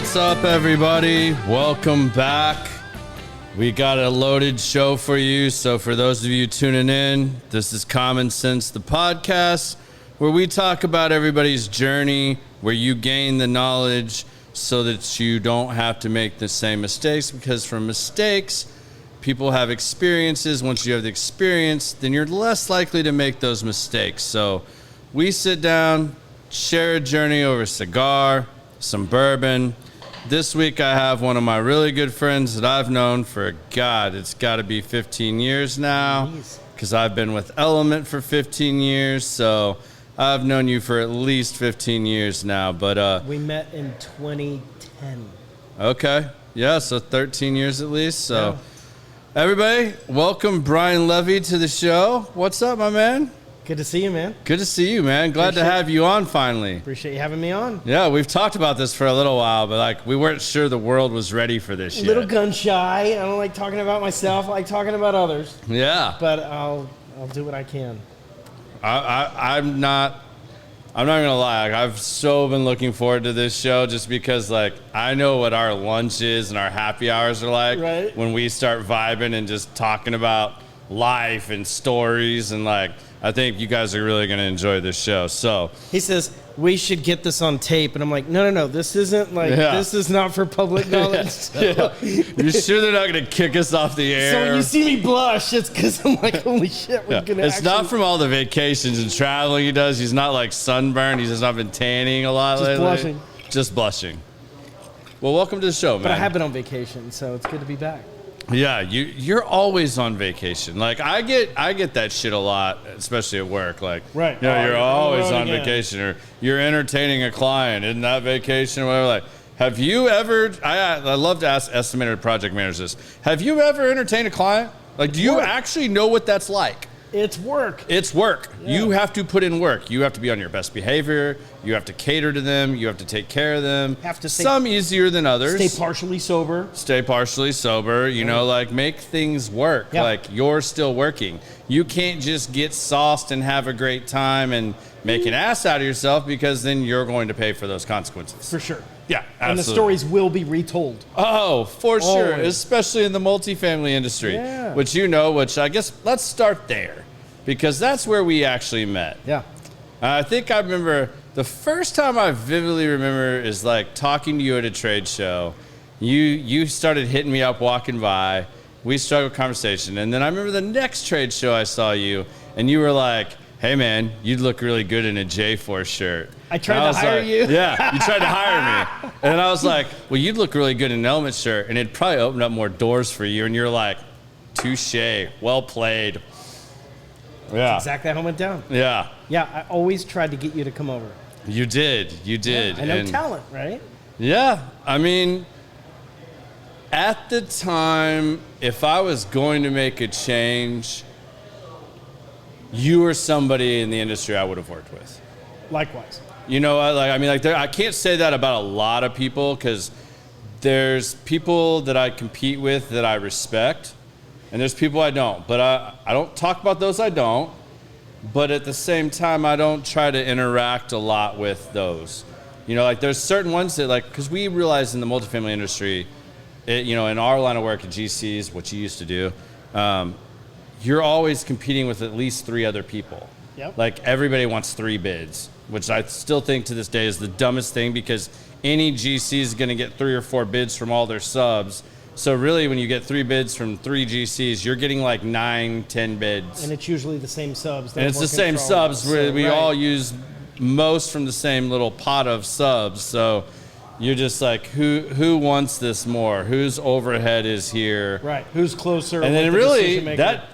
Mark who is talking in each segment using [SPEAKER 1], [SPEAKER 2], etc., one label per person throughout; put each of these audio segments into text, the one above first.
[SPEAKER 1] What's up, everybody? Welcome back. We got a loaded show for you. So for those of you tuning in, this is Common Sense, the podcast, where we talk about everybody's journey, where you gain the knowledge so that you don't have to make the same mistakes, because from mistakes, people have experiences. Once you have the experience, then you're less likely to make those mistakes. So we sit down, share a journey over a cigar, some bourbon. This week I have one of my really good friends that I've known for, it's got to be 15 years now, because I've been with Element for 15 years. So I've known you for at least 15 years now. But
[SPEAKER 2] we met in 2010.
[SPEAKER 1] Okay. Yeah, so 13 years at least. So everybody, welcome Brian Levy to the show. What's up, my man?
[SPEAKER 2] Good to see you, man.
[SPEAKER 1] Good to see you, man. Glad to have you on finally.
[SPEAKER 2] Appreciate you having me on.
[SPEAKER 1] Yeah, we've talked about this for a little while, but we weren't sure the world was ready for this yet.
[SPEAKER 2] A little gun shy. I don't like talking about myself. I like talking about others.
[SPEAKER 1] Yeah.
[SPEAKER 2] But I'll do what I can.
[SPEAKER 1] I'm not gonna lie. I've so been looking forward to this show, just because I know what our lunch is and our happy hours are like.
[SPEAKER 2] Right.
[SPEAKER 1] When we start vibing and just talking about life and stories, and I think you guys are really going to enjoy this show. So
[SPEAKER 2] he says we should get this on tape, and I'm like, no, this isn't this is not for public knowledge.
[SPEAKER 1] Yeah. You're sure they're not going to kick us off the air?
[SPEAKER 2] So when you see me blush, it's because I'm like, holy shit, we're gonna.
[SPEAKER 1] It's not from all the vacations and traveling he does. He's not sunburned. He's just not been tanning a lot lately.
[SPEAKER 2] Blushing.
[SPEAKER 1] Just blushing. Well, welcome to the show, man.
[SPEAKER 2] But I have been on vacation, so it's good to be back.
[SPEAKER 1] Yeah, you're always on vacation. I get that shit a lot, especially at work.
[SPEAKER 2] Right.
[SPEAKER 1] You're always on vacation, or you're entertaining a client. Isn't that vacation or whatever? Have you ever? I love to ask estimated project managers this. Have you ever entertained a client? Do you actually know what that's like?
[SPEAKER 2] It's work.
[SPEAKER 1] It's work.
[SPEAKER 2] Yeah.
[SPEAKER 1] You have to put in work. You have to be on your best behavior. You have to cater to them. You have to take care of them. Some easier than others.
[SPEAKER 2] Stay partially sober.
[SPEAKER 1] Make things work.
[SPEAKER 2] Yeah.
[SPEAKER 1] You're still working. You can't just get sauced and have a great time and make an ass out of yourself, because then you're going to pay for those consequences.
[SPEAKER 2] For sure.
[SPEAKER 1] Yeah, absolutely.
[SPEAKER 2] And the stories will be retold.
[SPEAKER 1] Oh, for sure.
[SPEAKER 2] Always.
[SPEAKER 1] Especially in the multifamily industry.
[SPEAKER 2] Yeah.
[SPEAKER 1] Which I guess let's start there, because that's where we actually met.
[SPEAKER 2] Yeah.
[SPEAKER 1] I think I remember the first time I vividly remember is talking to you at a trade show. You started hitting me up walking by. We struck a conversation. And then I remember the next trade show I saw you, and you were like, hey, man, you'd look really good in a J-Force shirt.
[SPEAKER 2] I tried to hire you.
[SPEAKER 1] Yeah, you tried to hire me. And I was like, well, you'd look really good in an Element shirt, and it'd probably open up more doors for you. And you're like, touche, well played. Yeah.
[SPEAKER 2] That's exactly how it went down.
[SPEAKER 1] Yeah.
[SPEAKER 2] Yeah, I always tried to get you to come over.
[SPEAKER 1] You did.
[SPEAKER 2] Yeah, I know talent, right?
[SPEAKER 1] Yeah. I mean, at the time, if I was going to make a change, you were somebody in the industry I would have worked with.
[SPEAKER 2] Likewise.
[SPEAKER 1] You know, I can't say that about a lot of people, because there's people that I compete with that I respect, and there's people I don't. But I don't talk about those I don't. But at the same time, I don't try to interact a lot with those. There's certain ones that, because we realize in the multifamily industry, in our line of work at GCs, what you used to do, you're always competing with at least 3 other people.
[SPEAKER 2] Yep.
[SPEAKER 1] Everybody wants 3 bids, which I still think to this day is the dumbest thing, because any GC is going to get 3 or 4 bids from all their subs. So really, when you get 3 bids from 3 GCs, you're getting 9, 10 bids.
[SPEAKER 2] And it's usually the same subs.
[SPEAKER 1] And it's the same subs. We all use most from the same little pot of subs. So you're just who wants this more? Whose overhead is here?
[SPEAKER 2] Right. Who's closer?
[SPEAKER 1] And then really,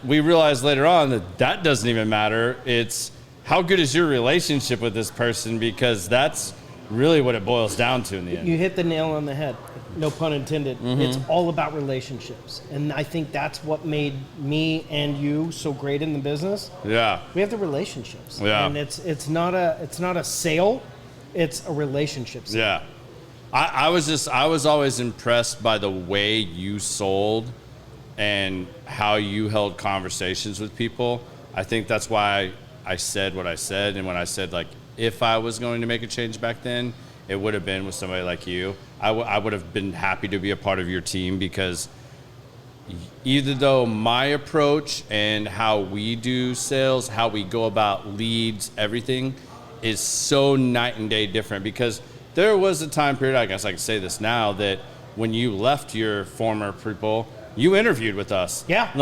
[SPEAKER 1] we realized later on that doesn't even matter. It's how good is your relationship with this person, because that's really what it boils down to in the end.
[SPEAKER 2] You hit the nail on the head. No pun intended. Mm-hmm. It's all about relationships. And I think that's what made me and you so great in the business.
[SPEAKER 1] Yeah.
[SPEAKER 2] We have the relationships.
[SPEAKER 1] Yeah.
[SPEAKER 2] And it's not a sale, it's a relationship sale.
[SPEAKER 1] Yeah. I was always impressed by the way you sold and how you held conversations with people. I think that's why I said what I said. And when I said, if I was going to make a change back then, it would have been with somebody like you. I would have been happy to be a part of your team, because either though my approach and how we do sales, how we go about leads, everything is so night and day different. Because there was a time period, I guess I can say this now, that when you left your former people, you interviewed with us.
[SPEAKER 2] Yeah.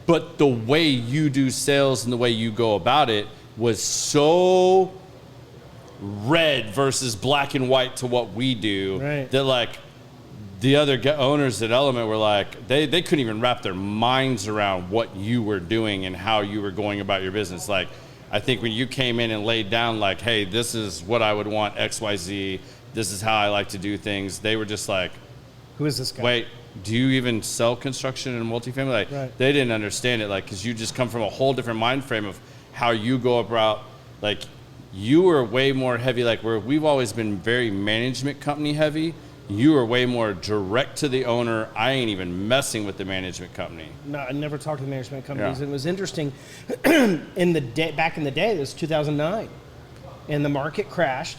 [SPEAKER 1] But the way you do sales and the way you go about it was so red versus black and white to what we do,
[SPEAKER 2] right,
[SPEAKER 1] that the other owners at Element were they couldn't even wrap their minds around what you were doing and how you were going about your business. I think when you came in and laid down hey, this is what I would want, XYZ, this is how I like to do things, they were just
[SPEAKER 2] who is this guy?
[SPEAKER 1] Wait, do you even sell construction and multifamily?
[SPEAKER 2] Right.
[SPEAKER 1] They didn't understand it, because you just come from a whole different mind frame of how you go about, you were way more heavy, where we've always been very management company heavy. You were way more direct to the owner. I ain't even messing with the management company.
[SPEAKER 2] No, I never talked to the management companies.
[SPEAKER 1] Yeah.
[SPEAKER 2] It was interesting. Back in the day, it was 2009, and the market crashed,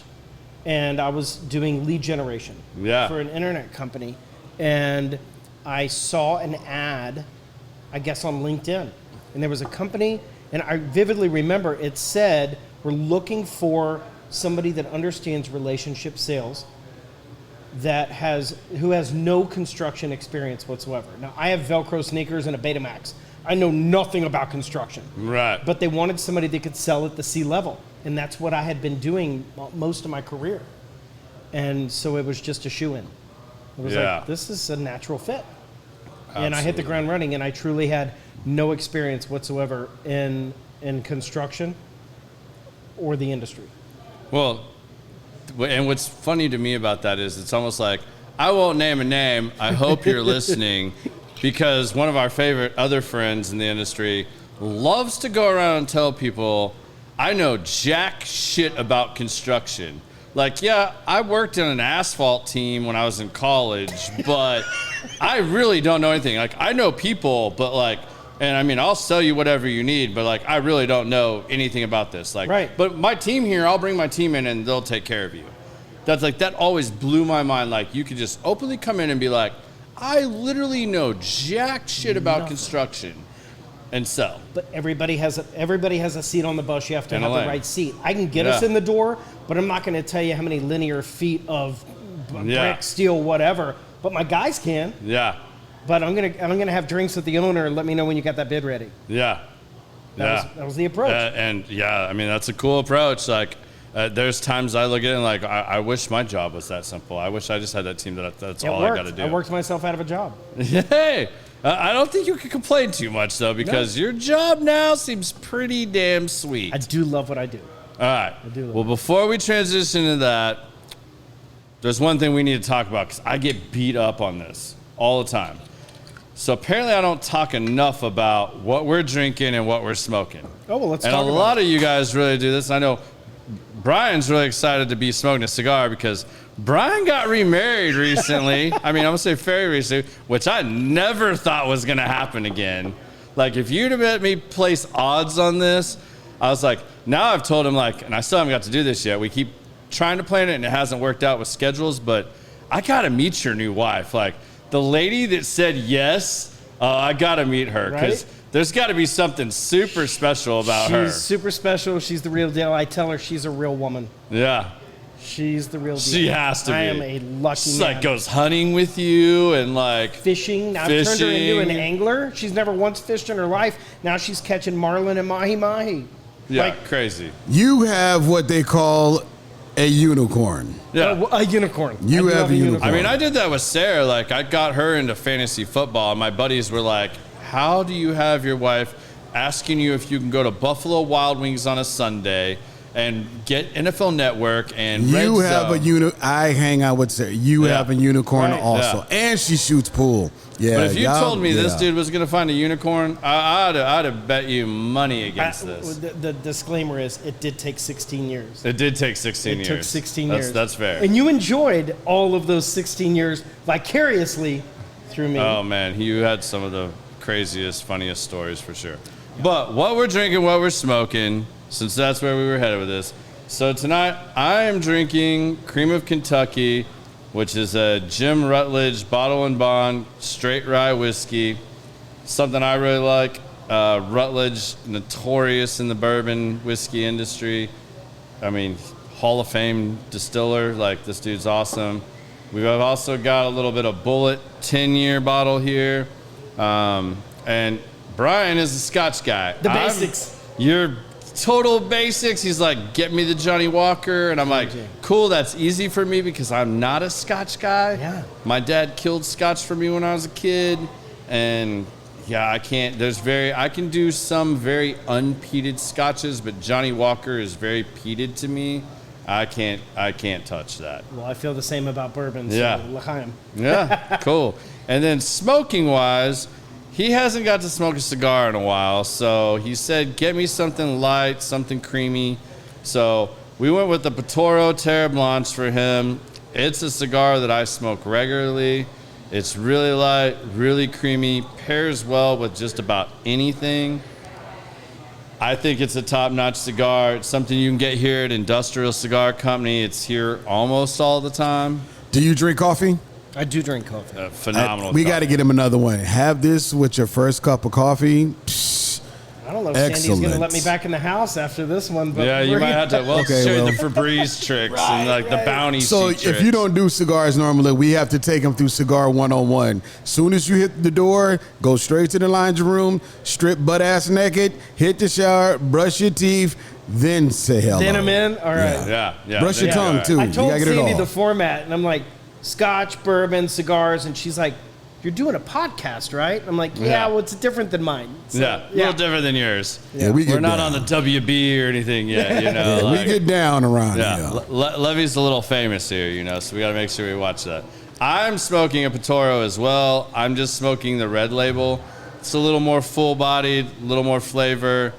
[SPEAKER 2] and I was doing lead generation for an internet company, and I saw an ad, I guess on LinkedIn, and there was a company, and I vividly remember it said, we're looking for somebody that understands relationship sales, who has no construction experience whatsoever. Now, I have Velcro sneakers and a Betamax. I know nothing about construction.
[SPEAKER 1] Right.
[SPEAKER 2] But they wanted somebody that could sell at the C-level, and that's what I had been doing most of my career. And so it was just a shoe-in. It was this is a natural fit. Absolutely. And I hit the ground running, and I truly had no experience whatsoever in construction or the industry.
[SPEAKER 1] Well, and what's funny to me about that is it's almost I won't name a name. I hope you're listening, because one of our favorite other friends in the industry loves to go around and tell people, I know jack shit about construction. I worked in an asphalt team when I was in college, but I really don't know anything. I know people, but and I mean, I'll sell you whatever you need, but I really don't know anything about this.
[SPEAKER 2] Right.
[SPEAKER 1] But my team here, I'll bring my team in and they'll take care of you. That's that always blew my mind. You could just openly come in and be I literally know jack shit about construction and sell.
[SPEAKER 2] But everybody has a seat on the bus. You have to have the right seat. I can get us in the door, but I'm not going to tell you how many linear feet of brick, steel, whatever. But my guys can.
[SPEAKER 1] Yeah.
[SPEAKER 2] But I'm gonna have drinks with the owner and let me know when you got that bid ready.
[SPEAKER 1] Yeah.
[SPEAKER 2] That was the approach.
[SPEAKER 1] And I mean, that's a cool approach. There's times I look at it and I wish my job was that simple. I wish I just had that team that's all I got to do.
[SPEAKER 2] I worked myself out of a job.
[SPEAKER 1] Hey, I don't think you can complain too much though, because your job now seems pretty damn sweet.
[SPEAKER 2] I do love what I do.
[SPEAKER 1] All right.
[SPEAKER 2] I do love
[SPEAKER 1] well, before we transition to that, there's one thing we need to talk about, because I get beat up on this all the time. So apparently I don't talk enough about what we're drinking and what we're smoking.
[SPEAKER 2] Oh, well, let's talk
[SPEAKER 1] about it. And a lot
[SPEAKER 2] of
[SPEAKER 1] you guys really do this. I know Brian's really excited to be smoking a cigar, because Brian got remarried recently. I mean, I'm going to say very recently, which I never thought was going to happen again. If you'd have let me place odds on this, I was now I've told him, and I still haven't got to do this yet. We keep trying to plan it, and it hasn't worked out with schedules, but I got to meet your new wife. The lady that said yes, I got to meet her, because there's got to be something super special about her.
[SPEAKER 2] She's super special. She's the real deal. I tell her she's a real woman.
[SPEAKER 1] Yeah.
[SPEAKER 2] She's the real deal.
[SPEAKER 1] She has to be.
[SPEAKER 2] I am a lucky man.
[SPEAKER 1] Goes hunting with you and
[SPEAKER 2] fishing. Now I've turned her into an angler. She's never once fished in her life. Now she's catching marlin and mahi-mahi.
[SPEAKER 1] Yeah, crazy.
[SPEAKER 3] You have what they call a unicorn.
[SPEAKER 1] Yeah.
[SPEAKER 2] A unicorn.
[SPEAKER 3] You have a unicorn.
[SPEAKER 1] I mean, I did that with Sarah. I got her into fantasy football, and my buddies were how do you have your wife asking you if you can go to Buffalo Wild Wings on a Sunday and get NFL Network and
[SPEAKER 3] you
[SPEAKER 1] Red
[SPEAKER 3] have
[SPEAKER 1] Zone.
[SPEAKER 3] I hang out with Sarah. You have a unicorn also, and she shoots pool. Yeah,
[SPEAKER 1] but if you told me this dude was going to find a unicorn, I'd have bet you money against this.
[SPEAKER 2] The disclaimer is it did take 16 years.
[SPEAKER 1] It did take 16 years.
[SPEAKER 2] It took 16 years.
[SPEAKER 1] That's fair.
[SPEAKER 2] And you enjoyed all of those 16 years vicariously through me.
[SPEAKER 1] Oh, man. You had some of the craziest, funniest stories for sure. But what we're drinking, what we're smoking, since that's where we were headed with this, So tonight I am drinking Cream of Kentucky, which is a Jim Rutledge Bottle and Bond straight rye whiskey. Something I really like. Rutledge, notorious in the bourbon whiskey industry. I mean, Hall of Fame distiller. Like, this dude's awesome. We've also got a little bit of Bullet 10-year bottle here. And Brian is a Scotch guy.
[SPEAKER 2] The basics.
[SPEAKER 1] You're total basics. He's like, get me the Johnny Walker. And I'm like, cool, that's easy for me because I'm not a Scotch guy.
[SPEAKER 2] Yeah.
[SPEAKER 1] My dad killed Scotch for me when I was a kid. And yeah, I can do some very unpeated Scotches, but Johnny Walker is very peated to me. I can't touch that.
[SPEAKER 2] Well, I feel the same about bourbon. So
[SPEAKER 1] Yeah.
[SPEAKER 2] l'chaim.
[SPEAKER 1] Yeah, cool. And then smoking-wise, he hasn't got to smoke a cigar in a while, so he said, get me something light, something creamy. So we went with the Patoro Terre Blanche for him. It's a cigar that I smoke regularly. It's really light, really creamy, pairs well with just about anything. I think it's a top-notch cigar. It's something you can get here at Industrial Cigar Company. It's here almost all the time.
[SPEAKER 3] Do you drink coffee?
[SPEAKER 2] I do drink coffee.
[SPEAKER 1] Phenomenal.
[SPEAKER 3] We got to get him another one. Have this with your first cup of coffee.
[SPEAKER 2] I don't know if Sandy's going to
[SPEAKER 3] Excellent.
[SPEAKER 2] let me back in the house after this one. But
[SPEAKER 1] Yeah, you might have to. Well,
[SPEAKER 3] Okay,
[SPEAKER 1] show you
[SPEAKER 3] well.
[SPEAKER 1] the Febreze tricks and like the bounty
[SPEAKER 3] So
[SPEAKER 1] seat
[SPEAKER 3] if you don't do cigars normally, we have to take him through Cigar 101. Soon as you hit the door, go straight to the laundry room, strip butt ass naked, hit the shower, brush your teeth, then say hello.
[SPEAKER 2] Then I'm in? All right.
[SPEAKER 1] Yeah.
[SPEAKER 3] Brush your
[SPEAKER 1] Yeah.
[SPEAKER 3] tongue, too.
[SPEAKER 2] I
[SPEAKER 3] You
[SPEAKER 2] told
[SPEAKER 3] gotta get it
[SPEAKER 2] Sandy
[SPEAKER 3] all.
[SPEAKER 2] the format, and I'm like, Scotch, bourbon, cigars, and she's like, you're doing a podcast, right? I'm like,
[SPEAKER 1] Yeah.
[SPEAKER 2] well, it's different than mine. So,
[SPEAKER 1] Yeah, a little different than yours.
[SPEAKER 3] Yeah, we get
[SPEAKER 1] We're not
[SPEAKER 3] down.
[SPEAKER 1] on the WB or anything yet, you know.
[SPEAKER 3] Yeah,
[SPEAKER 1] like-
[SPEAKER 3] we get down around
[SPEAKER 1] Yeah,
[SPEAKER 3] here.
[SPEAKER 1] Levy's a little famous here, you know, so we got to make sure we watch that. I'm smoking a Patoro as well. I'm just smoking the red label. It's a little more full-bodied, a little more flavor,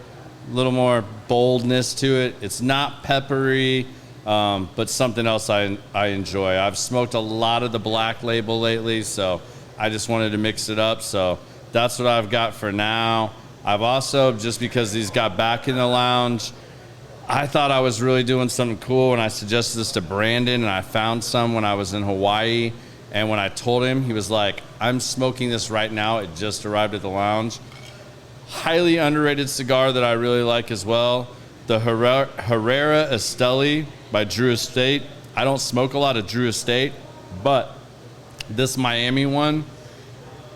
[SPEAKER 1] a little more boldness to it. It's not peppery, but something else I enjoy. I've smoked a lot of the black label lately, so I just wanted to mix it up. So that's what I've got for now. I've also, just because these got back in the lounge, I thought I was really doing something cool, and I suggested this to Brandon, and I found some when I was in Hawaii. And when I told him, he was like, I'm smoking this right now. It just arrived at the lounge. Highly underrated cigar that I really like as well. The Herrera Esteli by Drew Estate. I don't smoke a lot of Drew Estate, but this Miami one,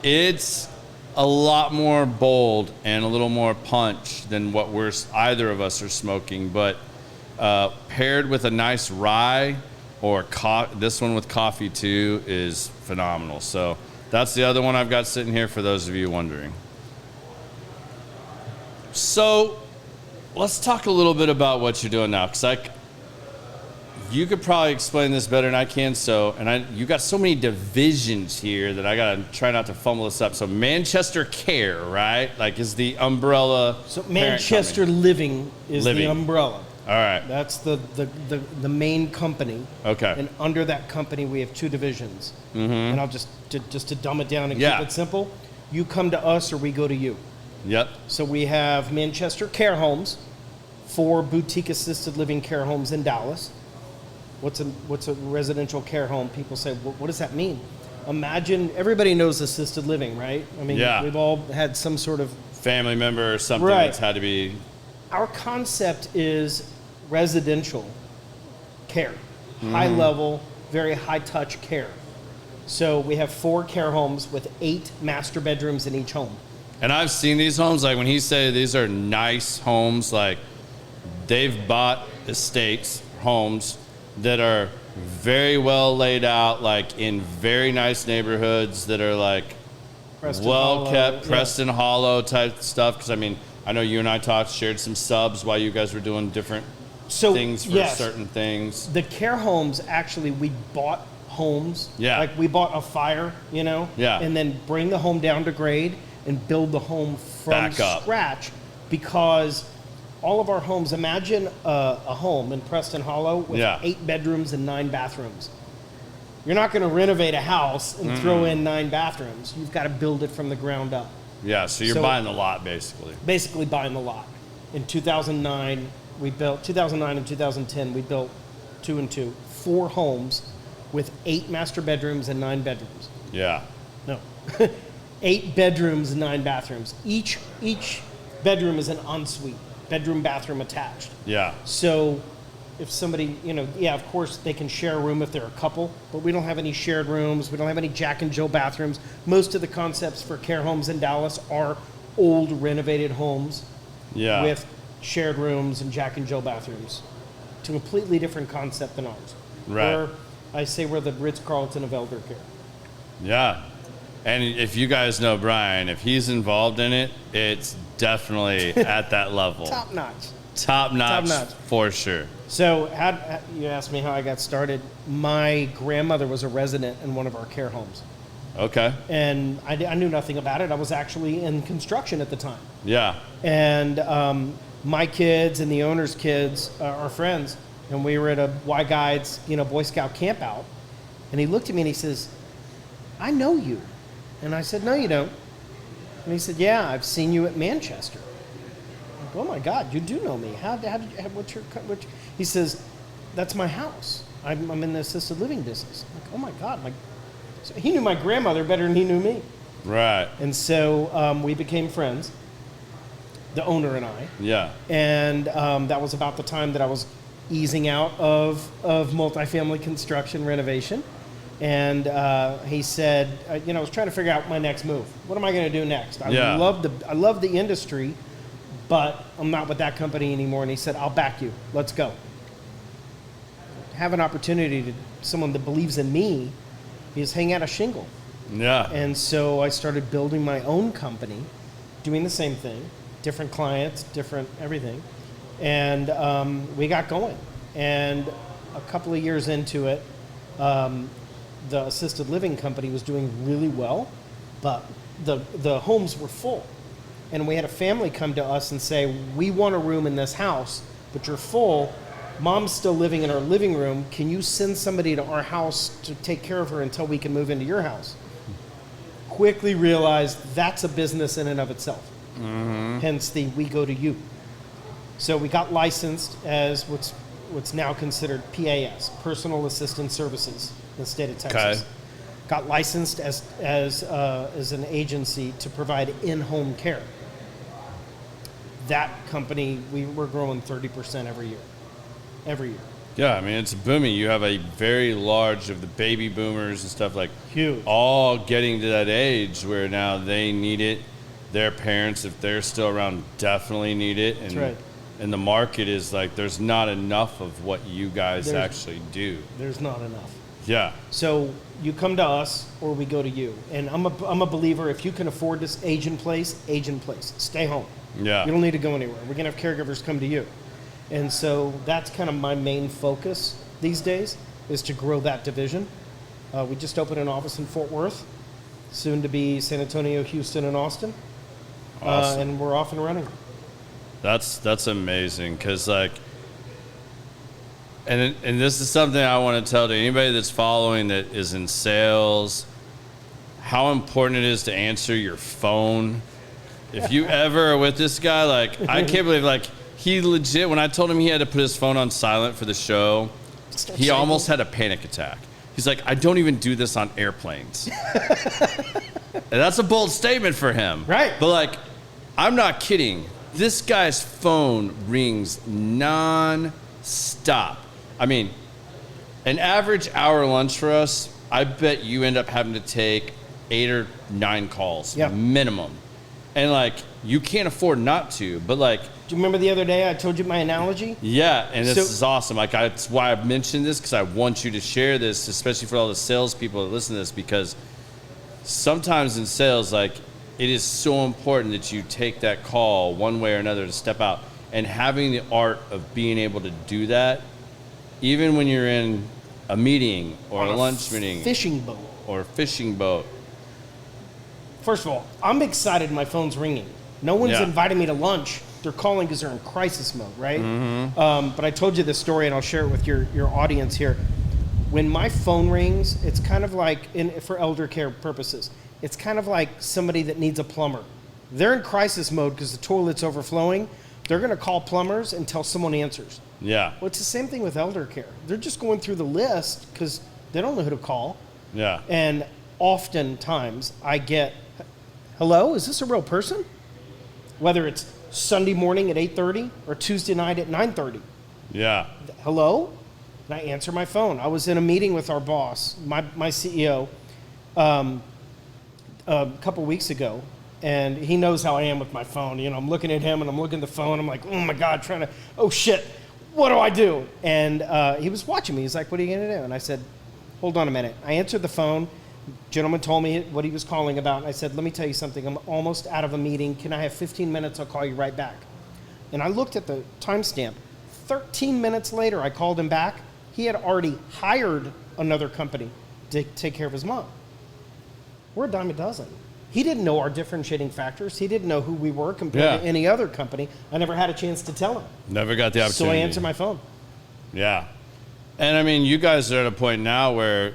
[SPEAKER 1] it's a lot more bold and a little more punch than what either of us are smoking, but paired with a nice rye or this one with coffee too is phenomenal. So that's the other one I've got sitting here for those of you wondering. So let's talk a little bit about what you're doing now, because you could probably explain this better than I can. So, you got so many divisions here that I gotta try not to fumble this up. So, Manchester Care, right? Like, is the umbrella.
[SPEAKER 2] So Manchester Living is the umbrella.
[SPEAKER 1] All right.
[SPEAKER 2] That's the main company.
[SPEAKER 1] Okay.
[SPEAKER 2] And under that company, we have two divisions. Mm-hmm. And I'll just to dumb it down and keep it simple. You come to us or we go to you.
[SPEAKER 1] Yep.
[SPEAKER 2] So we have Manchester Care Homes, 4 boutique assisted living care homes in Dallas. What's a residential care home? People say, what does that mean? Imagine, everybody knows assisted living, right? I mean, we've all had some sort of
[SPEAKER 1] family member or something that's had to be.
[SPEAKER 2] Our concept is residential care, high level, very high touch care. So we have 4 care homes with 8 master bedrooms in each home.
[SPEAKER 1] And I've seen these homes, like when he said these are nice homes, like they've bought estates, homes that are very well laid out, like in very nice neighborhoods that are like well kept, Preston Hollow type stuff. Because I mean, I know you and I shared some subs while you guys were doing different things for certain things.
[SPEAKER 2] The care homes, actually, we bought homes.
[SPEAKER 1] Yeah.
[SPEAKER 2] Like we bought a fire, you know?
[SPEAKER 1] Yeah.
[SPEAKER 2] And then bring the home down to grade and build the home from scratch, because all of our homes, imagine a home in Preston Hollow with 8 bedrooms and 9 bathrooms. You're not going to renovate a house and throw in 9 bathrooms. You've got to build it from the ground up.
[SPEAKER 1] Yeah, so you're buying the lot, basically.
[SPEAKER 2] Basically buying the lot. In 2009, we built 2009 and 2010. We built 2 and 2, 4 homes with 8 master bedrooms and 9 bedrooms.
[SPEAKER 1] Yeah.
[SPEAKER 2] No, 8 bedrooms and 9 bathrooms. Each bedroom is an ensuite, bedroom, bathroom attached.
[SPEAKER 1] Yeah.
[SPEAKER 2] So if somebody, of course they can share a room if they're a couple, but we don't have any shared rooms. We don't have any Jack and Jill bathrooms. Most of the concepts for care homes in Dallas are old renovated homes with shared rooms and Jack and Jill bathrooms. It's a completely different concept than ours.
[SPEAKER 1] Right.
[SPEAKER 2] I say we're the Ritz-Carlton of elder care.
[SPEAKER 1] Yeah. And if you guys know Brian, if he's involved in it, it's definitely at that level.
[SPEAKER 2] Top notch.
[SPEAKER 1] Top notch for sure.
[SPEAKER 2] So you asked me how I got started. My grandmother was a resident in one of our care homes.
[SPEAKER 1] Okay.
[SPEAKER 2] And I knew nothing about it. I was actually in construction at the time.
[SPEAKER 1] Yeah.
[SPEAKER 2] And my kids and the owner's kids are friends. And we were at a Y Guides, Boy Scout camp out. And he looked at me and he says, I know you. And I said, no, you don't. And he said, yeah, I've seen you at Manchester. I'm like, oh my God, you do know me. How did you, He says, that's my house. I'm in the assisted living business. I'm like, oh my God. So he knew my grandmother better than he knew me.
[SPEAKER 1] Right.
[SPEAKER 2] And so we became friends, the owner and I.
[SPEAKER 1] Yeah. And
[SPEAKER 2] that was about the time that I was easing out of multifamily construction renovation. And he said, I was trying to figure out my next move. What am I going to do next? I love the industry, but I'm not with that company anymore. And he said, I'll back you. Let's go. Have an opportunity to someone that believes in me is hang out a shingle.
[SPEAKER 1] Yeah.
[SPEAKER 2] And so I started building my own company, doing the same thing, different clients, different everything. And we got going. And a couple of years into it, the assisted living company was doing really well, but the homes were full. And we had a family come to us and say, we want a room in this house, but you're full. Mom's still living in our living room. Can you send somebody to our house to take care of her until we can move into your house? Quickly realized that's a business in and of itself. Mm-hmm. Hence the we go to you. So we got licensed as what's now considered PAS, Personal Assistance Services, in the state of Texas.
[SPEAKER 1] Okay.
[SPEAKER 2] Got licensed as an agency to provide in-home care. That company, we're growing 30% every year. Every year.
[SPEAKER 1] Yeah, I mean, it's booming. You have a very large of the baby boomers and stuff like
[SPEAKER 2] huge,
[SPEAKER 1] all getting to that age where now they need it. Their parents, if they're still around, definitely need it. And,
[SPEAKER 2] that's right.
[SPEAKER 1] And the market is like, there's not enough of what you guys actually do.
[SPEAKER 2] There's not enough.
[SPEAKER 1] Yeah.
[SPEAKER 2] So you come to us or we go to you. And I'm a believer, if you can afford this, age in place. Stay home.
[SPEAKER 1] Yeah.
[SPEAKER 2] You don't need to go anywhere. We're going to have caregivers come to you. And so that's kind of my main focus these days, is to grow that division. We just opened an office in Fort Worth, soon to be San Antonio, Houston, and Austin.
[SPEAKER 1] Awesome.
[SPEAKER 2] And we're off and running.
[SPEAKER 1] That's amazing, because like, and this is something I want to tell to anybody that's following that is in sales, how important it is to answer your phone. If you ever are with this guy, like, I can't believe, like, he legit, when I told him he had to put his phone on silent for the show, he almost had a panic attack. He's like, I don't even do this on airplanes. And that's a bold statement for him.
[SPEAKER 2] Right.
[SPEAKER 1] But like, I'm not kidding. This guy's phone rings non-stop. I mean, an average hour lunch for us, I bet you end up having to take 8 or 9 calls, minimum. And like, you can't afford not to, but like,
[SPEAKER 2] do you remember the other day I told you my analogy?
[SPEAKER 1] Yeah, and this is awesome. Like, that's why I mentioned this, because I want you to share this, especially for all the salespeople that listen to this, because sometimes in sales, like, it is so important that you take that call one way or another to step out. And having the art of being able to do that, even when you're in a meeting or a lunch meeting.
[SPEAKER 2] Fishing boat.
[SPEAKER 1] Or a fishing boat.
[SPEAKER 2] First of all, I'm excited my phone's ringing. No one's invited me to lunch. They're calling because they're in crisis mode, right? Mm-hmm. But I told you this story, and I'll share it with your audience here. When my phone rings, it's kind of like, for elder care purposes, it's kind of like somebody that needs a plumber. They're in crisis mode because the toilet's overflowing, They're going to call plumbers until someone answers.
[SPEAKER 1] Yeah.
[SPEAKER 2] Well, it's the same thing with elder care. They're just going through the list because they don't know who to call.
[SPEAKER 1] Yeah.
[SPEAKER 2] And oftentimes I get, hello, is this a real person? Whether it's Sunday morning at 8:30 or Tuesday night at 9:30.
[SPEAKER 1] Yeah.
[SPEAKER 2] Hello? And I answer my phone. I was in a meeting with our boss, my CEO, a couple weeks ago, and he knows how I am with my phone. You know, I'm looking at him and I'm looking at the phone. I'm like, oh my God, oh shit, what do I do? And he was watching me. He's like, what are you going to do? And I said, hold on a minute. I answered the phone. Gentleman told me what he was calling about. And I said, let me tell you something. I'm almost out of a meeting. Can I have 15 minutes? I'll call you right back. And I looked at the timestamp. 13 minutes later, I called him back. He had already hired another company to take care of his mom. We're a dime a dozen. He didn't know our differentiating factors. He didn't know who we were compared to any other company. I never had a chance to tell him.
[SPEAKER 1] Never got the opportunity.
[SPEAKER 2] So I answered my phone.
[SPEAKER 1] Yeah. And I mean, you guys are at a point now where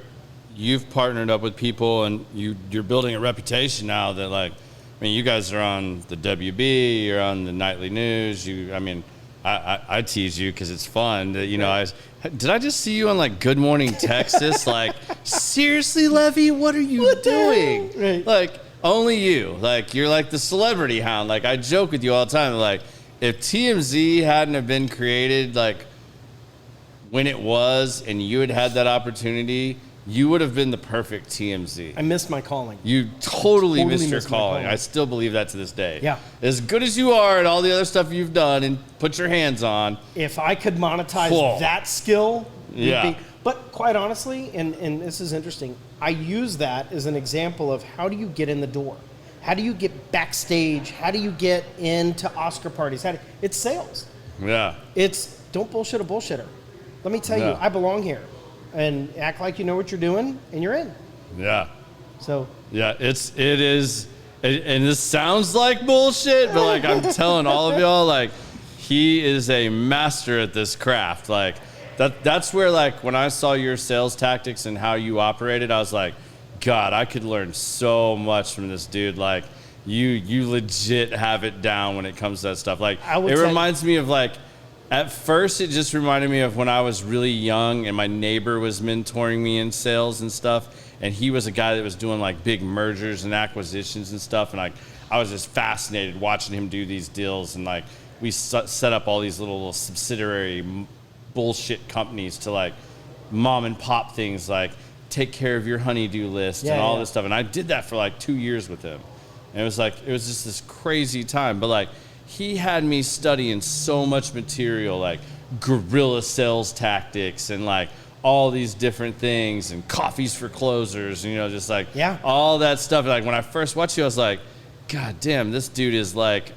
[SPEAKER 1] you've partnered up with people and you're building a reputation now that, like, I mean, you guys are on the WB, you're on the nightly news. I tease you because it's fun. You know, did I just see you on like Good Morning Texas? Like, seriously, Levy, what are you doing?
[SPEAKER 2] Right.
[SPEAKER 1] Like, only you. Like, you're like the celebrity hound. Like, I joke with you all the time. Like, if TMZ hadn't have been created, like, when it was, and you had that opportunity, you would have been the perfect TMZ.
[SPEAKER 2] I missed my calling.
[SPEAKER 1] You totally missed your calling. I still believe that to this day.
[SPEAKER 2] Yeah.
[SPEAKER 1] As good as you are at all the other stuff you've done and put your hands on.
[SPEAKER 2] If I could monetize that skill, but quite honestly, and this is interesting, I use that as an example of how do you get in the door? How do you get backstage? How do you get into Oscar parties? It's sales.
[SPEAKER 1] Yeah.
[SPEAKER 2] It's don't bullshit a bullshitter. Let me tell you, I belong here. And act like you know what you're doing, and you're in.
[SPEAKER 1] Yeah.
[SPEAKER 2] So.
[SPEAKER 1] Yeah, it is, and this sounds like bullshit, but like I'm telling all of y'all, like he is a master at this craft. Like that's where, like, when I saw your sales tactics and how you operated, I was like, God, I could learn so much from this dude. Like you legit have it down when it comes to that stuff. Like it reminds me of, like, at first, it just reminded me of when I was really young and my neighbor was mentoring me in sales and stuff. And he was a guy that was doing like big mergers and acquisitions and stuff. And like, I was just fascinated watching him do these deals. And like, we set up all these little subsidiary bullshit companies to like mom and pop things, like take care of your honeydew list and all this stuff. And I did that for like 2 years with him. And it was just this crazy time. But like, he had me studying so much material, like guerrilla sales tactics and like all these different things and coffees for closers, and, you know, just like all that stuff. Like when I first watched you, I was like, God damn, this dude is like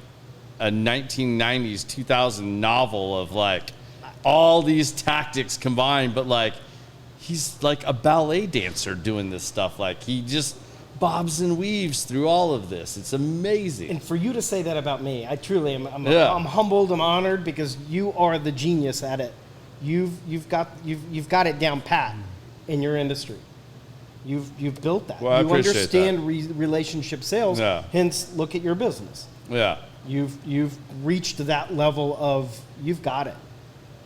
[SPEAKER 1] a 1990s, 2000 novel of like all these tactics combined, but like he's like a ballet dancer doing this stuff. Like he just bobs and weaves through all of this. It's amazing.
[SPEAKER 2] And for you to say that about me, I truly am. I'm humbled. I'm honored because you are the genius at it. You've got it down pat in your industry. You've built that.
[SPEAKER 1] Well, I appreciate
[SPEAKER 2] understand
[SPEAKER 1] that.
[SPEAKER 2] Relationship sales.
[SPEAKER 1] Yeah.
[SPEAKER 2] Hence, look at your business.
[SPEAKER 1] Yeah.
[SPEAKER 2] You've reached that level of you've got it.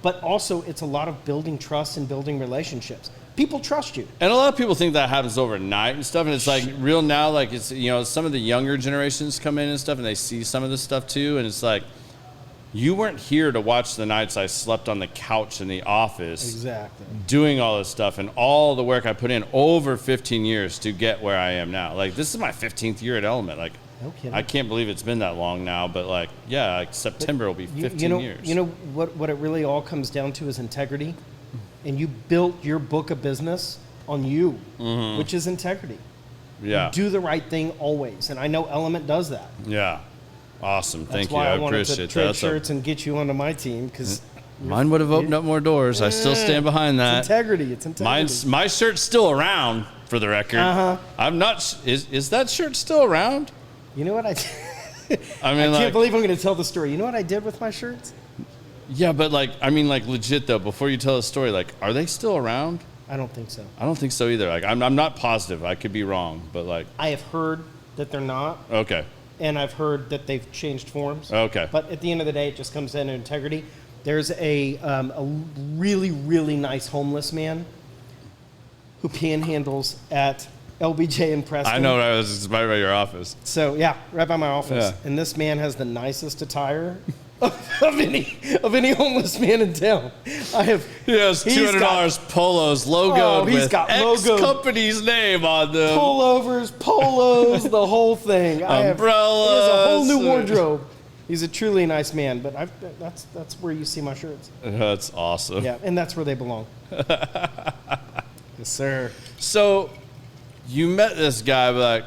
[SPEAKER 2] But also, it's a lot of building trust and building relationships. People trust you.
[SPEAKER 1] And a lot of people think that happens overnight and stuff. And it's like real now, like it's, you know, some of the younger generations come in and stuff and they see some of this stuff too. And it's like, you weren't here to watch the nights I slept on the couch in the office.
[SPEAKER 2] Exactly.
[SPEAKER 1] Doing all this stuff and all the work I put in over 15 years to get where I am now. Like, this is my 15th year at Element. Like,
[SPEAKER 2] no kidding.
[SPEAKER 1] I can't believe it's been that long now, but like, yeah, like September will be 15 years.
[SPEAKER 2] You know what it really all comes down to is integrity. And you built your book of business on you, which is integrity.
[SPEAKER 1] Yeah.
[SPEAKER 2] You do the right thing always. And I know Element does that.
[SPEAKER 1] Yeah. Awesome. Thank you.
[SPEAKER 2] I
[SPEAKER 1] appreciate that.
[SPEAKER 2] wanted to trade shirts and get you onto my team because
[SPEAKER 1] mine would have opened up more doors. I still stand behind that.
[SPEAKER 2] It's integrity. It's integrity.
[SPEAKER 1] My shirt's still around, for the record. I'm not. Is that shirt still around?
[SPEAKER 2] You know what I
[SPEAKER 1] I mean,
[SPEAKER 2] I can't believe I'm going to tell the story. You know what I did with my shirts?
[SPEAKER 1] Yeah, but like, I mean, like, legit though. Before you tell the story, like, are they still around?
[SPEAKER 2] I don't think so.
[SPEAKER 1] I don't think so either. Like, I'm not positive. I could be wrong, but like,
[SPEAKER 2] I have heard that they're not.
[SPEAKER 1] Okay.
[SPEAKER 2] and I've heard that they've changed forms.
[SPEAKER 1] Okay.
[SPEAKER 2] But at the end of the day, it just comes down to integrity. There's a really, really nice homeless man who panhandles at LBJ in Preston.
[SPEAKER 1] I know, I was just right by your office.
[SPEAKER 2] So, yeah, right by my office.
[SPEAKER 1] Yeah.
[SPEAKER 2] And this man has the nicest attire of any homeless man in town. He has
[SPEAKER 1] $200 polos logoed with X company's name on them.
[SPEAKER 2] Pullovers, polos, the whole thing.
[SPEAKER 1] Umbrellas.
[SPEAKER 2] He has a whole new wardrobe. He's a truly nice man, but that's where you see my shirts.
[SPEAKER 1] That's awesome.
[SPEAKER 2] Yeah, and that's where they belong. Yes, sir.
[SPEAKER 1] So, you met this guy, but like,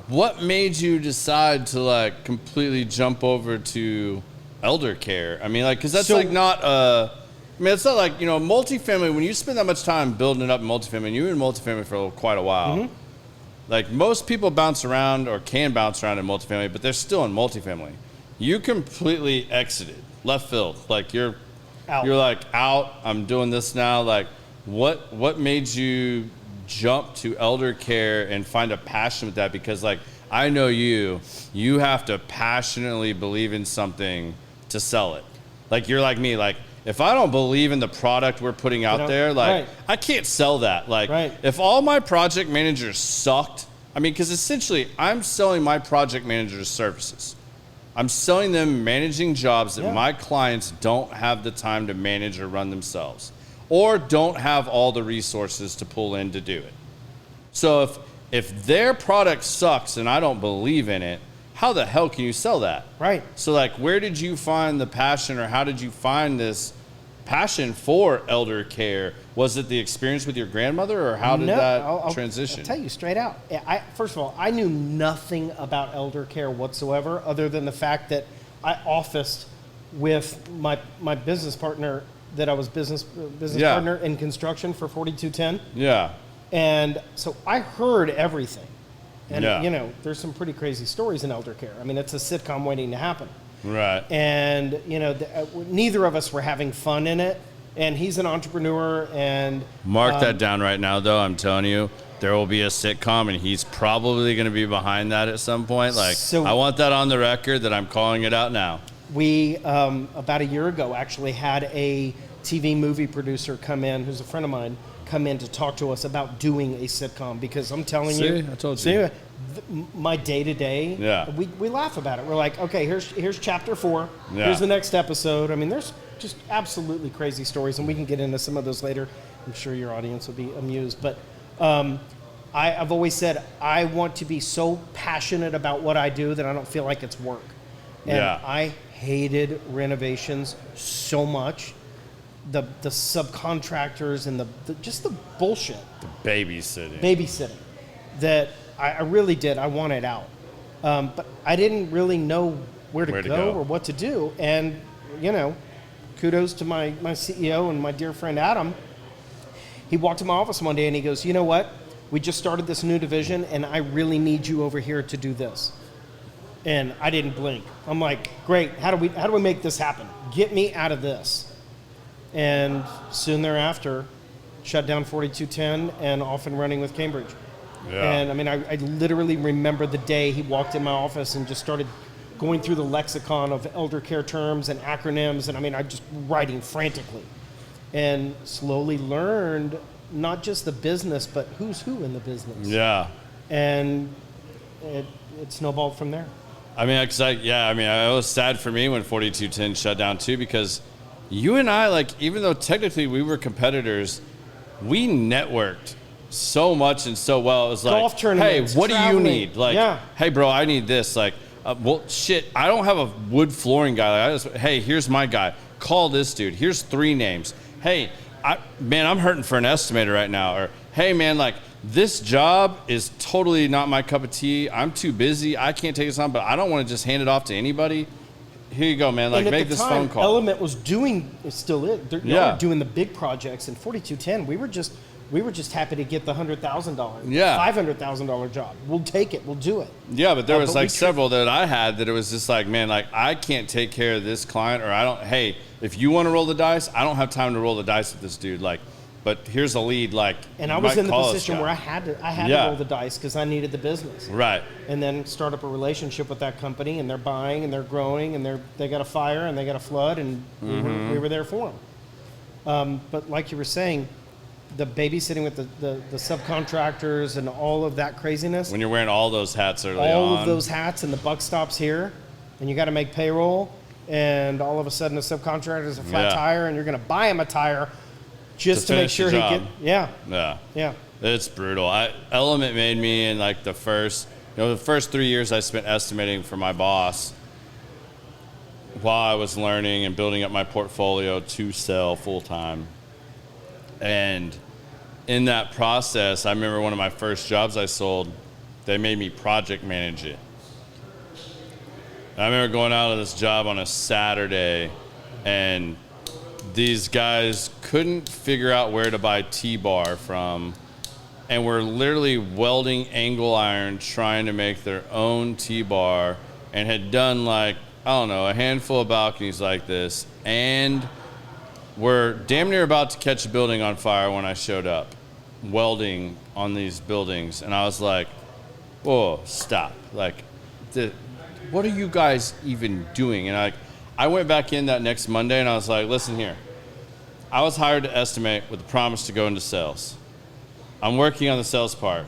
[SPEAKER 1] what made you decide to like completely jump over to elder care? I mean, like, because that's it's not like, you know, multifamily, when you spend that much time building it up in multifamily, and you were in multifamily for quite a while, mm-hmm. like most people bounce around or can bounce around in multifamily, but they're still in multifamily. You completely exited, left field. Like you're like out, I'm doing this now. Like what made you jump to elder care and find a passion with that? Because like, I know you have to passionately believe in something to sell it. Like you're like me, like if I don't believe in the product we're putting out there, like I can't sell that. Like if all my project managers sucked, I mean, because essentially I'm selling my project managers services. I'm selling them managing jobs that my clients don't have the time to manage or run themselves, or don't have all the resources to pull in to do it. So if their product sucks and I don't believe in it, how the hell can you sell that?
[SPEAKER 2] Right.
[SPEAKER 1] So like, where did you find the passion, or how did you find this passion for elder care? Was it the experience with your grandmother, or how did that transition?
[SPEAKER 2] I'll tell you straight out. First of all, I knew nothing about elder care whatsoever, other than the fact that I officed with my business partner that I was business partner in construction for 4210.
[SPEAKER 1] Yeah.
[SPEAKER 2] And so I heard everything. And, you know, there's some pretty crazy stories in elder care. I mean, it's a sitcom waiting to happen.
[SPEAKER 1] Right.
[SPEAKER 2] And, you know, neither of us were having fun in it. And he's an entrepreneur. And
[SPEAKER 1] mark that down right now, though. I'm telling you, there will be a sitcom, and he's probably going to be behind that at some point. Like, so, I want that on the record that I'm calling it out now.
[SPEAKER 2] We, about a year ago, actually had a TV movie producer come in, who's a friend of mine, come in to talk to us about doing a sitcom, because I'm telling you,
[SPEAKER 1] I told you.
[SPEAKER 2] My day-to-day, we laugh about it. We're like, okay, here's chapter 4. Yeah. Here's the next episode. I mean, there's just absolutely crazy stories, and we can get into some of those later. I'm sure your audience will be amused. But I've always said I want to be so passionate about what I do that I don't feel like it's work. And I hated renovations so much. The subcontractors and just the bullshit.
[SPEAKER 1] The babysitting.
[SPEAKER 2] That I really did. I wanted out. But I didn't really know where to go or what to do. And, you know, kudos to my CEO and my dear friend Adam. He walked in my office one day and he goes, you know what? We just started this new division and I really need you over here to do this. And I didn't blink. I'm like, great. How do we make this happen? Get me out of this. And soon thereafter, shut down 4210 and off and running with Cambridge. Yeah. And I mean, I literally remember the day he walked in my office and just started going through the lexicon of elder care terms and acronyms. And I mean, I'm just writing frantically, and slowly learned not just the business, but who's who in the business.
[SPEAKER 1] Yeah.
[SPEAKER 2] And it snowballed from there.
[SPEAKER 1] I mean, it was sad for me when 4210 shut down too, because you and I, like, even though technically we were competitors, we networked so much and so well. It was like,
[SPEAKER 2] golf tournaments,
[SPEAKER 1] hey, what
[SPEAKER 2] traveling.
[SPEAKER 1] do you need? Like, hey, bro, I need this. Like, well, shit, I don't have a wood flooring guy. Like, hey, here's my guy. Call this dude. Here's 3 names. Hey, I'm hurting for an estimator right now. Or, hey, man, like, this job is totally not my cup of tea. I'm too busy. I can't take this on, but I don't want to just hand it off to anybody. Here you go, man. Like, make this phone call.
[SPEAKER 2] Element was doing, it still is. They're doing the big projects. In 4210, we were just happy to get the $100,000, $500,000 job. We'll take it. We'll do it.
[SPEAKER 1] Yeah, but there was like several that I had that it was just like, man, like, I can't take care of this client, or hey, if you want to roll the dice, I don't have time to roll the dice with this dude. Like, but here's a lead. Like,
[SPEAKER 2] and I was in the position where I had to roll the dice because I needed the business.
[SPEAKER 1] Right.
[SPEAKER 2] And then start up a relationship with that company, and they're buying and they're growing and they got a fire and they got a flood, and we were there for them. But like you were saying, the babysitting with the subcontractors and all of that craziness.
[SPEAKER 1] When you're wearing all those hats early on.
[SPEAKER 2] All of those hats, and the buck stops here, and you got to make payroll, and all of a sudden the subcontractor is a flat tire, and you're going to buy him a tire just to make sure he get. Yeah.
[SPEAKER 1] It's brutal. Element made me in like the first 3 years I spent estimating for my boss while I was learning and building up my portfolio to sell full time. And in that process, I remember one of my first jobs I sold, they made me project manage it. I remember going out of this job on a Saturday, and these guys couldn't figure out where to buy T-bar from, and were literally welding angle iron trying to make their own T-bar, and had done like, I don't know, a handful of balconies like this, and were damn near about to catch a building on fire when I showed up, welding on these buildings. And I was like, whoa, stop. Like, what are you guys even doing? And I went back in that next Monday, and I was like, listen here. I was hired to estimate with the promise to go into sales. I'm working on the sales part.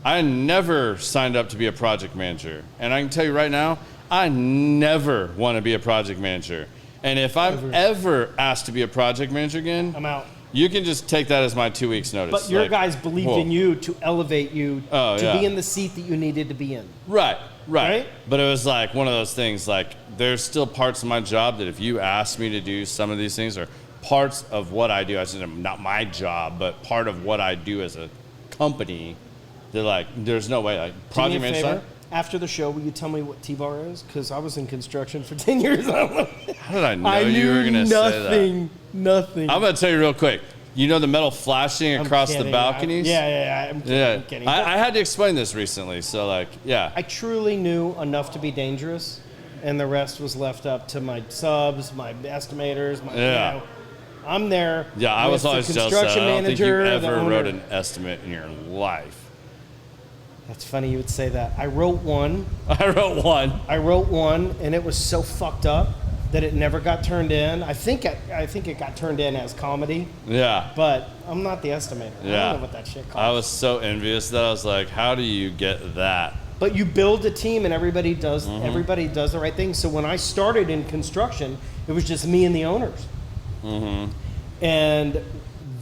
[SPEAKER 1] I never signed up to be a project manager. And I can tell you right now, I never want to be a project manager. And if I'm ever asked to be a project manager again,
[SPEAKER 2] I'm out.
[SPEAKER 1] You can just take that as my 2 weeks notice.
[SPEAKER 2] But your guys believed in you to elevate you to be in the seat that you needed to be in.
[SPEAKER 1] Right. But it was like one of those things, like there's still parts of my job that if you ask me to do some of these things, or parts of what I do, I said not my job, but part of what I do as a company, they're like, there's no way. Like project manager.
[SPEAKER 2] After the show, will you tell me what T-bar is? Because I was in construction for 10 years.
[SPEAKER 1] How did I know you were going to say that?
[SPEAKER 2] Nothing.
[SPEAKER 1] I'm going to tell you real quick. You know the metal flashing across the balconies?
[SPEAKER 2] I'm kidding.
[SPEAKER 1] I had to explain this recently, so like, yeah.
[SPEAKER 2] I truly knew enough to be dangerous, and the rest was left up to my subs, my estimators, I'm there.
[SPEAKER 1] Yeah, I was always jealous. I don't think you ever wrote an estimate in your life.
[SPEAKER 2] That's funny you would say that. I wrote one, and it was so fucked up that it never got turned in. I think it got turned in as comedy.
[SPEAKER 1] Yeah.
[SPEAKER 2] But I'm not the estimator.
[SPEAKER 1] Yeah.
[SPEAKER 2] I don't know what that shit costs.
[SPEAKER 1] I was so envious that I was like, how do you get that?
[SPEAKER 2] But you build a team, and everybody does the right thing. So when I started in construction, it was just me and the owners. Mm-hmm. And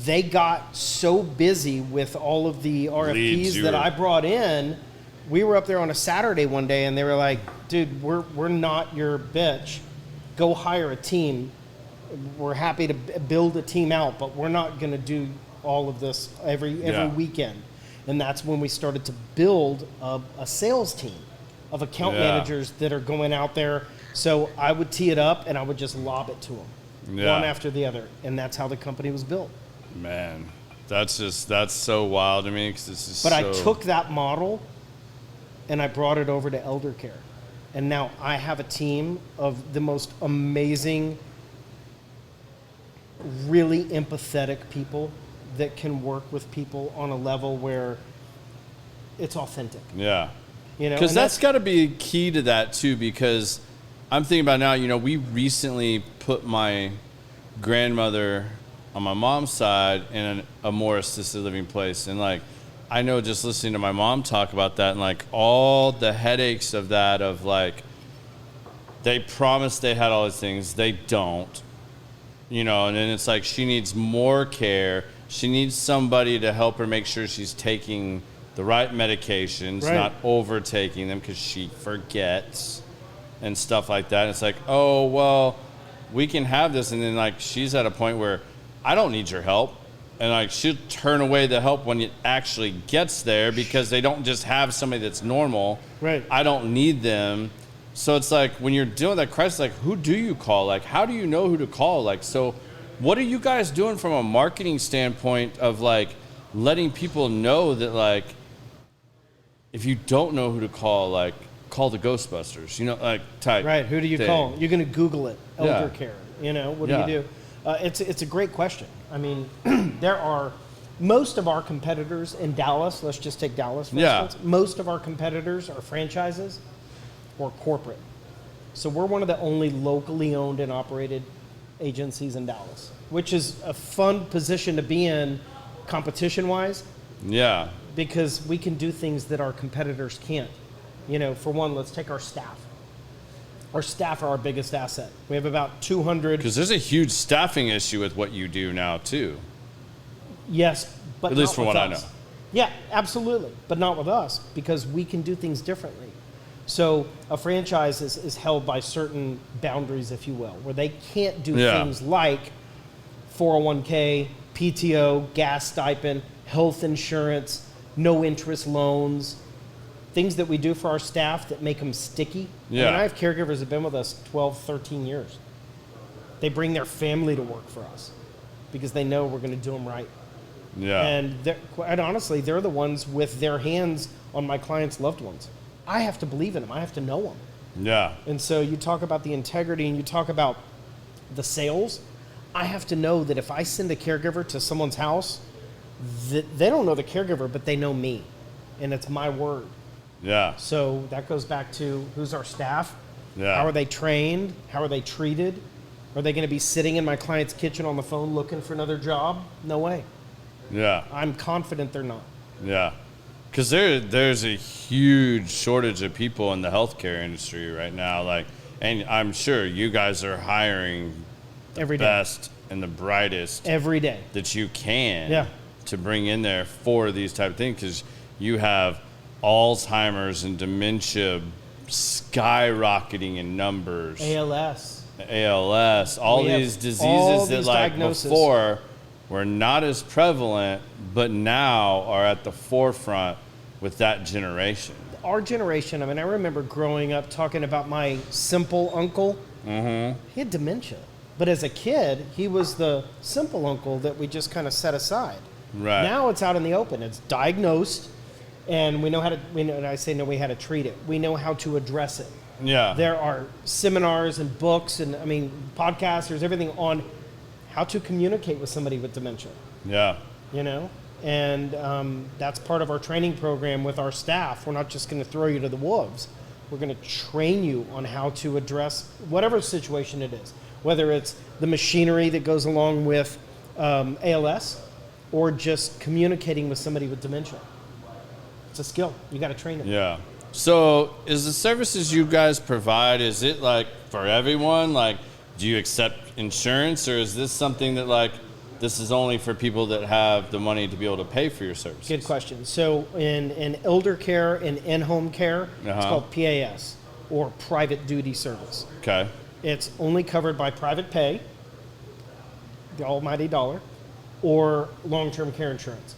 [SPEAKER 2] they got so busy with all of the RFPs that I brought in. We were up there on a Saturday one day, and they were like, dude, we're not your bitch. Go hire a team. We're happy to build a team out, but we're not going to do all of this every weekend. And that's when we started to build a sales team of account managers that are going out there. So I would tee it up, and I would just lob it to them, one after the other. And that's how the company was built.
[SPEAKER 1] Man, that's so wild to me.
[SPEAKER 2] I took that model and I brought it over to elder care. And now I have a team of the most amazing, really empathetic people that can work with people on a level where it's authentic.
[SPEAKER 1] Yeah. Because that's got to be key to that too, because I'm thinking about now, we recently put my grandmother on my mom's side in a more assisted living place. And like, I know just listening to my mom talk about that and like all the headaches of that, of like, they promised they had all these things. They don't, and then it's like, she needs more care. She needs somebody to help her make sure she's taking the right medications, not overtaking them because she forgets and stuff like that. And it's like, oh, well, we can have this. And then like, she's at a point where I don't need your help. And like, she'll turn away the help when it actually gets there because they don't just have somebody that's normal.
[SPEAKER 2] Right.
[SPEAKER 1] I don't need them. So it's like, when you're dealing with that crisis, like, who do you call? Like, how do you know who to call? Like, so what are you guys doing from a marketing standpoint of like letting people know that like, if you don't know who to call, like, call the Ghostbusters, like type.
[SPEAKER 2] Right. Who do you call? You're going to Google it. Elder care. What do you do? It's a great question. I mean, there are most of our competitors in Dallas. Let's just take Dallas for instance. Most of our competitors are franchises or corporate. So we're one of the only locally owned and operated agencies in Dallas, which is a fun position to be in competition-wise.
[SPEAKER 1] Yeah.
[SPEAKER 2] Because we can do things that our competitors can't. You know, for one, let's take our staff. Our staff are our biggest asset. We have about 200.
[SPEAKER 1] Because there's a huge staffing issue with what you do now, too.
[SPEAKER 2] Yes, but
[SPEAKER 1] at least from what I know.
[SPEAKER 2] Yeah, absolutely. But not with us, because we can do things differently. So a franchise is held by certain boundaries, if you will, where they can't do things like 401k, PTO, gas stipend, health insurance, no interest loans, things that we do for our staff that make them sticky.
[SPEAKER 1] Yeah.
[SPEAKER 2] I mean, I have caregivers that have been with us 12, 13 years. They bring their family to work for us because they know we're going to do them right.
[SPEAKER 1] Yeah.
[SPEAKER 2] And quite honestly, they're the ones with their hands on my clients' loved ones. I have to believe in them. I have to know them.
[SPEAKER 1] Yeah.
[SPEAKER 2] And so you talk about the integrity and you talk about the sales. I have to know that if I send a caregiver to someone's house, they don't know the caregiver, but they know me. And it's my word.
[SPEAKER 1] Yeah.
[SPEAKER 2] So that goes back to who's our staff?
[SPEAKER 1] Yeah.
[SPEAKER 2] How are they trained? How are they treated? Are they going to be sitting in my client's kitchen on the phone looking for another job? No way.
[SPEAKER 1] Yeah.
[SPEAKER 2] I'm confident they're not.
[SPEAKER 1] Yeah. Because there's a huge shortage of people in the healthcare industry right now. Like, and I'm sure you guys are hiring the
[SPEAKER 2] every day,
[SPEAKER 1] best and the brightest
[SPEAKER 2] every day
[SPEAKER 1] that you can to bring in there for these type of things. Because you have Alzheimer's and dementia skyrocketing in numbers. ALS, all these diseases that like before were not as prevalent, but now are at the forefront with that generation.
[SPEAKER 2] Our generation, I mean, I remember growing up talking about my simple uncle. Mm-hmm. He had dementia. But as a kid, he was the simple uncle that we just kind of set aside.
[SPEAKER 1] Right.
[SPEAKER 2] Now it's out in the open. It's diagnosed, and we know how to, and I say no, we how to treat it. We know how to address it.
[SPEAKER 1] Yeah.
[SPEAKER 2] There are seminars and books and, I mean, podcasts, there's everything on how to communicate with somebody with dementia.
[SPEAKER 1] Yeah.
[SPEAKER 2] You know? And that's part of our training program with our staff. We're not just going to throw you to the wolves. We're going to train you on how to address whatever situation it is, whether it's the machinery that goes along with ALS or just communicating with somebody with dementia. It's a skill. You got to train it.
[SPEAKER 1] Yeah. So is the services you guys provide, is it like for everyone? Like, do you accept insurance, or is this something that like this is only for people that have the money to be able to pay for your services?
[SPEAKER 2] Good question. So in elder care and in-home care, it's called PAS, or private duty service.
[SPEAKER 1] Okay.
[SPEAKER 2] It's only covered by private pay, the almighty dollar, or long-term care insurance.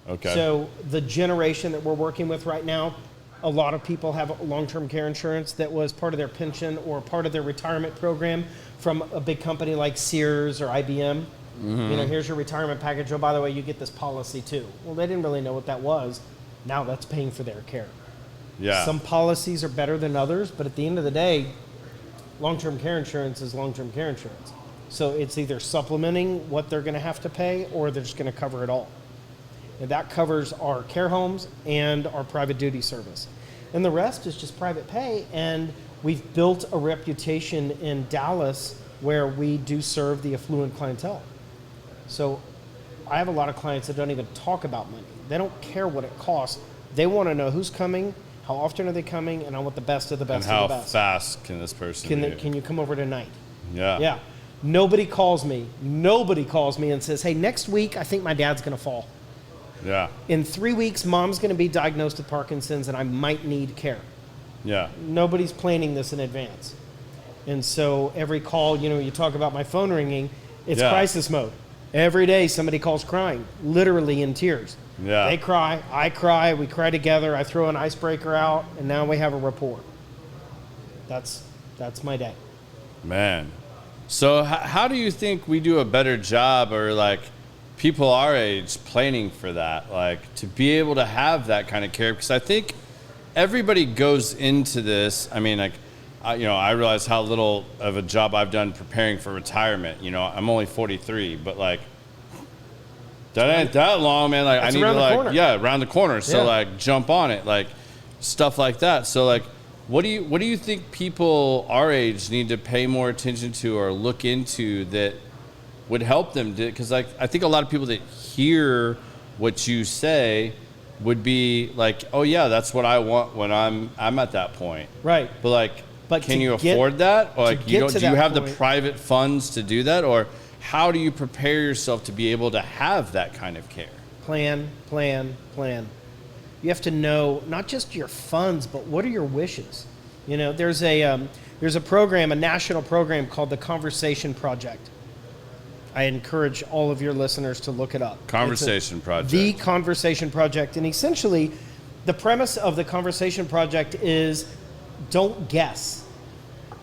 [SPEAKER 1] Okay.
[SPEAKER 2] So the generation that we're working with right now, a lot of people have long-term care insurance that was part of their pension or part of their retirement program from a big company like Sears or IBM. Mm-hmm. You know, here's your retirement package. Oh, by the way, you get this policy too. Well, they didn't really know what that was. Now that's paying for their care.
[SPEAKER 1] Yeah.
[SPEAKER 2] Some policies are better than others, but at the end of the day, long-term care insurance is long-term care insurance. So it's either supplementing what they're going to have to pay, or they're just going to cover it all. And that covers our care homes and our private duty service. And the rest is just private pay. And we've built a reputation in Dallas where we do serve the affluent clientele. So I have a lot of clients that don't even talk about money. They don't care what it costs. They want to know who's coming, how often are they coming, and I want the best of the best
[SPEAKER 1] and
[SPEAKER 2] of the best.
[SPEAKER 1] how fast can this person
[SPEAKER 2] Can you come over tonight?
[SPEAKER 1] Yeah.
[SPEAKER 2] Yeah. Nobody calls me and says, hey, next week I think my dad's going to fall.
[SPEAKER 1] Yeah.
[SPEAKER 2] In 3 weeks, mom's going to be diagnosed with Parkinson's and I might need care.
[SPEAKER 1] Yeah.
[SPEAKER 2] Nobody's planning this in advance. And so every call, you know, you talk about my phone ringing, it's crisis mode. Every day somebody calls crying, literally in tears.
[SPEAKER 1] Yeah.
[SPEAKER 2] They cry, I cry, we cry together, I throw an icebreaker out, and now we have a rapport. That's my day.
[SPEAKER 1] Man. So how do you think we do a better job, or like people our age planning for that, like to be able to have that kind of care? Because I think everybody goes into this. I mean, like I realize how little of a job I've done preparing for retirement. I'm only 43, but like that ain't that long, man. Like I need to around the corner. So like jump on it, like stuff like that. So like, what do you think people our age need to pay more attention to or look into that would help them? Because like I think a lot of people that hear what you say would be like, oh yeah, that's what I want when I'm at that point.
[SPEAKER 2] Right.
[SPEAKER 1] But can you afford that? Or like do you have the private funds to do that? Or how do you prepare yourself to be able to have that kind of care?
[SPEAKER 2] Plan. You have to know not just your funds, but what are your wishes? There's a program, a national program called the Conversation Project. I encourage all of your listeners to look it up.
[SPEAKER 1] Conversation Project.
[SPEAKER 2] The Conversation Project. And essentially, the premise of the Conversation Project is don't guess.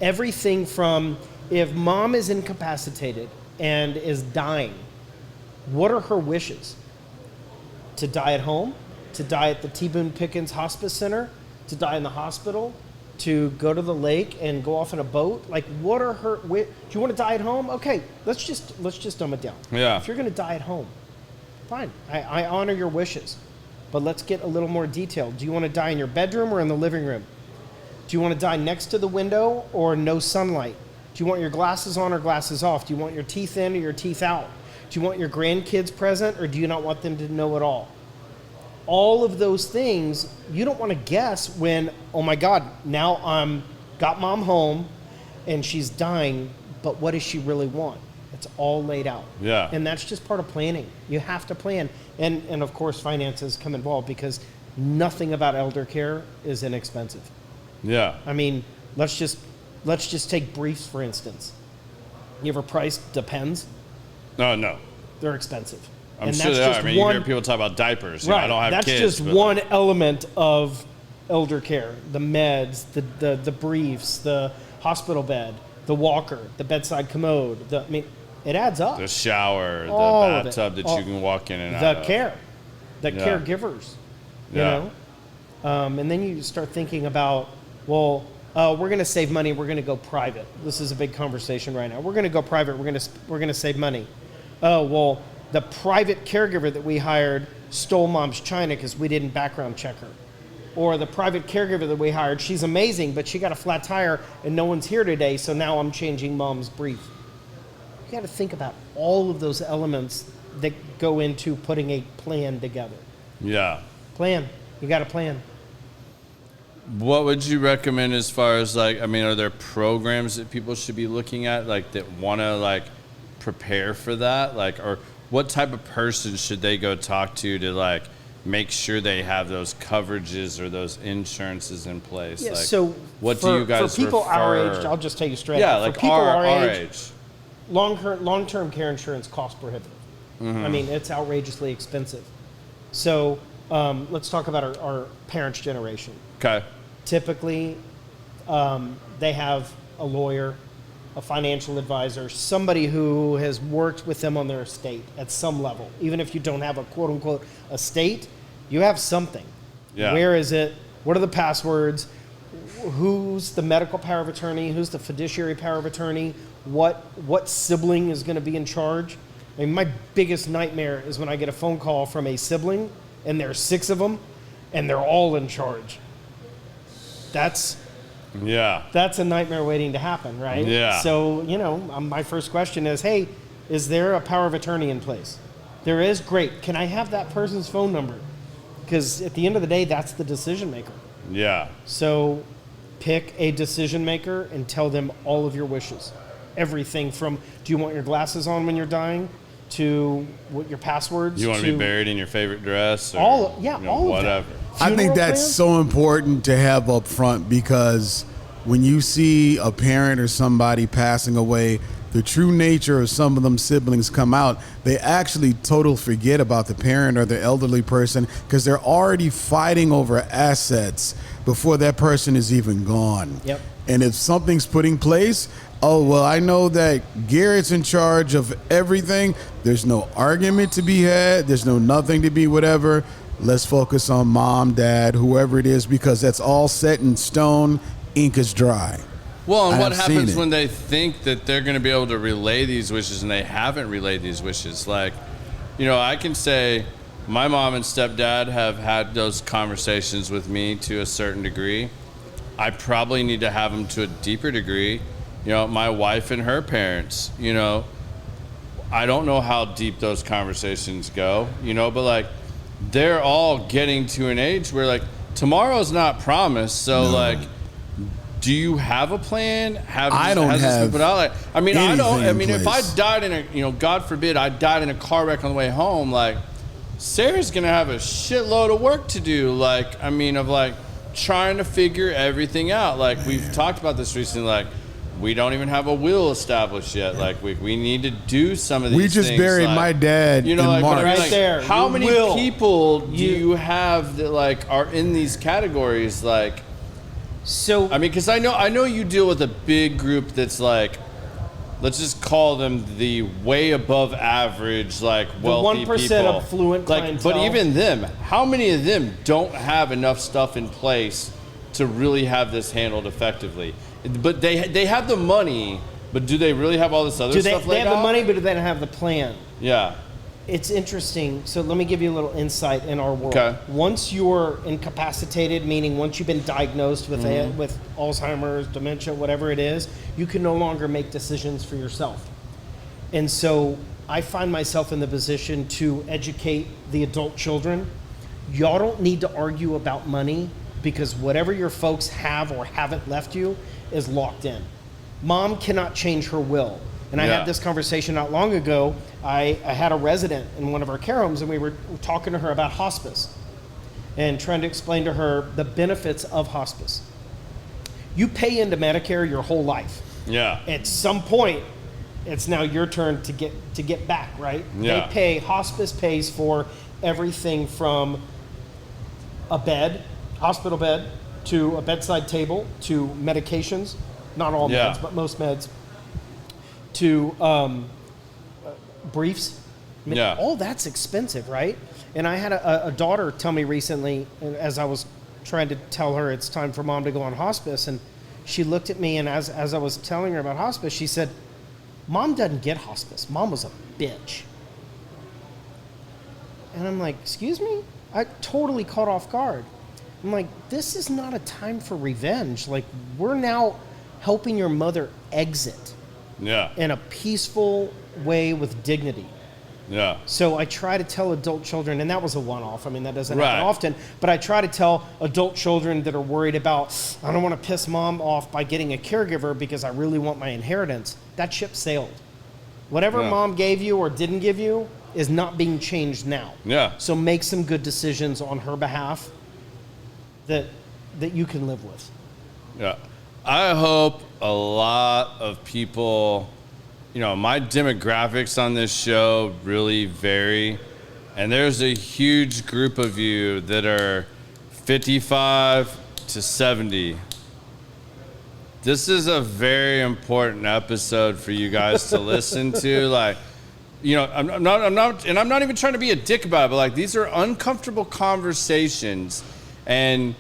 [SPEAKER 2] Everything from if mom is incapacitated and is dying, what are her wishes? To die at home? To die at the T. Boone Pickens Hospice Center? To die in the hospital? To go to the lake and go off in a boat? Like, what are her? Do you want to die at home? Okay, let's just dumb it down.
[SPEAKER 1] Yeah.
[SPEAKER 2] If you're going to die at home, fine. I honor your wishes, but let's get a little more detailed. Do you want to die in your bedroom or in the living room? Do you want to die next to the window or no sunlight? Do you want your glasses on or glasses off? Do you want your teeth in or your teeth out? Do you want your grandkids present or do you not want them to know it all? All of those things, you don't want to guess when, oh my God, now I'm got mom home and she's dying, but what does she really want? It's all laid out.
[SPEAKER 1] Yeah.
[SPEAKER 2] And that's just part of planning. You have to plan. And of course, finances come involved because nothing about elder care is inexpensive.
[SPEAKER 1] Yeah.
[SPEAKER 2] I mean, let's just take briefs, for instance. You ever priced Depends?
[SPEAKER 1] No.
[SPEAKER 2] They're expensive.
[SPEAKER 1] I'm sure they are. I mean, you hear people talk about diapers.
[SPEAKER 2] Right.
[SPEAKER 1] I don't have
[SPEAKER 2] That's
[SPEAKER 1] kids.
[SPEAKER 2] That's just one element of elder care. The meds, the briefs, the hospital bed, the walker, the bedside commode. It adds up.
[SPEAKER 1] The shower,
[SPEAKER 2] all
[SPEAKER 1] the bathtub that you can walk in and out of.
[SPEAKER 2] The care. The caregivers. You know? And then you start thinking about, well, we're going to save money. We're going to go private. This is a big conversation right now. We're going to go private. We're going to save money. Oh, well, the private caregiver that we hired stole mom's china because we didn't background check her. Or the private caregiver that we hired, she's amazing, but she got a flat tire and no one's here today, so now I'm changing mom's brief. You got to think about all of those elements that go into putting a plan together.
[SPEAKER 1] Yeah.
[SPEAKER 2] Plan. You got to plan.
[SPEAKER 1] What would you recommend as far as are there programs that people should be looking at that want to prepare for that? Or what type of person should they go talk to make sure they have those coverages or those insurances in place?
[SPEAKER 2] Yeah, so
[SPEAKER 1] what do you guys
[SPEAKER 2] for people
[SPEAKER 1] refer?
[SPEAKER 2] Our age, I'll just tell you straight.
[SPEAKER 1] Yeah,
[SPEAKER 2] for people
[SPEAKER 1] our age.
[SPEAKER 2] Long-term care insurance cost prohibitive.
[SPEAKER 1] Mm-hmm.
[SPEAKER 2] I mean, it's outrageously expensive. So let's talk about our parents' generation.
[SPEAKER 1] Okay.
[SPEAKER 2] Typically, they have a lawyer, a financial advisor, somebody who has worked with them on their estate at some level. Even if you don't have a quote-unquote estate, you have something.
[SPEAKER 1] Yeah.
[SPEAKER 2] Where is it? What are the passwords? Who's the medical power of attorney? Who's the fiduciary power of attorney? What sibling is going to be in charge? I mean, my biggest nightmare is when I get a phone call from a sibling, and there's 6 of them, and they're all in charge. That's a nightmare waiting to happen, right?
[SPEAKER 1] Yeah.
[SPEAKER 2] So, my first question is, hey, is there a power of attorney in place? There is? Great. Can I have that person's phone number? Because at the end of the day, that's the decision maker.
[SPEAKER 1] Yeah.
[SPEAKER 2] So pick a decision maker and tell them all of your wishes. Everything from, do you want your glasses on when you're dying, to what your passwords.
[SPEAKER 1] You want to be buried in your favorite dress? Or,
[SPEAKER 2] all of
[SPEAKER 1] whatever.
[SPEAKER 2] that.
[SPEAKER 3] I think that's so important to have up front, because when you see a parent or somebody passing away, the true nature of some of them siblings come out. They actually totally forget about the parent or the elderly person because they're already fighting over assets before that person is even gone.
[SPEAKER 2] Yep.
[SPEAKER 3] And if something's put in place, I know that Garrett's in charge of everything. There's no argument to be had. There's no nothing to be whatever. Let's focus on mom, dad, whoever it is, because that's all set in stone. Ink is dry.
[SPEAKER 1] Well, and what happens when they think that they're going to be able to relay these wishes and they haven't relayed these wishes? Like, you know, I can say my mom and stepdad have had those conversations with me to a certain degree. I probably need to have them to a deeper degree. You know, my wife and her parents, you know, I don't know how deep those conversations go, you know, but like they're all getting to an age where like tomorrow's not promised. So like, do you have a plan?
[SPEAKER 3] I don't have.
[SPEAKER 1] Put out? Like, I mean, I don't. I mean, if I
[SPEAKER 3] place.
[SPEAKER 1] died in a, you know, God forbid, I died in a car wreck on the way home, like Sarah's gonna have a shitload of work to do. Like, I mean, of like trying to figure everything out. Like we've talked about this recently. Like we don't even have a will established yet. Like we need to do some of these.
[SPEAKER 3] We just
[SPEAKER 1] things.
[SPEAKER 3] buried
[SPEAKER 1] like,
[SPEAKER 3] my dad.
[SPEAKER 1] You know, like,
[SPEAKER 3] March.
[SPEAKER 2] Right
[SPEAKER 1] like,
[SPEAKER 2] there.
[SPEAKER 1] How many
[SPEAKER 2] will.
[SPEAKER 1] people do you have that like are in these categories? Like.
[SPEAKER 2] So
[SPEAKER 1] I mean, because I know you deal with a big group that's like, let's just call them the way above average, like wealthy
[SPEAKER 2] 1%
[SPEAKER 1] people.
[SPEAKER 2] affluent
[SPEAKER 1] like,
[SPEAKER 2] clientele.
[SPEAKER 1] but even them, how many of them don't have enough stuff in place to really have this handled effectively? But they have the money, but do they really have all this other stuff
[SPEAKER 2] they
[SPEAKER 1] laid
[SPEAKER 2] have the
[SPEAKER 1] out?
[SPEAKER 2] money, but do they don't have the plan?
[SPEAKER 1] Yeah.
[SPEAKER 2] It's interesting. So let me give you a little insight in our world.
[SPEAKER 1] Okay.
[SPEAKER 2] Once you're incapacitated, meaning once you've been diagnosed with with Alzheimer's, dementia, whatever it is, you can no longer make decisions for yourself. And so I find myself in the position to educate the adult children. Y'all don't need to argue about money because whatever your folks have or haven't left you is locked in. Mom cannot change her will. And I had this conversation not long ago. I had a resident in one of our care homes, and we were talking to her about hospice and trying to explain to her the benefits of hospice. You pay into Medicare your whole life.
[SPEAKER 1] Yeah.
[SPEAKER 2] At some point, it's now your turn to get back, right?
[SPEAKER 1] Yeah.
[SPEAKER 2] Hospice pays for everything from a bed, hospital bed, to a bedside table, to medications, not all meds, but most meds, to briefs. I mean, all that's expensive, right? And I had a daughter tell me recently, as I was trying to tell her it's time for mom to go on hospice, and she looked at me, and as I was telling her about hospice, she said, Mom doesn't get hospice. Mom was a bitch. And I'm like, excuse me? I totally caught off guard. I'm like, this is not a time for revenge. Like, we're now helping your mother exit.
[SPEAKER 1] Yeah.
[SPEAKER 2] In a peaceful way with dignity.
[SPEAKER 1] Yeah.
[SPEAKER 2] So I try to tell adult children, and that was a one-off. I mean, that doesn't happen often, but I try to tell adult children that are worried about, I don't want to piss mom off by getting a caregiver because I really want my inheritance. That ship sailed. Whatever mom gave you or didn't give you is not being changed now.
[SPEAKER 1] Yeah.
[SPEAKER 2] So make some good decisions on her behalf that you can live with.
[SPEAKER 1] Yeah. I hope a lot of people, you know, my demographics on this show really vary. And there's a huge group of you that are 55 to 70. This is a very important episode for you guys to listen to. Like, you know, I'm not even trying to be a dick about it, but like these are uncomfortable conversations. And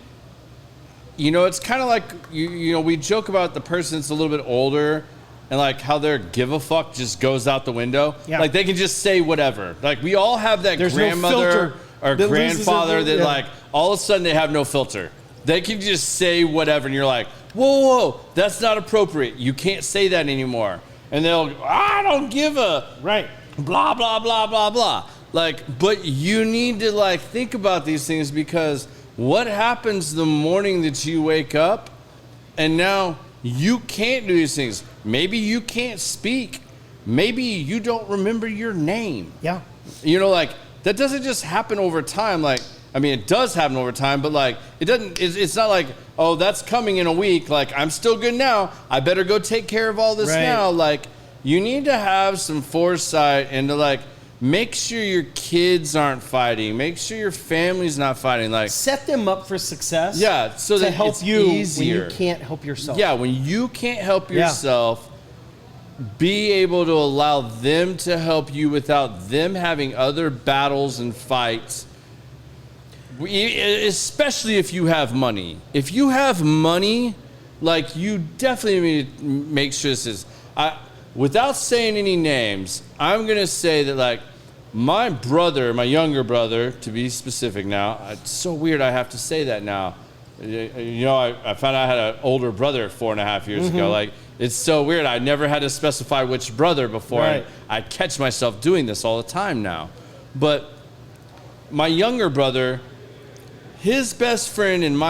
[SPEAKER 1] you know, it's kind of like, you know, we joke about the person that's a little bit older and like how their give a fuck just goes out the window. Yeah. Like they can just say whatever. Like we all have that grandmother or grandfather that like all of a sudden they have no filter. They can just say whatever and you're like, whoa, that's not appropriate. You can't say that anymore. And they'll, I don't give a blah, blah, blah, blah, blah. Like, but you need to like think about these things because what happens the morning that you wake up and now you can't do these things? Maybe you can't speak. Maybe you don't remember your name.
[SPEAKER 2] Yeah.
[SPEAKER 1] You know, like that doesn't just happen over time. Like, I mean, it does happen over time, but like it doesn't, it's not like, oh, that's coming in a week. Like I'm still good now. I better go take care of all this now. Like you need to have some foresight and to like, make sure your kids aren't fighting. Make sure your family's not fighting. Like
[SPEAKER 2] set them up for success.
[SPEAKER 1] Yeah, so
[SPEAKER 2] to
[SPEAKER 1] that
[SPEAKER 2] help
[SPEAKER 1] it's
[SPEAKER 2] you
[SPEAKER 1] easier.
[SPEAKER 2] when you can't help yourself.
[SPEAKER 1] Yeah, when you can't help yourself, be able to allow them to help you without them having other battles and fights. Especially if you have money. If you have money, like, you definitely need to make sure this is, without saying any names, I'm going to say that, like, my brother, my younger brother, to be specific now, it's so weird I have to say that now. You know, I found out I had an older brother 4.5 years ago. Like, it's so weird. I never had to specify which brother before.
[SPEAKER 2] Right.
[SPEAKER 1] I catch myself doing this all the time now. But my younger brother, his best friend and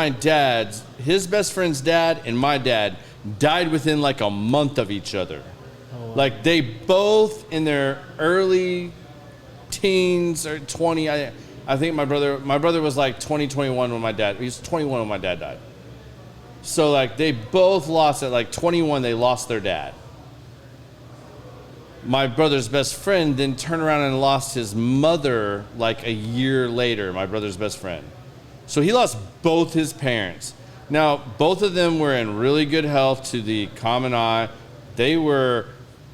[SPEAKER 1] his best friend's dad and my dad died within like a month of each other. Oh, wow. Like, they both in their early teens or 20. I think my brother was like 21 when he was 21 when my dad died. So, like, they both lost at like 21, they lost their dad. My brother's best friend then turned around and lost his mother like a year later, my brother's best friend. So he lost both his parents. Now, both of them were in really good health to the common eye. They were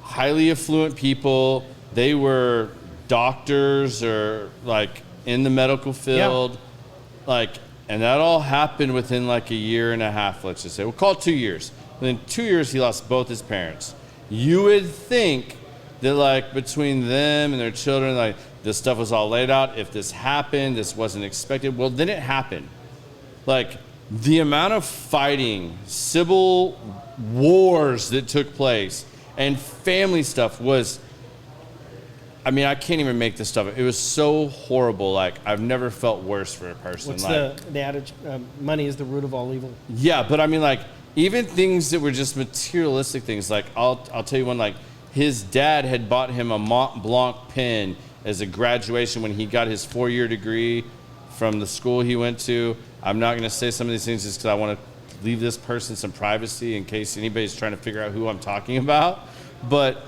[SPEAKER 1] highly affluent people. They were doctors or like in the medical field. Like, and that all happened within like a year and a half, let's just say. We'll call it 2 years. Within 2 years, he lost both his parents. You would think that, like, between them and their children, like, this stuff was all laid out. If this happened, this wasn't expected. Well, then it happened. Like, the amount of fighting, civil wars that took place, and family stuff was, I mean, I can't even make this stuff up. It was so horrible. Like, I've never felt worse for a person.
[SPEAKER 2] What's
[SPEAKER 1] like,
[SPEAKER 2] the adage? Money is the root of all evil.
[SPEAKER 1] Yeah, but I mean, like, even things that were just materialistic things. Like, I'll tell you one, like, his dad had bought him a Mont Blanc pen as a graduation when he got his 4-year degree from the school he went to. I'm not going to say some of these things just because I want to leave this person some privacy in case anybody's trying to figure out who I'm talking about. But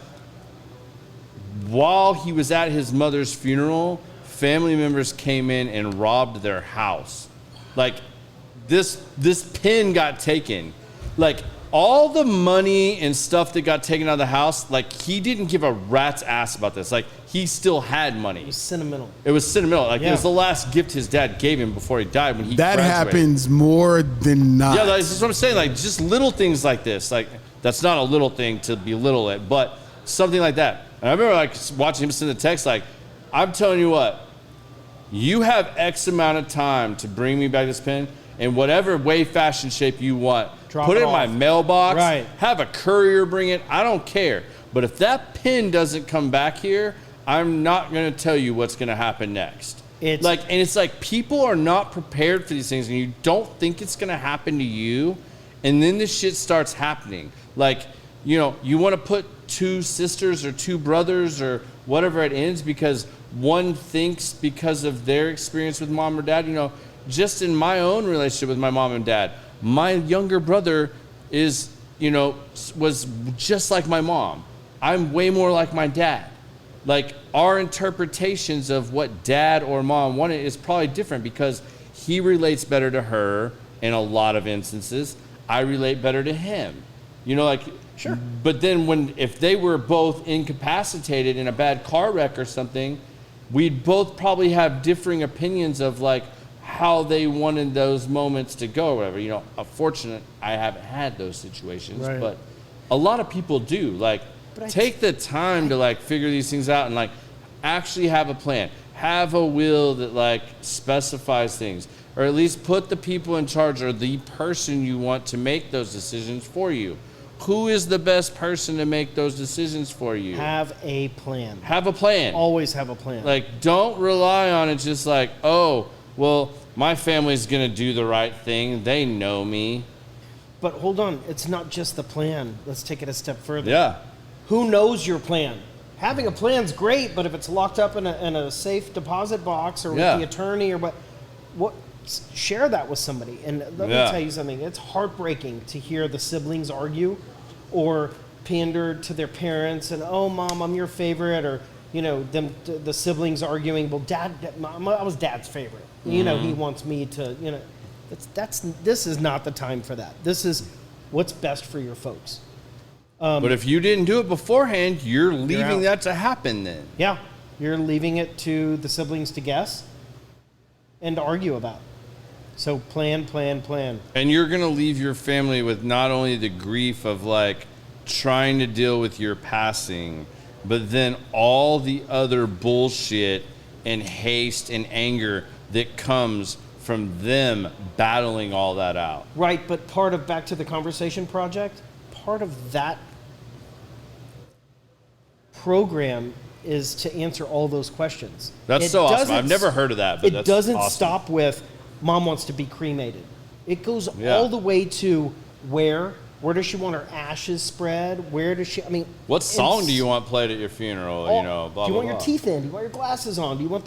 [SPEAKER 1] while he was at his mother's funeral, family members came in and robbed their house. Like, this pen got taken. Like, all the money and stuff that got taken out of the house, like, he didn't give a rat's ass about this. Like, he still had money.
[SPEAKER 2] It was sentimental.
[SPEAKER 1] Like, it was the last gift his dad gave him before he died when he
[SPEAKER 3] That
[SPEAKER 1] graduated.
[SPEAKER 3] happens more than not.
[SPEAKER 1] Yeah, that's what I'm saying. Like, just little things like this. Like, that's not a little thing to belittle it, but something like that. And I remember, like, watching him send the text, like, I'm telling you what, you have X amount of time to bring me back this pen in whatever way, fashion, shape you want. Put it in my mailbox.
[SPEAKER 2] Right.
[SPEAKER 1] Have a courier bring it. I don't care. But if that pen doesn't come back here, I'm not going to tell you what's going to happen next. It's like people are not prepared for these things, and you don't think it's going to happen to you, and then this shit starts happening. Like, you know, you want to put 2 sisters or 2 brothers or whatever it ends because one thinks because of their experience with mom or dad. You know, just in my own relationship with my mom and dad, my younger brother was just like my mom. I'm way more like my dad. Like, our interpretations of what dad or mom wanted is probably different because he relates better to her in a lot of instances. I relate better to him. You know, like, sure. But then if they were both incapacitated in a bad car wreck or something, we'd both probably have differing opinions of, like, how they wanted those moments to go or whatever. You know, fortunate I haven't had those situations, right. But a lot of people do. Like, take the time to, like, figure these things out and, like, actually have a plan. Have a will that, like, specifies things. Or at least put the people in charge or the person you want to make those decisions for you. Who is the best person to make those decisions for you?
[SPEAKER 2] Have a plan.
[SPEAKER 1] Have a plan.
[SPEAKER 2] Always have a plan.
[SPEAKER 1] Like, don't rely on it just like, oh, well, my family's going to do the right thing. They know me.
[SPEAKER 2] But hold on. It's not just the plan. Let's take it a step further.
[SPEAKER 1] Yeah.
[SPEAKER 2] Who knows your plan? Having a plan's great, but if it's locked up in a safe deposit box or with the attorney or what, share that with somebody. And let me tell you something. It's heartbreaking to hear the siblings argue or pander to their parents and, oh, Mom, I'm your favorite, or, you know, the siblings arguing, well, I was Dad's favorite. Mm-hmm. You know, he wants me to, you know, this is not the time for that. This is what's best for your folks.
[SPEAKER 1] But if you didn't do it beforehand, you're leaving that to happen then.
[SPEAKER 2] Yeah. You're leaving it to the siblings to guess and to argue about. So plan.
[SPEAKER 1] And you're going to leave your family with not only the grief of like trying to deal with your passing, but then all the other bullshit and haste and anger that comes from them battling all that out.
[SPEAKER 2] Right, but part of Back to the Conversation Project, part of that program is to answer all those questions.
[SPEAKER 1] That's so awesome. I've never heard of that, but
[SPEAKER 2] it doesn't stop with mom wants to be cremated. It goes all the way to where does she want her ashes spread? Where does she, I mean...
[SPEAKER 1] What song do you want played at your funeral? Blah,
[SPEAKER 2] do you want
[SPEAKER 1] blah,
[SPEAKER 2] your teeth in? Do you want your glasses on? Do you want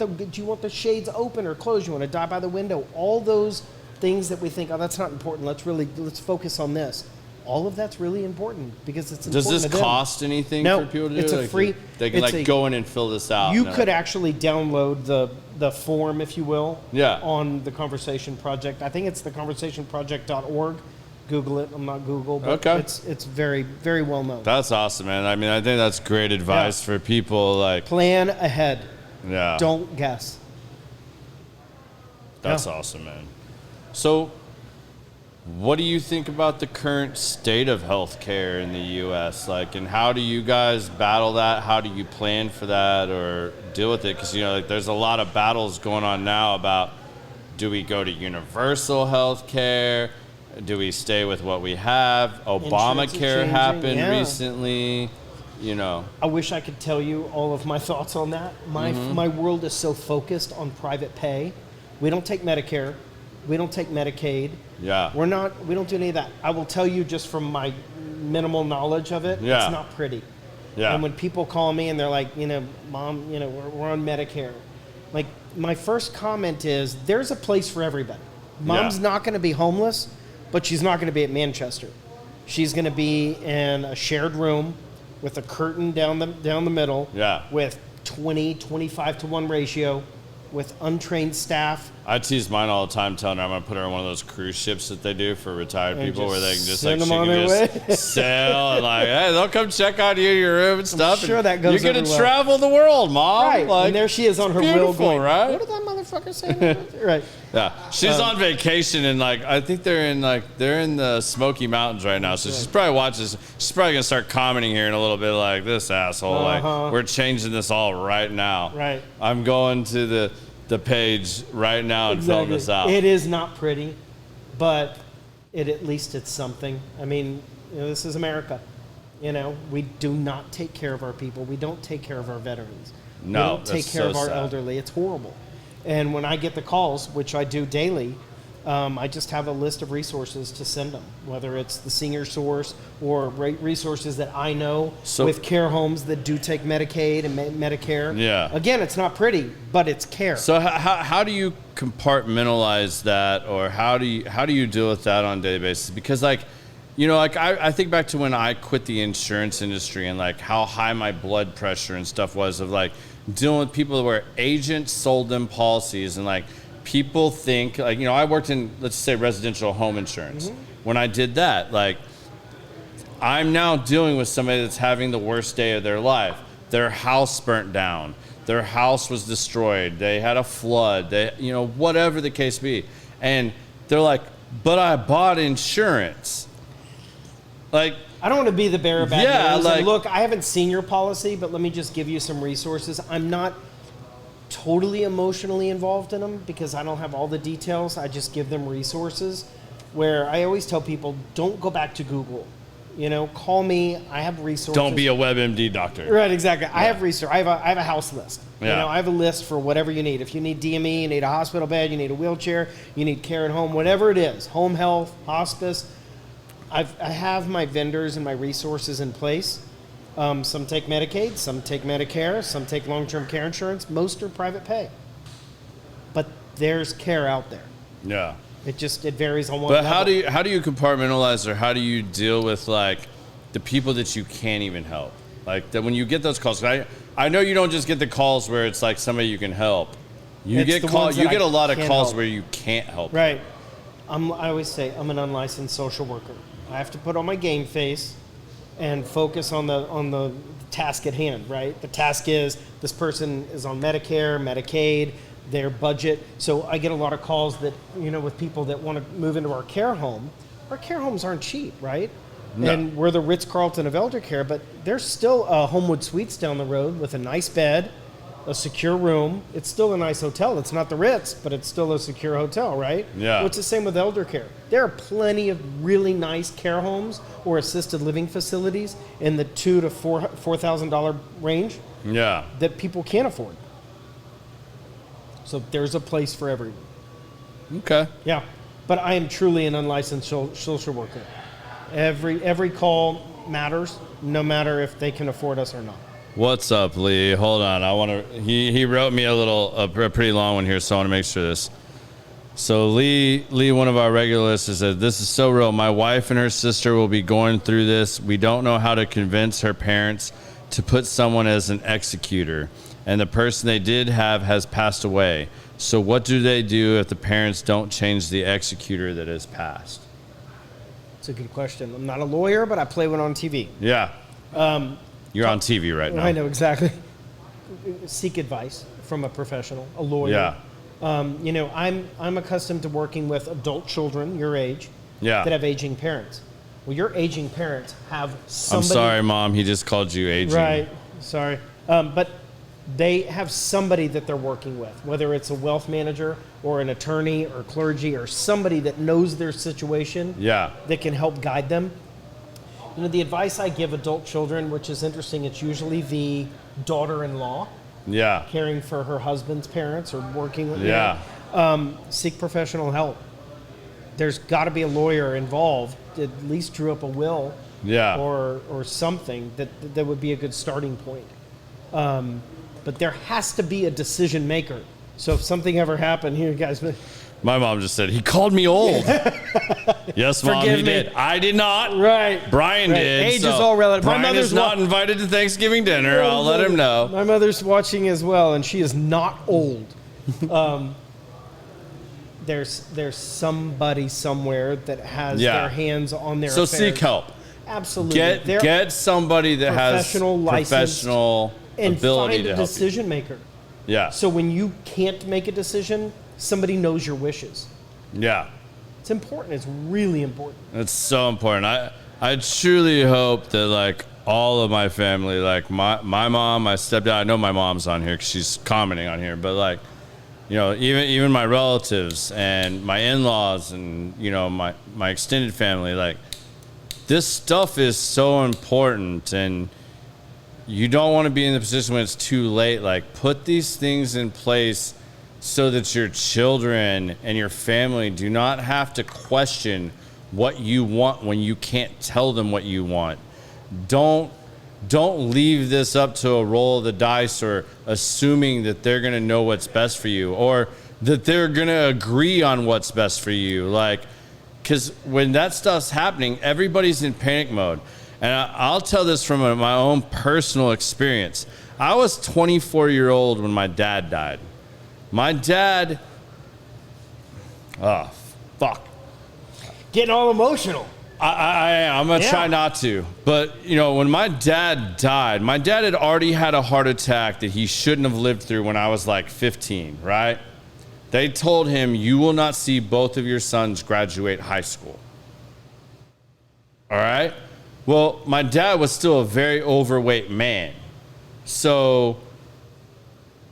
[SPEAKER 2] the shades open or closed? Do you want to die by the window? All those things that we think, oh, that's not important. Let's focus on this. All of that's really important because it's important.
[SPEAKER 1] Does this cost anything for people to do?
[SPEAKER 2] It's a free...
[SPEAKER 1] They can go in and fill this out.
[SPEAKER 2] You could actually download the form, if you will,
[SPEAKER 1] yeah,
[SPEAKER 2] on the Conversation Project. I think it's theconversationproject.org. Google it. I'm not Google, but it's very, very well known.
[SPEAKER 1] That's awesome, man. I mean, I think that's great advice for people. Like,
[SPEAKER 2] plan ahead.
[SPEAKER 1] Yeah.
[SPEAKER 2] Don't guess.
[SPEAKER 1] That's awesome, man. So, what do you think about the current state of healthcare in the U.S.? Like, and how do you guys battle that? How do you plan for that or deal with it? Because, like, there's a lot of battles going on now about, do we go to universal healthcare? Do we stay with what we have? Obamacare happened recently.
[SPEAKER 2] I wish I could tell you all of my thoughts on that. My world is so focused on private pay. We don't take Medicare. We don't take Medicaid.
[SPEAKER 1] Yeah.
[SPEAKER 2] We don't do any of that. I will tell you just from my minimal knowledge of it, it's not pretty.
[SPEAKER 1] Yeah.
[SPEAKER 2] And when people call me and they're like, Mom, we're on Medicare. Like, my first comment is, there's a place for everybody. Mom's not going to be homeless, but she's not going to be at Manchester. She's going to be in a shared room with a curtain down the middle, with 25 to 1 ratio, with untrained staff.
[SPEAKER 1] I tease mine all the time, telling her I'm going to put her on one of those cruise ships that they do for retired people, where they can just sail and like, hey, they'll come check on you, your room and stuff.
[SPEAKER 2] I'm sure that goes.
[SPEAKER 1] You're going to travel the world, Mom.
[SPEAKER 2] Right,
[SPEAKER 1] like,
[SPEAKER 2] and there she is on her wheel going,
[SPEAKER 1] right?
[SPEAKER 2] What did that motherfucker say? Right.
[SPEAKER 1] Yeah, she's on vacation, and like I think they're in the Smoky Mountains right now. So she's probably watches. She's probably gonna start commenting here in a little bit, like, this asshole. Like, we're changing this all right now.
[SPEAKER 2] Right.
[SPEAKER 1] I'm going to the page right now and filling this out.
[SPEAKER 2] It is not pretty, but at least it's something. I mean, this is America. We do not take care of our people. We don't take care of our veterans.
[SPEAKER 1] No,
[SPEAKER 2] we don't take care of our elderly. It's horrible. And when I get the calls, which I do daily, I just have a list of resources to send them, whether it's the senior source or resources that I know with care homes that do take Medicaid and Medicare.
[SPEAKER 1] Yeah.
[SPEAKER 2] Again, it's not pretty, but it's care.
[SPEAKER 1] So how do you compartmentalize that, or how do you deal with that on a daily basis? Because I think back to when I quit the insurance industry and like how high my blood pressure and stuff was of like dealing with people where agents sold them policies and like people think like, I worked in, let's say, residential home insurance. Mm-hmm. When I did that, like, I'm now dealing with somebody that's having the worst day of their life. Their house burnt down. Their house was destroyed. They had a flood. They, whatever the case be. And they're like, but I bought insurance. Like,
[SPEAKER 2] I don't want to be the bearer of bad news. Like, look, I haven't seen your policy, but let me just give you some resources. I'm not totally emotionally involved in them because I don't have all the details. I just give them resources where I always tell people, don't go back to Google. Call me. I have resources.
[SPEAKER 1] Don't be a WebMD doctor.
[SPEAKER 2] Right, exactly. Yeah. I have research. I have a house list. Yeah. I have a list for whatever you need. If you need DME, you need a hospital bed, you need a wheelchair, you need care at home, whatever it is, home health, hospice. I have my vendors and my resources in place. Some take Medicaid, some take Medicare, some take long-term care insurance. Most are private pay. But there's care out there.
[SPEAKER 1] Yeah.
[SPEAKER 2] It varies on one level.
[SPEAKER 1] But how do you compartmentalize, or how do you deal with like the people that you can't even help? Like that when you get those calls, I know you don't just get the calls where it's like somebody you can help. You get a lot of calls where you can't help.
[SPEAKER 2] Right. I always say I'm an unlicensed social worker. I have to put on my game face and focus on the task at hand, right? The task is this person is on Medicare, Medicaid, their budget. So I get a lot of calls that, with people that want to move into our care home. Our care homes aren't cheap, right? No. And we're the Ritz-Carlton of elder care, but there's still Homewood Suites down the road with a nice bed, a secure room. It's still a nice hotel. It's not the Ritz, but it's still a secure hotel, right?
[SPEAKER 1] Yeah.
[SPEAKER 2] Well, it's the same with elder care. There are plenty of really nice care homes or assisted living facilities in the $2,000 to $4,000 range.
[SPEAKER 1] Yeah.
[SPEAKER 2] That people can't afford. So there's a place for everyone.
[SPEAKER 1] Okay.
[SPEAKER 2] Yeah. But I am truly an unlicensed social worker. Every call matters, no matter if they can afford us or not.
[SPEAKER 1] What's up, Lee? Hold on. He wrote me a pretty long one here, so I want to make sure this. So Lee, one of our regular listeners, said, "This is so real. My wife and her sister will be going through this. We don't know how to convince her parents to put someone as an executor, and the person they did have has passed away. So what do they do if the parents don't change the executor that has passed?"
[SPEAKER 2] It's a good question. I'm not a lawyer, but I play one on TV.
[SPEAKER 1] Yeah. You're on TV right now.
[SPEAKER 2] I know, exactly. Seek advice from a professional, a lawyer.
[SPEAKER 1] Yeah.
[SPEAKER 2] I'm accustomed to working with adult children your age
[SPEAKER 1] that
[SPEAKER 2] have aging parents. Well, your aging parents have somebody...
[SPEAKER 1] I'm sorry, Mom. He just called you aging.
[SPEAKER 2] Right. Sorry. But they have somebody that they're working with, whether it's a wealth manager or an attorney or clergy or somebody that knows their situation that can help guide them. The advice I give adult children, which is interesting, it's usually the daughter-in-law caring for her husband's parents or working with seek professional help. There's got to be a lawyer involved, at least drew up a will or something that would be a good starting point. But there has to be a decision maker. So if something ever happened, here, guys.
[SPEAKER 1] My mom just said, "He called me old." Yes, Mom, he did. I did not.
[SPEAKER 2] Right.
[SPEAKER 1] Brian did.
[SPEAKER 2] Age is all relative.
[SPEAKER 1] Brian is not invited to Thanksgiving dinner. I'll let him know.
[SPEAKER 2] My mother's watching as well, and she is not old. There's somebody somewhere that has their hands on their affairs.
[SPEAKER 1] Seek help.
[SPEAKER 2] Absolutely.
[SPEAKER 1] Get somebody that has professional
[SPEAKER 2] and
[SPEAKER 1] ability
[SPEAKER 2] find
[SPEAKER 1] to
[SPEAKER 2] a
[SPEAKER 1] help
[SPEAKER 2] decision maker.
[SPEAKER 1] Yeah.
[SPEAKER 2] So when you can't make a decision, somebody knows your wishes.
[SPEAKER 1] Yeah.
[SPEAKER 2] It's important. It's really important.
[SPEAKER 1] It's so important. I truly hope that all of my family, my mom, my stepdad, I know my mom's on here because she's commenting on here, but even my relatives and my in-laws and my extended family, this stuff is so important, and you don't want to be in the position when it's too late. Put these things in place so that your children and your family do not have to question what you want when you can't tell them what you want. Don't leave this up to a roll of the dice or assuming that they're going to know what's best for you or that they're going to agree on what's best for you. Because when that stuff's happening, everybody's in panic mode. And I'll tell this from my own personal experience. I was 24-year-old when my dad died. My dad... Oh, fuck.
[SPEAKER 2] Getting all emotional.
[SPEAKER 1] I'm going to try not to. But, when my dad died, my dad had already had a heart attack that he shouldn't have lived through when I was 15, right? They told him, "You will not see both of your sons graduate high school." All right? Well, my dad was still a very overweight man. So,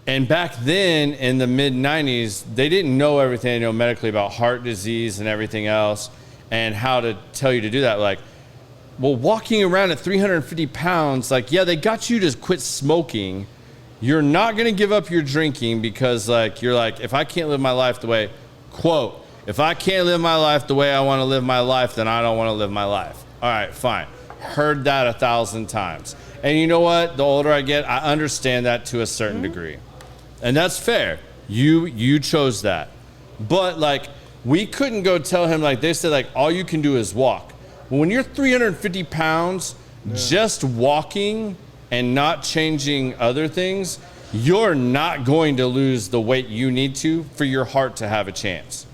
[SPEAKER 1] and back then in the mid-90s, they didn't know everything they know medically about heart disease and everything else and how to tell you to do that. Walking around at 350 pounds, they got you to quit smoking. You're not going to give up your drinking because, if I can't live my life the way, quote, if I can't live my life the way I want to live my life, then I don't want to live my life. All right, fine. Heard that 1,000 times. And you know what? The older I get, I understand that to a certain degree. And that's fair. You chose that. But we couldn't go tell him, they said, all you can do is walk. Well, when you're 350 pounds, just walking and not changing other things, you're not going to lose the weight you need to for your heart to have a chance.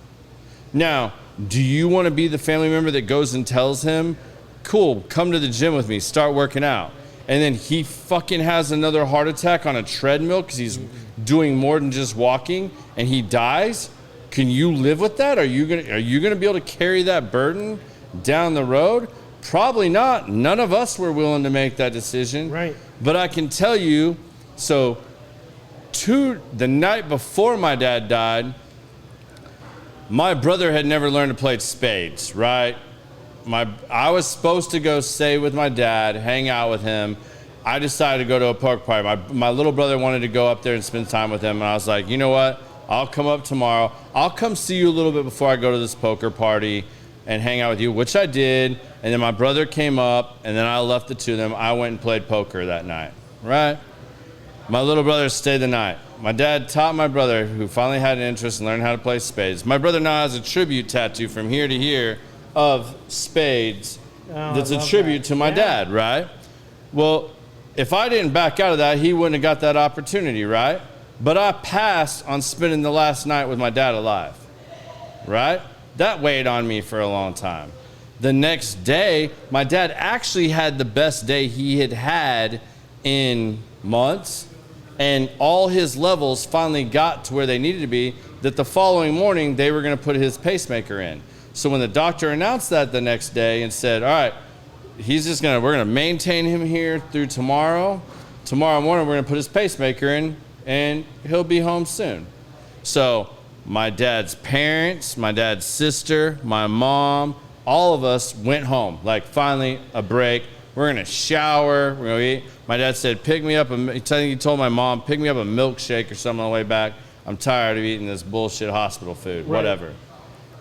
[SPEAKER 1] Now, do you want to be the family member that goes and tells him, "Cool, come to the gym with me, start working out"? and then he fucking has another heart attack on a treadmill because he's doing more than just walking, and he dies, can you live with that? Are you gonna be able to carry that burden down the road? Probably not. None of us were willing to make that decision.
[SPEAKER 2] Right.
[SPEAKER 1] But I can tell you, so the night before my dad died, my brother had never learned to play spades, right? I was supposed to go stay with my dad, hang out with him. I decided to go to a poker party. My little brother wanted to go up there and spend time with him, and I was like, you know what? I'll come up tomorrow. I'll come see you a little bit before I go to this poker party and hang out with you, which I did. And then my brother came up, and then I left the two of them. I went and played poker that night, right? My little brother stayed the night. My dad taught my brother, who finally had an interest in learning how to play spades. My brother now has a tribute tattoo from here to here of spades that's a tribute to my dad, right? Well, if I didn't back out of that, he wouldn't have got that opportunity, right? But I passed on spending the last night with my dad alive, right? That weighed on me for a long time. The next day, my dad actually had the best day he had had in months, and all his levels finally got to where they needed to be, that the following morning they were going to put his pacemaker in. So when the doctor announced that the next day and said, all right, we're going to maintain him here through tomorrow. Tomorrow morning we're going to put his pacemaker in and he'll be home soon. So my dad's parents, my dad's sister, my mom, all of us went home. Like, finally a break. We're going to shower. We're going to eat. My dad said, pick me up. He told my mom, pick me up a milkshake or something on the way back. I'm tired of eating this bullshit hospital food, whatever.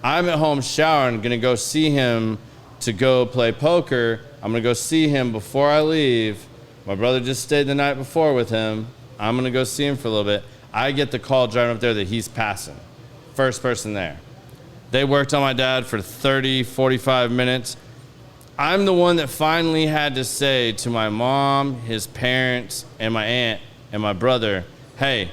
[SPEAKER 1] I'm at home showering, going to go see him to go play poker. I'm going to go see him before I leave. My brother just stayed the night before with him. I'm going to go see him for a little bit. I get the call driving up there that he's passing. First person there. They worked on my dad for 30, 45 minutes. I'm the one that finally had to say to my mom, his parents, and my aunt, and my brother, hey,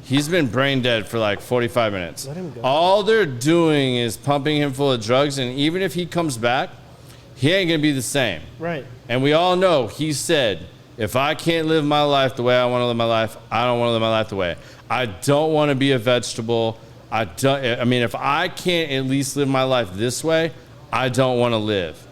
[SPEAKER 1] he's been brain dead for like 45 minutes.
[SPEAKER 2] Let him go.
[SPEAKER 1] All they're doing is pumping him full of drugs, and even if he comes back, he ain't gonna be the same.
[SPEAKER 2] Right.
[SPEAKER 1] And we all know, he said, if I can't live my life the way I want to live my life, I don't want to live my life the way. I don't want to be a vegetable. If I can't at least live my life this way, I don't want to live.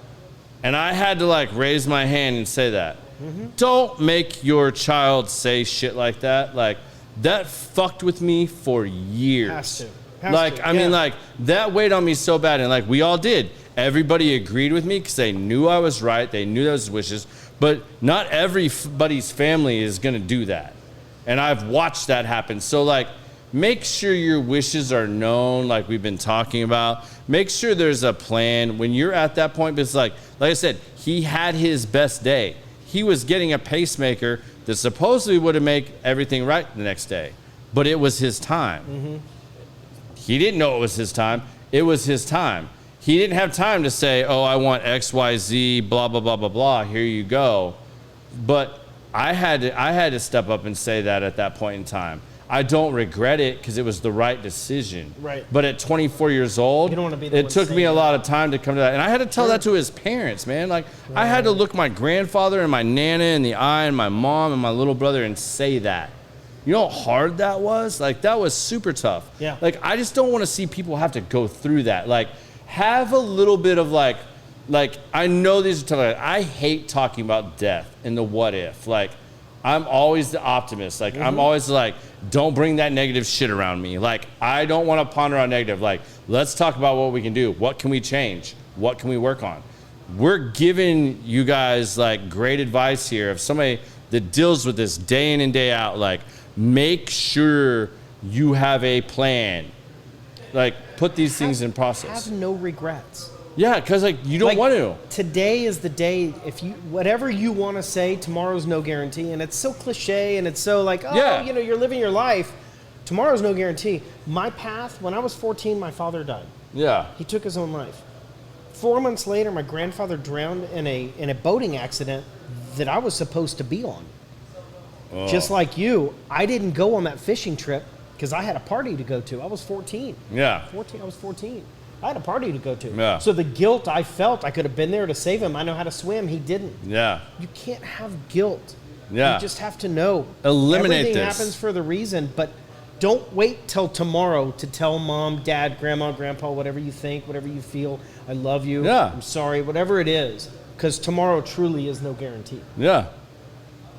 [SPEAKER 1] And I had to raise my hand and say that. Mm-hmm. Don't make your child say shit like that. Like, that fucked with me for years.
[SPEAKER 2] Has to.
[SPEAKER 1] That weighed on me so bad. And we all did. Everybody agreed with me because they knew I was right. They knew those wishes. But not everybody's family is going to do that. And I've watched that happen. So, make sure your wishes are known, like we've been talking about. Make sure there's a plan when you're at that point. Because like I said, he had his best day. He was getting a pacemaker that supposedly would have made everything right the next day. But it was his time. Mm-hmm. He didn't know it was his time. It was his time. He didn't have time to say, oh, I want X, Y, Z, blah, blah, blah, blah, blah. Here you go. But I had to step up and say that at that point in time. I don't regret it because it was the right decision.
[SPEAKER 2] Right.
[SPEAKER 1] But at 24 years old,
[SPEAKER 2] you don't want to be the
[SPEAKER 1] it took me a lot of time to come to that. And I had to tell that to his parents, man. I had to look my grandfather and my nana in the eye and my mom and my little brother and say that. You know how hard that was? That was super tough.
[SPEAKER 2] Yeah.
[SPEAKER 1] I just don't want to see people have to go through that. Have a little bit of I know these are tough. I hate talking about death and the what if. I'm always the optimist. Mm-hmm. I'm always don't bring that negative shit around me. I don't want to ponder on negative. Let's talk about what we can do. What can we change? What can we work on? We're giving you guys great advice here of somebody that deals with this day in and day out. Make sure you have a plan. Put these things in process.
[SPEAKER 2] Have no regrets.
[SPEAKER 1] Yeah, because you don't want to.
[SPEAKER 2] Today is the day. If you whatever you want to say, tomorrow's no guarantee, and it's so cliche, and it's so you're living your life. Tomorrow's no guarantee. My path, when I was 14, my father died.
[SPEAKER 1] Yeah,
[SPEAKER 2] he took his own life. 4 months later, my grandfather drowned in a boating accident that I was supposed to be on. Oh. Just like you, I didn't go on that fishing trip because I had a party to go to. I was 14.
[SPEAKER 1] Yeah,
[SPEAKER 2] I was 14. I had a party to go to.
[SPEAKER 1] Yeah.
[SPEAKER 2] So the guilt I felt, I could have been there to save him. I know how to swim. He didn't.
[SPEAKER 1] Yeah.
[SPEAKER 2] You can't have guilt.
[SPEAKER 1] Yeah.
[SPEAKER 2] You just have to know.
[SPEAKER 1] Eliminate
[SPEAKER 2] Everything
[SPEAKER 1] this.
[SPEAKER 2] happens for the reason, but don't wait till tomorrow to tell mom, dad, grandma, grandpa, whatever you think, whatever you feel. I love you.
[SPEAKER 1] Yeah.
[SPEAKER 2] I'm sorry, whatever it is. Because tomorrow truly is no guarantee.
[SPEAKER 1] Yeah.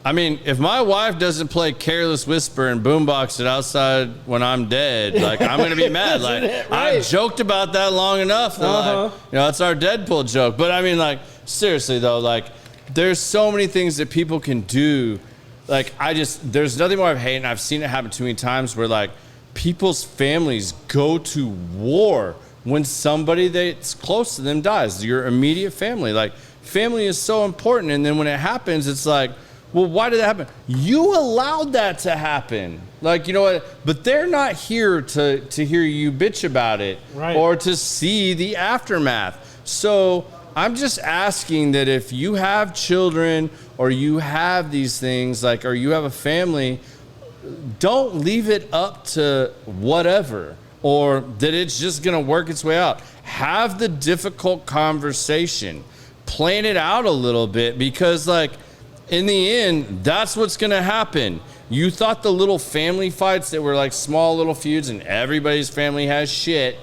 [SPEAKER 1] I mean, if my wife doesn't play Careless Whisper and boombox it outside when I'm dead, like, I'm going to be mad. Like,
[SPEAKER 2] Right.
[SPEAKER 1] I've joked about that long enough. That, like, it's our Deadpool joke. But I mean, like, seriously though, like, there's so many things that people can do. Like, there's nothing more I've hated, and I've seen it happen too many times where, like, people's families go to war when somebody that's close to them dies, your immediate family. Like, family is so important, and then when it happens, it's like, well, why did that happen? You allowed that to happen. Like, you know what? But they're not here to hear you bitch about it,
[SPEAKER 2] right,
[SPEAKER 1] or to see the aftermath. So I'm just asking that if you have children or you have these things, like, or you have a family, don't leave it up to whatever, or that it's just going to work its way out. Have the difficult conversation. Plan it out a little bit, because, like, in the end, that's what's going to happen. You thought the little family fights that were like small little feuds and everybody's family has shit,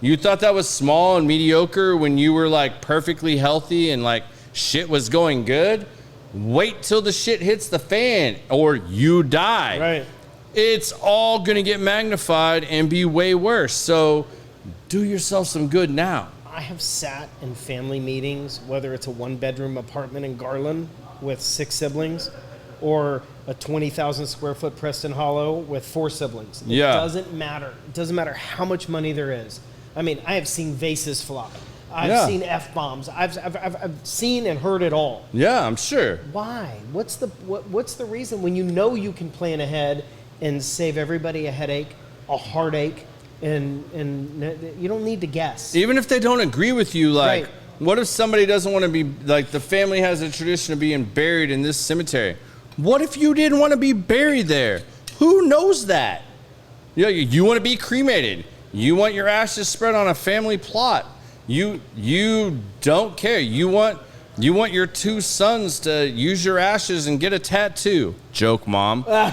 [SPEAKER 1] you thought that was small and mediocre when you were like perfectly healthy and like shit was going good? Wait till the shit hits the fan or you die.
[SPEAKER 2] Right.
[SPEAKER 1] It's all going to get magnified and be way worse. So do yourself some good now.
[SPEAKER 2] I have sat in family meetings, whether it's a one-bedroom apartment in Garland with 6 siblings or a 20,000 square foot Preston Hollow with 4 siblings. It doesn't matter. It doesn't matter how much money there is. I mean, I have seen vases fly. I've seen F-bombs. I've seen and heard it all.
[SPEAKER 1] Yeah, I'm sure.
[SPEAKER 2] Why? What's the reason when you know you can plan ahead and save everybody a headache, a heartache, and you don't need to guess.
[SPEAKER 1] Even if they don't agree with you, like,
[SPEAKER 2] right.
[SPEAKER 1] What if somebody doesn't want to be, like, the family has a tradition of being buried in this cemetery? What if you didn't want to be buried there? Who knows that? You want to be cremated. You want your ashes spread on a family plot. You don't care. You want your 2 sons to use your ashes and get a tattoo. Joke, Mom.
[SPEAKER 2] Whatever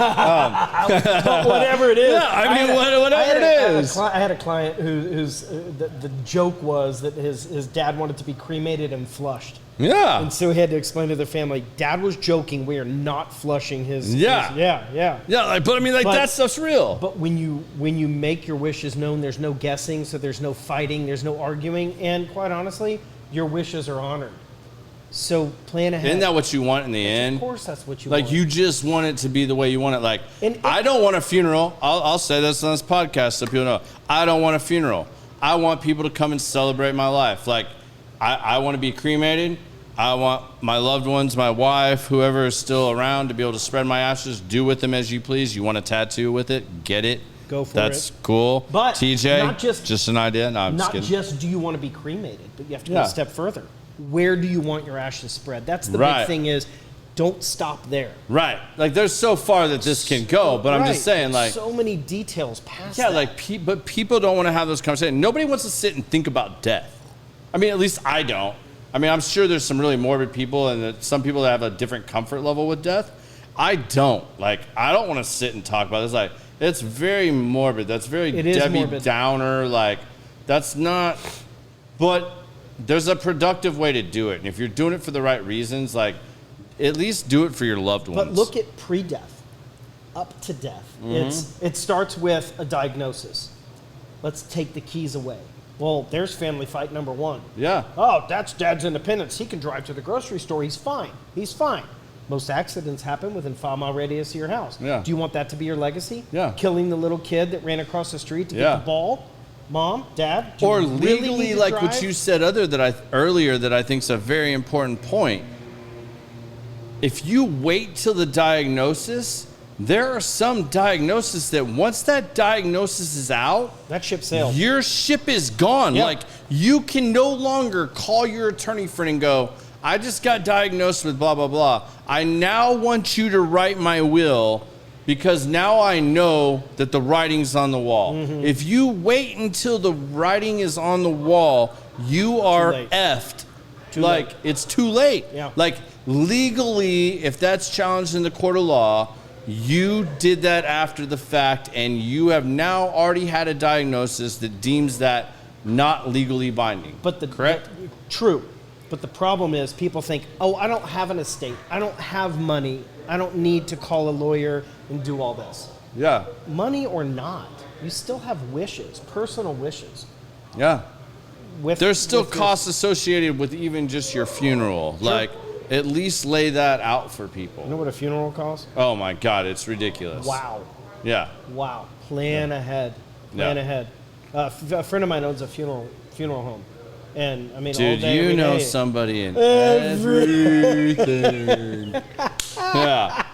[SPEAKER 2] it is.
[SPEAKER 1] Yeah, I mean, whatever it is.
[SPEAKER 2] I had a client whose the joke was that his dad wanted to be cremated and flushed.
[SPEAKER 1] Yeah.
[SPEAKER 2] And so he had to explain to their family, Dad was joking. We are not flushing his.
[SPEAKER 1] Yeah.
[SPEAKER 2] Yeah.
[SPEAKER 1] Like, but I mean, like, that stuff's real.
[SPEAKER 2] But when you make your wishes known, there's no guessing, so there's no fighting, there's no arguing, and quite honestly, your wishes are honored. So plan ahead.
[SPEAKER 1] Isn't that what you want in the end?
[SPEAKER 2] Of course that's what you want.
[SPEAKER 1] Like, you just want it to be the way you want it. Like,
[SPEAKER 2] And
[SPEAKER 1] I don't want a funeral. I'll say this on this podcast so people know. I don't want a funeral. I want people to come and celebrate my life. Like, I want to be cremated. I want my loved ones, my wife, whoever is still around, to be able to spread my ashes. Do with them as you please. You want a tattoo with it? Get it.
[SPEAKER 2] Go for it.
[SPEAKER 1] That's cool.
[SPEAKER 2] But
[SPEAKER 1] TJ,
[SPEAKER 2] not just
[SPEAKER 1] an idea. No, I'm just
[SPEAKER 2] Not
[SPEAKER 1] kidding.
[SPEAKER 2] just do you want to be cremated, but you have to go a step further. Where do you want your ashes spread? That's the big thing is, don't stop there.
[SPEAKER 1] Right. Like, there's so far that this can go, but I'm just saying, like,
[SPEAKER 2] so many details past that.
[SPEAKER 1] like, but people don't want to have those conversations. Nobody wants to sit and think about death. I mean, at least I don't. I mean, I'm sure there's some really morbid people and some people that have a different comfort level with death. I don't. Like, I don't want to sit and talk about this. Like, it's very morbid. That's very Debbie Downer. Like, that's not. But there's a productive way to do it. And if you're doing it for the right reasons, like, at least do it for your loved ones.
[SPEAKER 2] But look at pre-death, up to death.
[SPEAKER 1] Mm-hmm.
[SPEAKER 2] It starts with a diagnosis. Let's take the keys away. Well, there's family fight number 1.
[SPEAKER 1] Yeah.
[SPEAKER 2] Oh, that's Dad's independence. He can drive to the grocery store. He's fine. He's fine. Most accidents happen within 5-mile radius of your house.
[SPEAKER 1] Yeah.
[SPEAKER 2] Do you want that to be your legacy?
[SPEAKER 1] Yeah.
[SPEAKER 2] Killing the little kid that ran across the street to get the ball? Mom, Dad? Do
[SPEAKER 1] or
[SPEAKER 2] you really
[SPEAKER 1] legally,
[SPEAKER 2] need to
[SPEAKER 1] like
[SPEAKER 2] drive?
[SPEAKER 1] what you said earlier that I think is a very important point. If you wait till the diagnosis, there are some diagnoses that once that diagnosis is out,
[SPEAKER 2] that ship sailed.
[SPEAKER 1] Your ship is gone.
[SPEAKER 2] Yep.
[SPEAKER 1] Like, you can no longer call your attorney friend and go, I just got diagnosed with blah, blah, blah. I now want you to write my will because now I know that the writing's on the wall.
[SPEAKER 2] Mm-hmm.
[SPEAKER 1] If you wait until the writing is on the wall, you are effed. It's too late.
[SPEAKER 2] Yeah.
[SPEAKER 1] Like, legally, if that's challenged in the court of law, you did that after the fact, and you have now already had a diagnosis that deems that not legally binding. Correct?
[SPEAKER 2] True. But the problem is people think, oh, I don't have an estate. I don't have money. I don't need to call a lawyer and do all this.
[SPEAKER 1] Yeah.
[SPEAKER 2] Money or not, you still have wishes, personal wishes.
[SPEAKER 1] Yeah. There's still costs associated with even just your funeral.
[SPEAKER 2] Sure.
[SPEAKER 1] Like, at least lay that out for people.
[SPEAKER 2] You know what a funeral costs?
[SPEAKER 1] Oh my God, it's ridiculous.
[SPEAKER 2] Wow.
[SPEAKER 1] Yeah.
[SPEAKER 2] Wow. Plan ahead. Plan ahead. A friend of mine owns a funeral home. And I mean,
[SPEAKER 1] dude,
[SPEAKER 2] all day,
[SPEAKER 1] you
[SPEAKER 2] every
[SPEAKER 1] know
[SPEAKER 2] day,
[SPEAKER 1] somebody in everything. Yeah.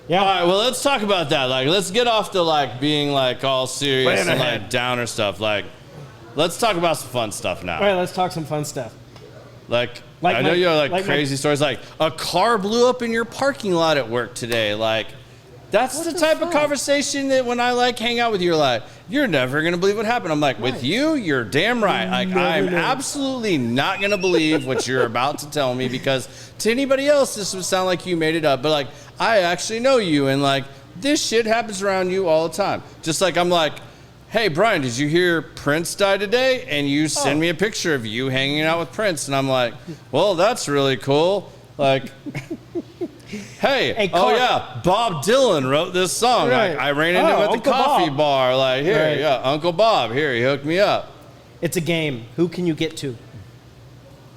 [SPEAKER 2] Yeah.
[SPEAKER 1] All right, well, let's talk about that. Like, let's get off the, like, being, like, all serious
[SPEAKER 2] Plan
[SPEAKER 1] and,
[SPEAKER 2] ahead.
[SPEAKER 1] like, downer stuff. Like, let's talk about some fun stuff now.
[SPEAKER 2] All right, let's talk some fun stuff.
[SPEAKER 1] Like I know you have, like crazy stories. Like, a car blew up in your parking lot at work today. Like, that's the type of conversation that when I, like, hang out with you, you're like, you're never going to believe what happened. I'm like, with you, you're damn right. Like, I'm absolutely not going to believe what you're about to tell me, because to anybody else, this would sound like you made it up. But, like, I actually know you, and, like, this shit happens around you all the time. Just like I'm like, hey, Brian, did you hear Prince died today? And you send me a picture of you hanging out with Prince. And I'm like, well, that's really cool. Like, hey, oh, yeah, Bob Dylan wrote this song.
[SPEAKER 2] Right.
[SPEAKER 1] Like, I ran into him at the
[SPEAKER 2] Uncle
[SPEAKER 1] coffee
[SPEAKER 2] Bob.
[SPEAKER 1] bar. Like, here,
[SPEAKER 2] Right.
[SPEAKER 1] yeah, Uncle Bob, here, he hooked me up.
[SPEAKER 2] It's a game. Who can you get to?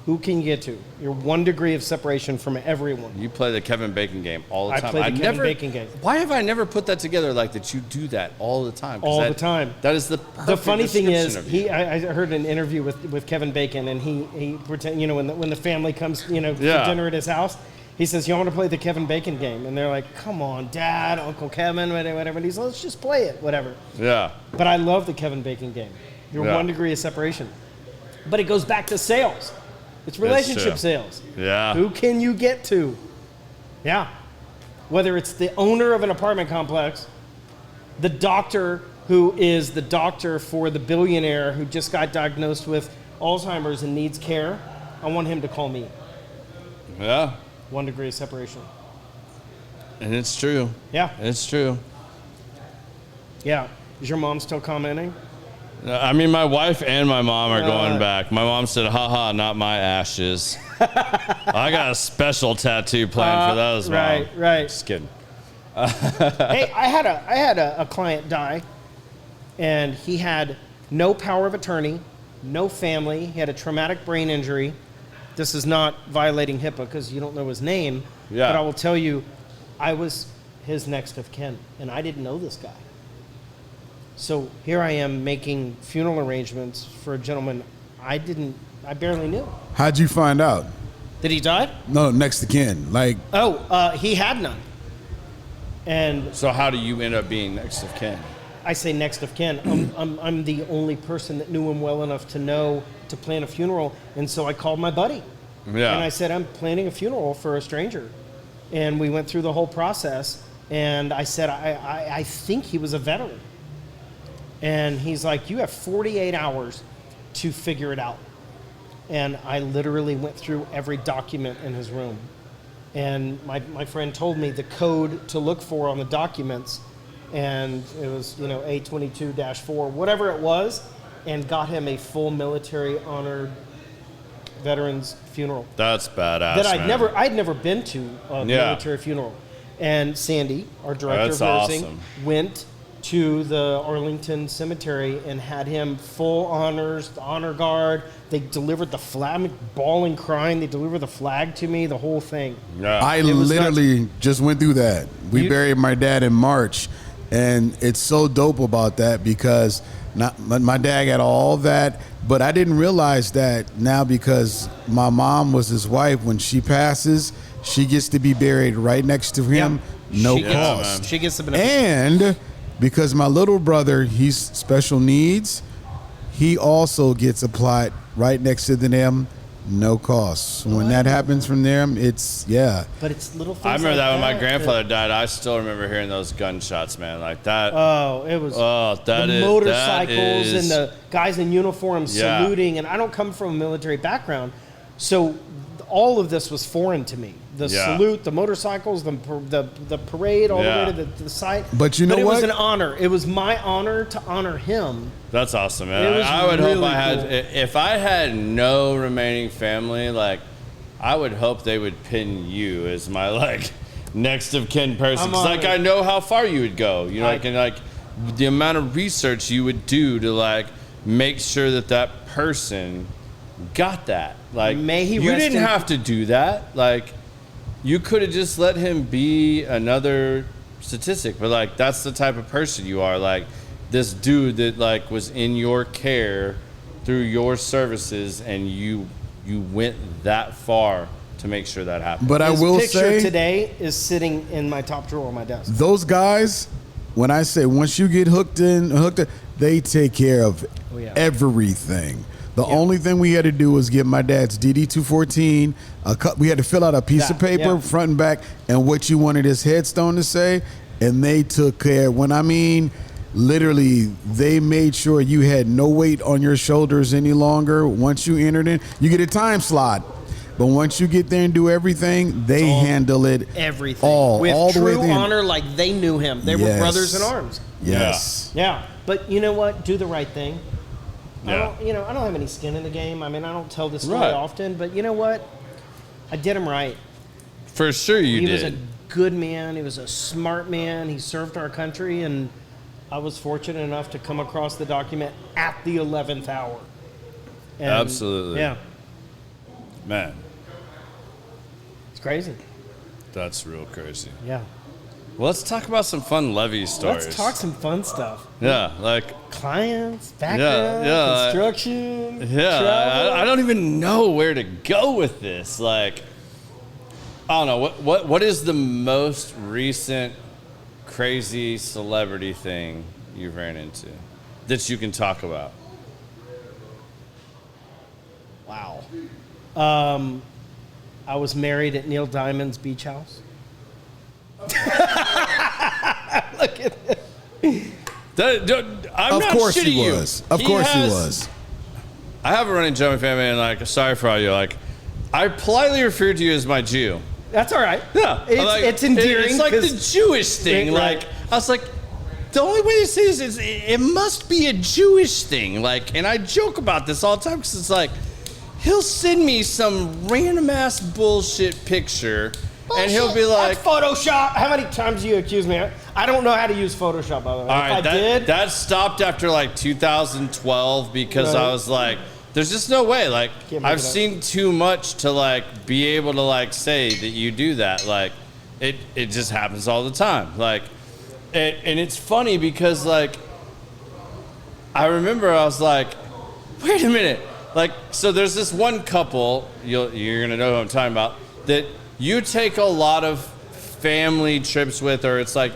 [SPEAKER 2] Who can you get to? You're 1 degree of separation from everyone.
[SPEAKER 1] You play the Kevin Bacon game all the time.
[SPEAKER 2] I play the Kevin Bacon game.
[SPEAKER 1] Why have I never put that together like that you do that all the time? 'Cause
[SPEAKER 2] All the time.
[SPEAKER 1] That is the perfect
[SPEAKER 2] The funny thing is,
[SPEAKER 1] description of you.
[SPEAKER 2] I heard an interview with Kevin Bacon, and he pretend, when the family comes, for dinner at his house, he says, you want to play the Kevin Bacon game? And they're like, come on, Dad, Uncle Kevin, whatever. And he's like, let's just play it, whatever.
[SPEAKER 1] Yeah.
[SPEAKER 2] But I love the Kevin Bacon game. You're 1 degree of separation. But it goes back to sales. It's relationship sales.
[SPEAKER 1] Yeah.
[SPEAKER 2] Who can you get to? Yeah. Whether it's the owner of an apartment complex, the doctor who is the doctor for the billionaire who just got diagnosed with Alzheimer's and needs care, I want him to call me.
[SPEAKER 1] Yeah.
[SPEAKER 2] 1 degree of separation.
[SPEAKER 1] And it's true.
[SPEAKER 2] Yeah.
[SPEAKER 1] It's true.
[SPEAKER 2] Yeah. Is your mom still commenting?
[SPEAKER 1] I mean, my wife and my mom are going back. My mom said, haha, not my ashes. I got a special tattoo planned for those, Mom.
[SPEAKER 2] Right.
[SPEAKER 1] Just kidding.
[SPEAKER 2] Hey, I had a client die, and he had no power of attorney, no family. He had a traumatic brain injury. This is not violating HIPAA because you don't know his name.
[SPEAKER 1] Yeah.
[SPEAKER 2] But I will tell you, I was his next of kin, and I didn't know this guy. So here I am making funeral arrangements for a gentleman I barely knew.
[SPEAKER 3] How'd you find out?
[SPEAKER 2] Did he die?
[SPEAKER 3] No, next to kin. Like,
[SPEAKER 2] He had none. And
[SPEAKER 1] So how do you end up being next of kin?
[SPEAKER 2] I say next of kin. I'm the only person that knew him well enough to know to plan a funeral. And so I called my buddy.
[SPEAKER 1] Yeah.
[SPEAKER 2] And I said, I'm planning a funeral for a stranger. And we went through the whole process. And I said, I think he was a veteran. And he's like, you have 48 hours to figure it out. And I literally went through every document in his room. And my friend told me the code to look for on the documents. And it was, A22-4, whatever it was, and got him a full military honored veterans funeral.
[SPEAKER 1] That's badass,
[SPEAKER 2] That
[SPEAKER 1] man.
[SPEAKER 2] I'd never been to a military funeral. And Sandy, our director of nursing,
[SPEAKER 1] awesome.
[SPEAKER 2] went to the Arlington Cemetery and had him full honors, the honor guard. They delivered the flag, I'm bawling, crying. They delivered the flag to me, the whole thing.
[SPEAKER 1] Yeah.
[SPEAKER 3] I literally just went through that. We buried my dad in March, and it's so dope about that because my dad got all that, but I didn't realize that now because my mom was his wife. When she passes, she gets to be buried right next to him, no cost.
[SPEAKER 2] She gets the benefit.
[SPEAKER 3] And because my little brother, he's special needs, he also gets applied right next to them, No cost. When that happens from there, it's
[SPEAKER 2] But it's little things.
[SPEAKER 1] I remember
[SPEAKER 2] like
[SPEAKER 1] that when my grandfather died. I still remember hearing those gunshots, man. Like that.
[SPEAKER 2] Oh, it was. The motorcycles and the guys in uniform saluting. And I don't come from a military background, so all of this was foreign to me. The salute, the motorcycles, the parade, all the way to the site.
[SPEAKER 3] But what?
[SPEAKER 2] It was an honor. It was my honor to honor him.
[SPEAKER 1] That's awesome, man. I would hope I had, if I had no remaining family, like, I would hope they would pin you as my, like, next of kin person. Because, like, I know how far you would go. You know, and the amount of research you would do to, like, make sure that person got that. Like, you didn't have to do that. Like, you could have just let him be another statistic. But, like, that's the type of person you are. Like, this dude that, like, was in your care through your services, and you went that far to make sure that happened.
[SPEAKER 3] But I will say,
[SPEAKER 2] this picture today is sitting in my top drawer of my desk.
[SPEAKER 3] Those guys, when I say once you get hooked in, they take care of everything. The only thing we had to do was get my dad's DD-214. We had to fill out a piece of paper, front and back, and what you wanted his headstone to say, and they took care. When I mean, literally, they made sure you had no weight on your shoulders any longer. Once you entered in, you get a time slot. But once you get there and do everything, they handle it
[SPEAKER 2] everything with
[SPEAKER 3] all
[SPEAKER 2] true
[SPEAKER 3] the way
[SPEAKER 2] honor, like they knew him. They were brothers in arms.
[SPEAKER 3] Yes.
[SPEAKER 2] Yeah. But you know what? Do the right thing.
[SPEAKER 1] Yeah.
[SPEAKER 2] I don't have any skin in the game. I mean, I don't tell this story often, but you know what? I did him right.
[SPEAKER 1] For sure you did.
[SPEAKER 2] He was a good man. He was a smart man. He served our country, and I was fortunate enough to come across the document at the 11th hour. And
[SPEAKER 1] absolutely.
[SPEAKER 2] Yeah.
[SPEAKER 1] Man.
[SPEAKER 2] It's crazy.
[SPEAKER 1] That's real crazy.
[SPEAKER 2] Yeah.
[SPEAKER 1] Well, let's talk about some fun Levy stories.
[SPEAKER 2] Let's talk some fun stuff.
[SPEAKER 1] Yeah, like
[SPEAKER 2] clients, background, construction.
[SPEAKER 1] Yeah, I don't even know where to go with this. Like, I don't know what is the most recent crazy celebrity thing you've ran into that you can talk about?
[SPEAKER 2] Wow. I was married at Neil Diamond's beach house. Look at this.
[SPEAKER 3] Of course he was. Of course he was.
[SPEAKER 1] I have a running joke with family, and like, sorry for all you. Like, I politely refer to you as my Jew.
[SPEAKER 2] That's all right.
[SPEAKER 1] Yeah,
[SPEAKER 2] it's endearing.
[SPEAKER 1] It's like the Jewish thing. Like, I was like, the only way to say this is it must be a Jewish thing. Like, and I joke about this all the time because it's like, he'll send me some random ass bullshit picture. And he'll be like,
[SPEAKER 2] that's Photoshop. How many times do you accuse me? I don't know how to use Photoshop, by the way.
[SPEAKER 1] All right, that stopped after like 2012 because I was like, there's just no way. Like, I've seen too much to like be able to like say that you do that. Like, it just happens all the time. Like, and it's funny because like, I remember I was like, wait a minute. Like, so there's this one couple, you're gonna know who I'm talking about, that you take a lot of family trips with, or it's like,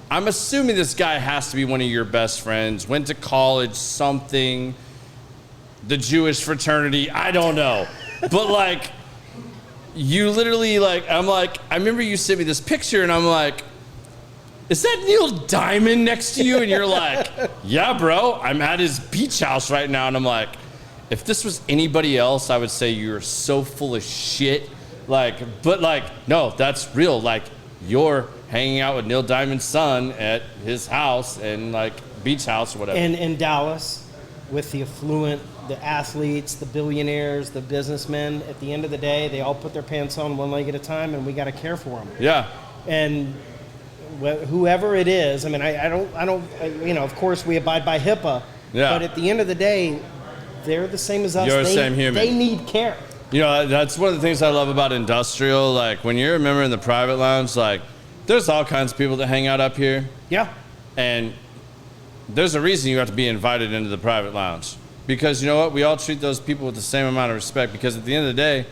[SPEAKER 1] I'm assuming this guy has to be one of your best friends, went to college, something, the Jewish fraternity, I don't know. But like, you literally like, I'm like, I remember you sent me this picture and I'm like, is that Neil Diamond next to you? And you're like, yeah, bro, I'm at his beach house right now. And I'm like, if this was anybody else, I would say you're so full of shit. Like, but like, no, that's real. Like, you're hanging out with Neil Diamond's son at his house and like beach house or whatever.
[SPEAKER 2] And in Dallas, with the affluent, the athletes, the billionaires, the businessmen, at the end of the day, they all put their pants on one leg at a time, and we got to care for them.
[SPEAKER 1] Yeah.
[SPEAKER 2] And whoever it is, I mean, I don't, you know, of course we abide by HIPAA.
[SPEAKER 1] Yeah.
[SPEAKER 2] But at the end of the day, they're the same as us.
[SPEAKER 1] You're the same human.
[SPEAKER 2] They need care.
[SPEAKER 1] You know, that's one of the things I love about industrial. Like, when you're a member in the private lounge, like, there's all kinds of people that hang out up here.
[SPEAKER 2] Yeah.
[SPEAKER 1] And there's a reason you have to be invited into the private lounge. Because you know what? We all treat those people with the same amount of respect. Because at the end of the day,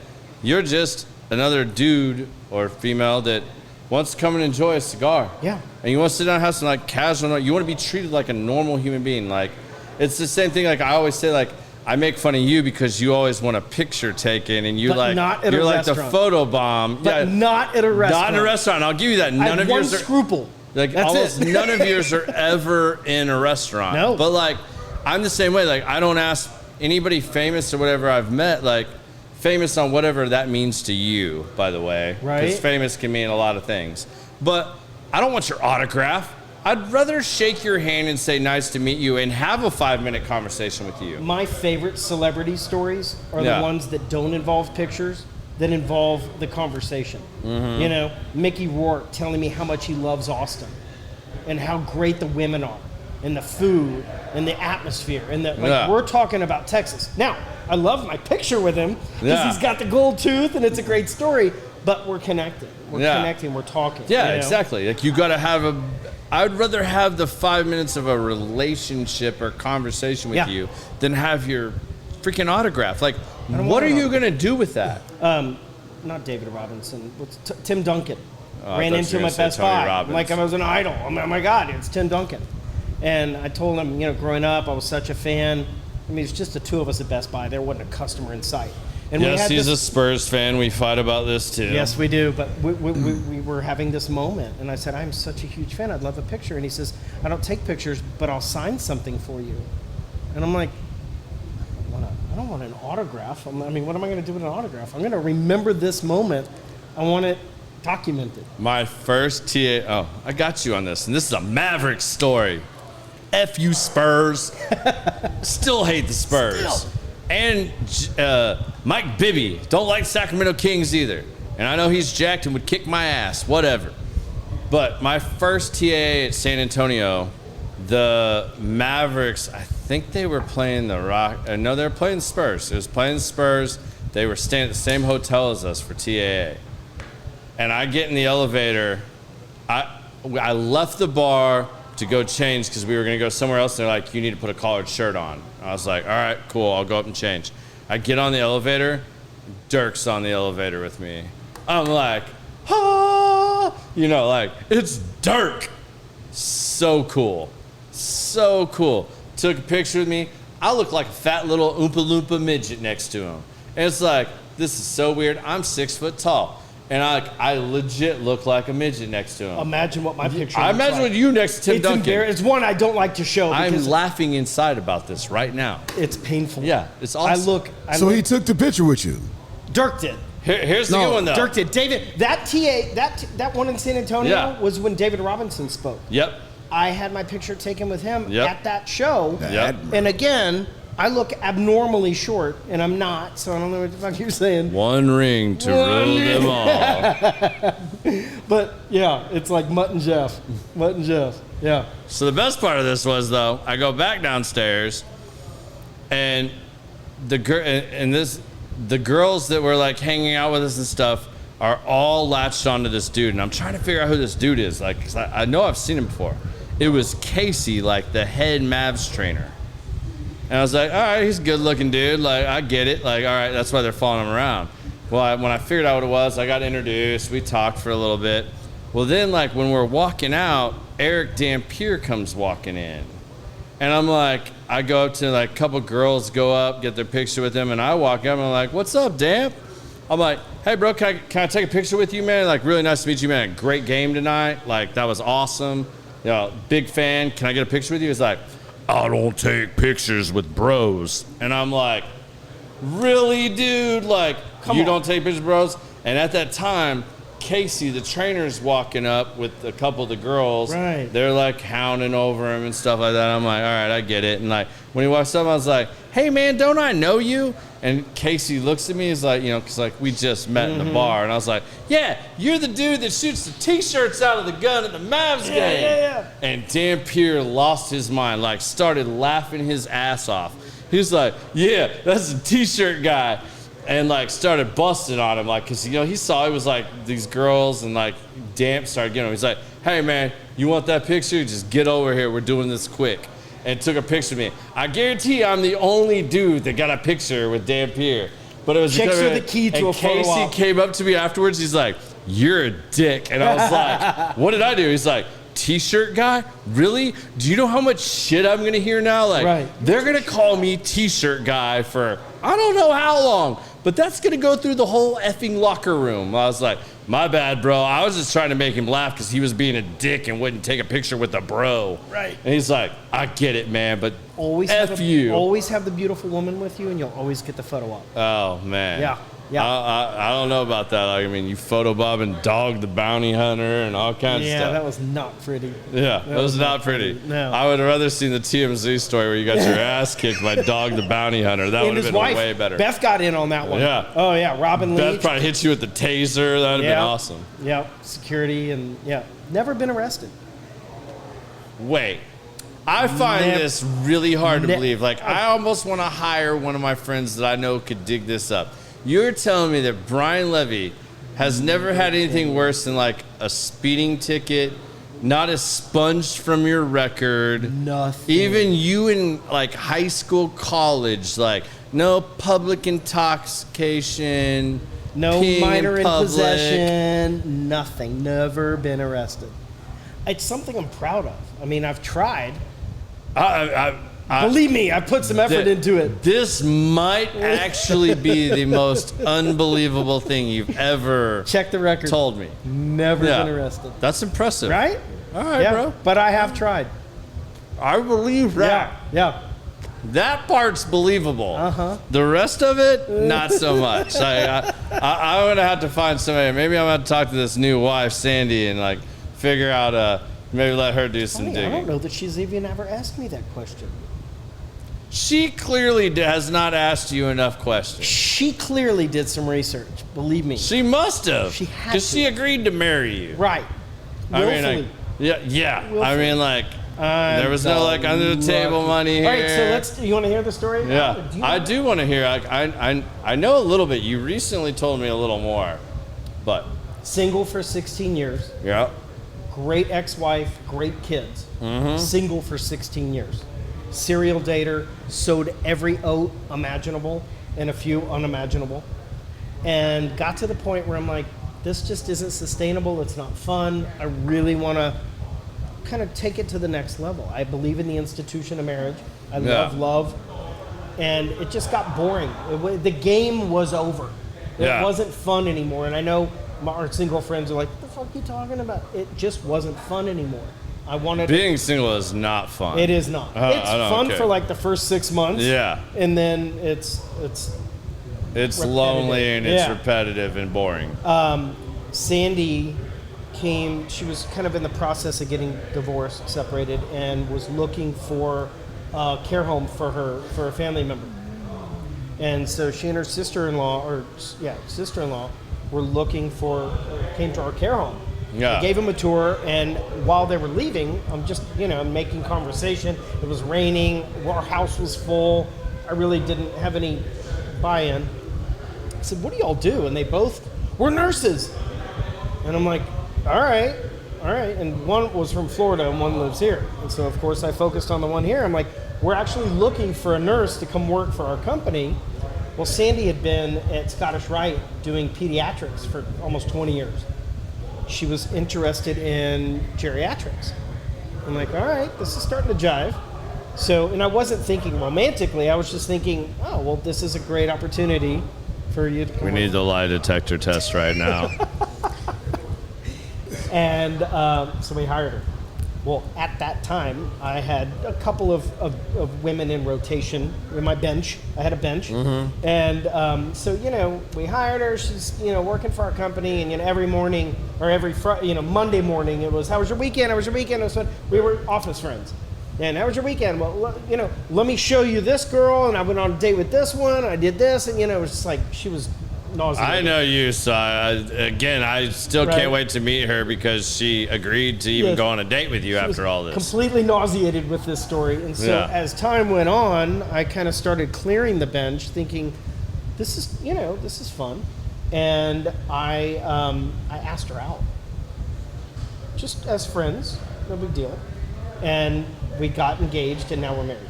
[SPEAKER 1] you're just another dude or female that wants to come and enjoy a cigar.
[SPEAKER 2] Yeah.
[SPEAKER 1] And you want to sit down and have some, like, casual, you want to be treated like a normal human being. Like, it's the same thing. Like, I always say, like, I make fun of you because you always want a picture taken, and you're
[SPEAKER 2] But not at a
[SPEAKER 1] like the
[SPEAKER 2] restaurant.
[SPEAKER 1] photo bomb.
[SPEAKER 2] But not at a restaurant.
[SPEAKER 1] Not in a restaurant. I'll give you that. None
[SPEAKER 2] I
[SPEAKER 1] of
[SPEAKER 2] have one
[SPEAKER 1] yours are
[SPEAKER 2] scruple.
[SPEAKER 1] like
[SPEAKER 2] That's
[SPEAKER 1] almost
[SPEAKER 2] it.
[SPEAKER 1] none of yours are ever in a restaurant.
[SPEAKER 2] No.
[SPEAKER 1] But like I'm the same way. Like I don't ask anybody famous or whatever I've met, like famous on whatever that means to you, by the way.
[SPEAKER 2] Right.
[SPEAKER 1] Because famous can mean a lot of things. But I don't want your autograph. I'd rather shake your hand and say nice to meet you and have a 5-minute conversation with you.
[SPEAKER 2] My favorite celebrity stories are
[SPEAKER 1] Yeah.
[SPEAKER 2] the ones that don't involve pictures, that involve the conversation. You know, Mickey Rourke telling me how much he loves Austin and how great the women are and the food and the atmosphere. And we're talking about Texas. Now, I love my picture with him because he's got the gold tooth and it's a great story, but we're connected. We're connecting, we're talking.
[SPEAKER 1] Yeah,
[SPEAKER 2] you know?
[SPEAKER 1] exactly. Like you got to have I would rather have the 5 minutes of a relationship or conversation with you than have your freaking autograph. Like, what are you going to do with that?
[SPEAKER 2] Not David Robinson. Tim Duncan.
[SPEAKER 1] I
[SPEAKER 2] Ran
[SPEAKER 1] thought
[SPEAKER 2] into
[SPEAKER 1] you
[SPEAKER 2] him
[SPEAKER 1] were
[SPEAKER 2] at
[SPEAKER 1] gonna
[SPEAKER 2] Best
[SPEAKER 1] say Tony
[SPEAKER 2] Buy.
[SPEAKER 1] Robbins.
[SPEAKER 2] Like I was an idol. I'm like, oh my God, it's Tim Duncan. And I told him, you know, growing up, I was such a fan. I mean, it's just the two of us at Best Buy. There wasn't a customer in sight. And
[SPEAKER 1] Yes,
[SPEAKER 2] had
[SPEAKER 1] he's
[SPEAKER 2] this,
[SPEAKER 1] a Spurs fan. We fight about this too.
[SPEAKER 2] Yes, we do. But we were having this moment, and I said, I'm such a huge fan. I'd love a picture. And he says, I don't take pictures, but I'll sign something for you. And I'm like, I don't want an autograph. I mean, what am I going to do with an autograph? I'm going to remember this moment. I want it documented.
[SPEAKER 1] My first TA. Oh, I got you on this, and this is a Maverick story. F you Spurs. Still hate the Spurs.
[SPEAKER 2] Still.
[SPEAKER 1] And Mike Bibby. Don't like Sacramento Kings either. And I know he's jacked and would kick my ass. Whatever. But my first TA at San Antonio, the Mavericks, I think they were playing the Rock. No, they were playing the Spurs. It was playing the Spurs. They were staying at the same hotel as us for TAA. And I get in the elevator. I left the bar to go change because we were going to go somewhere else. They're like, you need to put a collared shirt on. I was like, all right, cool. I'll go up and change. I get on the elevator. Dirk's on the elevator with me. I'm like, ah, you know, like, it's Dirk. So cool. So cool. Took a picture with me. I look like a fat little Oompa Loompa midget next to him. And it's like, this is so weird. I'm 6 foot tall. And I legit look like a midget next to him.
[SPEAKER 2] Imagine what my picture
[SPEAKER 1] I
[SPEAKER 2] looks
[SPEAKER 1] imagine
[SPEAKER 2] like.
[SPEAKER 1] with you next to Tim Duncan.
[SPEAKER 2] It's one I don't like to show
[SPEAKER 1] I'm
[SPEAKER 2] because
[SPEAKER 1] laughing inside about this right now.
[SPEAKER 2] it's painful.
[SPEAKER 1] Yeah, it's awesome.
[SPEAKER 3] So he took the picture with you.
[SPEAKER 2] Dirk did.
[SPEAKER 1] Here's the good one, though.
[SPEAKER 2] Dirk did. David, that one in San Antonio was when David Robinson spoke.
[SPEAKER 1] Yep.
[SPEAKER 2] I had my picture taken with him
[SPEAKER 1] Yep.
[SPEAKER 2] at that show.
[SPEAKER 1] Yep.
[SPEAKER 2] And again, I look abnormally short, and I'm not, so I don't know what the fuck you're saying.
[SPEAKER 1] One ring to rule them all.
[SPEAKER 2] But yeah, it's like Mutt and Jeff. Mutt and Jeff. Yeah.
[SPEAKER 1] So the best part of this was, though, I go back downstairs, and the girls that were like hanging out with us and stuff are all latched onto this dude, and I'm trying to figure out who this dude is, like, 'cause I know I've seen him before. It was Casey, like the head Mavs trainer. And I was like, all right, he's a good-looking dude. Like, I get it. Like, all right, that's why they're following him around. Well, when I figured out what it was, I got introduced. We talked for a little bit. Well, then, like, when we're walking out, Eric Dampier comes walking in. And I'm like, I go up to, like, a couple girls go up, get their picture with him, and I walk up, and I'm like, what's up, Damp? I'm like, hey, bro, can I take a picture with you, man? Like, really nice to meet you, man. Great game tonight. Like, that was awesome. You know, big fan. Can I get a picture with you? He's like, I don't take pictures with bros. And I'm like, really, dude? Like, you don't take pictures with bros? And at that time, Casey, the trainer's walking up with a couple of the girls.
[SPEAKER 2] Right.
[SPEAKER 1] They're like hounding over him and stuff like that. I'm like, all right, I get it. And like, when he walks up, I was like, hey, man, don't I know you? And Casey looks at me, he's like, you know, because like we just met in the bar. And I was like, yeah, you're the dude that shoots the T-shirts out of the gun at the Mavs game.
[SPEAKER 2] Yeah.
[SPEAKER 1] And Dampier lost his mind, like started laughing his ass off. He was like, yeah, that's a T-shirt guy. And like started busting on him, like, cause you know, he saw it was like these girls and like Damp started getting him. He's like, hey man, you want that picture? Just get over here, we're doing this quick. And took a picture of me. I guarantee I'm the only dude that got a picture with Dampier. But it was
[SPEAKER 2] Chicks
[SPEAKER 1] because
[SPEAKER 2] are the key to a photo
[SPEAKER 1] Casey
[SPEAKER 2] op.
[SPEAKER 1] came up to me afterwards, he's like, you're a dick. And I was like, what did I do? He's like, T-shirt guy? Really? Do you know how much shit I'm gonna hear now? Like, they're gonna call me T-shirt guy for I don't know how long, but that's gonna go through the whole effing locker room. I was like, my bad, bro. I was just trying to make him laugh because he was being a dick and wouldn't take a picture with a bro. Right. And he's like, I get it, man, but
[SPEAKER 2] always
[SPEAKER 1] F you.
[SPEAKER 2] Always have the beautiful woman with you, and you'll always get the photo op.
[SPEAKER 1] Oh, man.
[SPEAKER 2] Yeah. Yeah.
[SPEAKER 1] I don't know about that. Like, I mean, you photobob and Dog the Bounty Hunter and all kinds of stuff.
[SPEAKER 2] Yeah, that was not pretty.
[SPEAKER 1] Yeah, that was not pretty.
[SPEAKER 2] No.
[SPEAKER 1] I would have rather seen the TMZ story where you got your ass kicked by Dog the Bounty Hunter. That would have been way better.
[SPEAKER 2] Beth got in on that one.
[SPEAKER 1] Yeah.
[SPEAKER 2] Oh, yeah. Robin Leach.
[SPEAKER 1] Beth probably hit you with the taser. That would have been awesome.
[SPEAKER 2] Yeah. Security and, never been arrested.
[SPEAKER 1] Wait. I find this really hard to believe. Like, I almost want to hire one of my friends that I know could dig this up. You're telling me that Brian Levy has never had anything worse than like a speeding ticket, not expunged from your record.
[SPEAKER 2] Nothing.
[SPEAKER 1] Even you in like high school, college, like no public intoxication,
[SPEAKER 2] no minor in possession, nothing. Never been arrested. It's something I'm proud of. I mean, I've tried. Believe me, I put some effort into it.
[SPEAKER 1] This might actually be the most unbelievable thing you've ever
[SPEAKER 2] check the record.
[SPEAKER 1] Told me.
[SPEAKER 2] Never been arrested.
[SPEAKER 1] That's impressive.
[SPEAKER 2] Right?
[SPEAKER 1] All right, bro.
[SPEAKER 2] But I have tried.
[SPEAKER 1] I believe that.
[SPEAKER 2] Yeah.
[SPEAKER 1] That part's believable. The rest of it, not so much. I'm going to have to find somebody. Maybe I'm going to talk to this new wife, Sandy, and like figure out, maybe let her do some digging.
[SPEAKER 2] I don't know that she's even ever asked me that question.
[SPEAKER 1] She clearly has not asked you enough questions.
[SPEAKER 2] She clearly did some research, believe me.
[SPEAKER 1] She must have.
[SPEAKER 2] She had to.
[SPEAKER 1] Because she agreed to marry you.
[SPEAKER 2] Right. Willfully.
[SPEAKER 1] I mean, yeah.
[SPEAKER 2] Willfully.
[SPEAKER 1] I mean, like, there was no, like, under the table money here.
[SPEAKER 2] All right, so you want to hear the story?
[SPEAKER 1] Yeah. I do want to hear. I know a little bit. You recently told me a little more, but.
[SPEAKER 2] Single for 16 years.
[SPEAKER 1] Yeah.
[SPEAKER 2] Great ex-wife, great kids. Single for 16 years. Serial dater, sowed every oat imaginable and a few unimaginable, and got to the point where I'm like, this just isn't sustainable. It's not fun. I really want to kind of take it to the next level. I believe in the institution of marriage. I love, and it just got boring. The game was over. It wasn't fun anymore. And I know our single friends are like, what the fuck are you talking about? It just wasn't fun anymore.
[SPEAKER 1] Being single is not fun.
[SPEAKER 2] It is not. It's fun for like the first 6 months.
[SPEAKER 1] Yeah.
[SPEAKER 2] And then it's
[SPEAKER 1] lonely and it's repetitive and boring.
[SPEAKER 2] Sandy came, she was kind of in the process of getting divorced, separated, and was looking for a care home for a family member. And so she and her sister-in-law came to our care home. I gave them a tour, and while they were leaving, I'm just, making conversation. It was raining, our house was full. I really didn't have any buy-in. I said, what do y'all do? And they both, we're nurses. And I'm like, all right. And one was from Florida and one lives here. And so, of course, I focused on the one here. I'm like, we're actually looking for a nurse to come work for our company. Well, Sandy had been at Scottish Rite doing pediatrics for almost 20 years. She was interested in geriatrics. I'm like, all right, this is starting to jive. So, and I wasn't thinking romantically. I was just thinking, oh, well, this is a great opportunity for you to come
[SPEAKER 1] We need the lie detector test right now.
[SPEAKER 2] And so we hired her. Well, at that time, I had a couple of women in rotation in my bench. I had a bench. And so, we hired her. She's, working for our company. And, every morning or every Monday morning, it was, how was your weekend? How was your weekend? And so we were office friends. And how was your weekend? Well, let me show you this girl. And I went on a date with this one. I did this. And, it was just like, she was nauseated.
[SPEAKER 1] I know you, so I still can't wait to meet her because she agreed to even go on a date with you after all this.
[SPEAKER 2] Completely nauseated with this story. And so as time went on, I kind of started clearing the bench thinking, this is fun. And I asked her out. Just as friends, no big deal. And we got engaged and now we're married.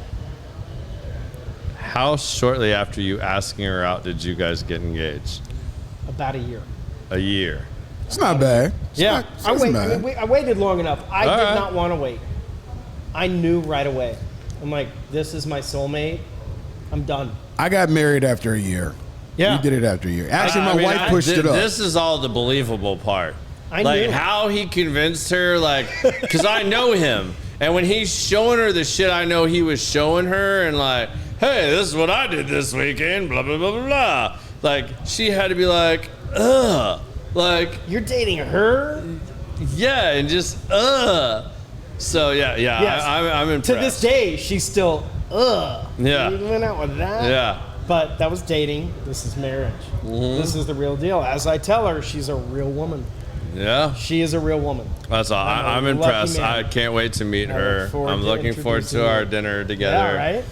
[SPEAKER 1] How shortly after you asking her out did you guys get engaged?
[SPEAKER 2] About a year.
[SPEAKER 1] A year.
[SPEAKER 3] It's not bad.
[SPEAKER 2] I waited long enough. I did not want to wait. I knew right away. I'm like, this is my soulmate. I'm done.
[SPEAKER 3] I got married after a year.
[SPEAKER 2] Yeah.
[SPEAKER 3] We did it after a year. Actually, my wife pushed it up.
[SPEAKER 1] This is all the believable part.
[SPEAKER 2] I knew
[SPEAKER 1] how he convinced her, because I know him. And when he's showing her the shit I know he was showing her and hey, this is what I did this weekend, blah, blah, blah, blah, blah. She had to be like, ugh.
[SPEAKER 2] You're dating her?
[SPEAKER 1] Yeah, and just, ugh. So, yes. I'm impressed.
[SPEAKER 2] To this day, she's still, ugh.
[SPEAKER 1] Yeah.
[SPEAKER 2] You went out with that?
[SPEAKER 1] Yeah.
[SPEAKER 2] But that was dating. This is marriage.
[SPEAKER 1] Mm-hmm.
[SPEAKER 2] This is the real deal. As I tell her, she's a real woman.
[SPEAKER 1] Yeah.
[SPEAKER 2] She is a real woman.
[SPEAKER 1] That's all. I'm impressed. I can't wait to meet her. I'm looking forward to our dinner together.
[SPEAKER 2] Yeah, right?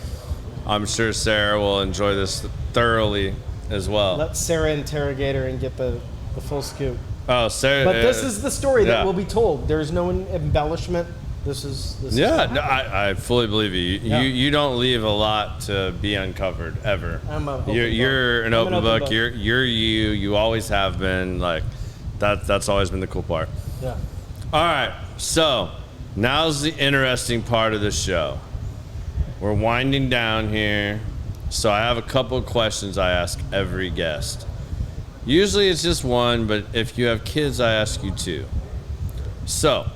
[SPEAKER 1] I'm sure Sarah will enjoy this thoroughly as well.
[SPEAKER 2] Let Sarah interrogate her and get the full scoop.
[SPEAKER 1] Oh, Sarah.
[SPEAKER 2] But this is the story that will be told. There's no embellishment. This is
[SPEAKER 1] I fully believe you. You don't leave a lot to be uncovered ever. You're an open book. You're you. You always have been. That's always been the cool part.
[SPEAKER 2] Yeah.
[SPEAKER 1] All right. So now's the interesting part of the show. We're winding down here. So I have a couple of questions I ask every guest. Usually it's just one, but if you have kids, I ask you two. So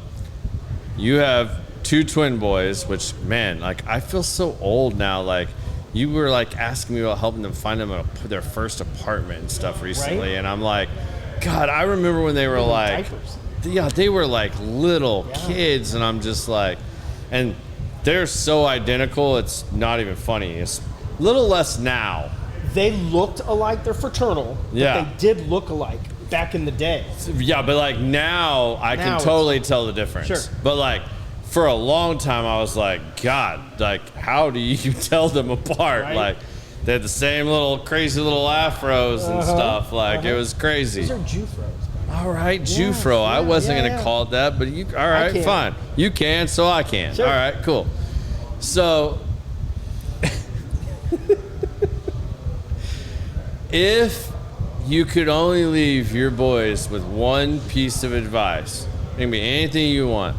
[SPEAKER 1] you have two twin boys, which, man, I feel so old now. You were asking me about helping them find their first apartment and stuff recently. Right? And I'm like, God, I remember when they were
[SPEAKER 2] diapers.
[SPEAKER 1] Yeah, they were little kids. And I'm just and they're so identical, it's not even funny. It's a little less now.
[SPEAKER 2] They looked alike. They're fraternal. But they did look alike back in the day.
[SPEAKER 1] Yeah, but now I can totally tell the difference.
[SPEAKER 2] Sure.
[SPEAKER 1] But for a long time I was God, how do you tell them apart?
[SPEAKER 2] Right?
[SPEAKER 1] They had the same crazy little afros and stuff. It was crazy.
[SPEAKER 2] These are Jufros.
[SPEAKER 1] All right, Jufro. I wasn't going to call it that, but you. All right, fine. You can, so I can.
[SPEAKER 2] Sure.
[SPEAKER 1] All right, cool. So, if you could only leave your boys with one piece of advice, it can be anything you want,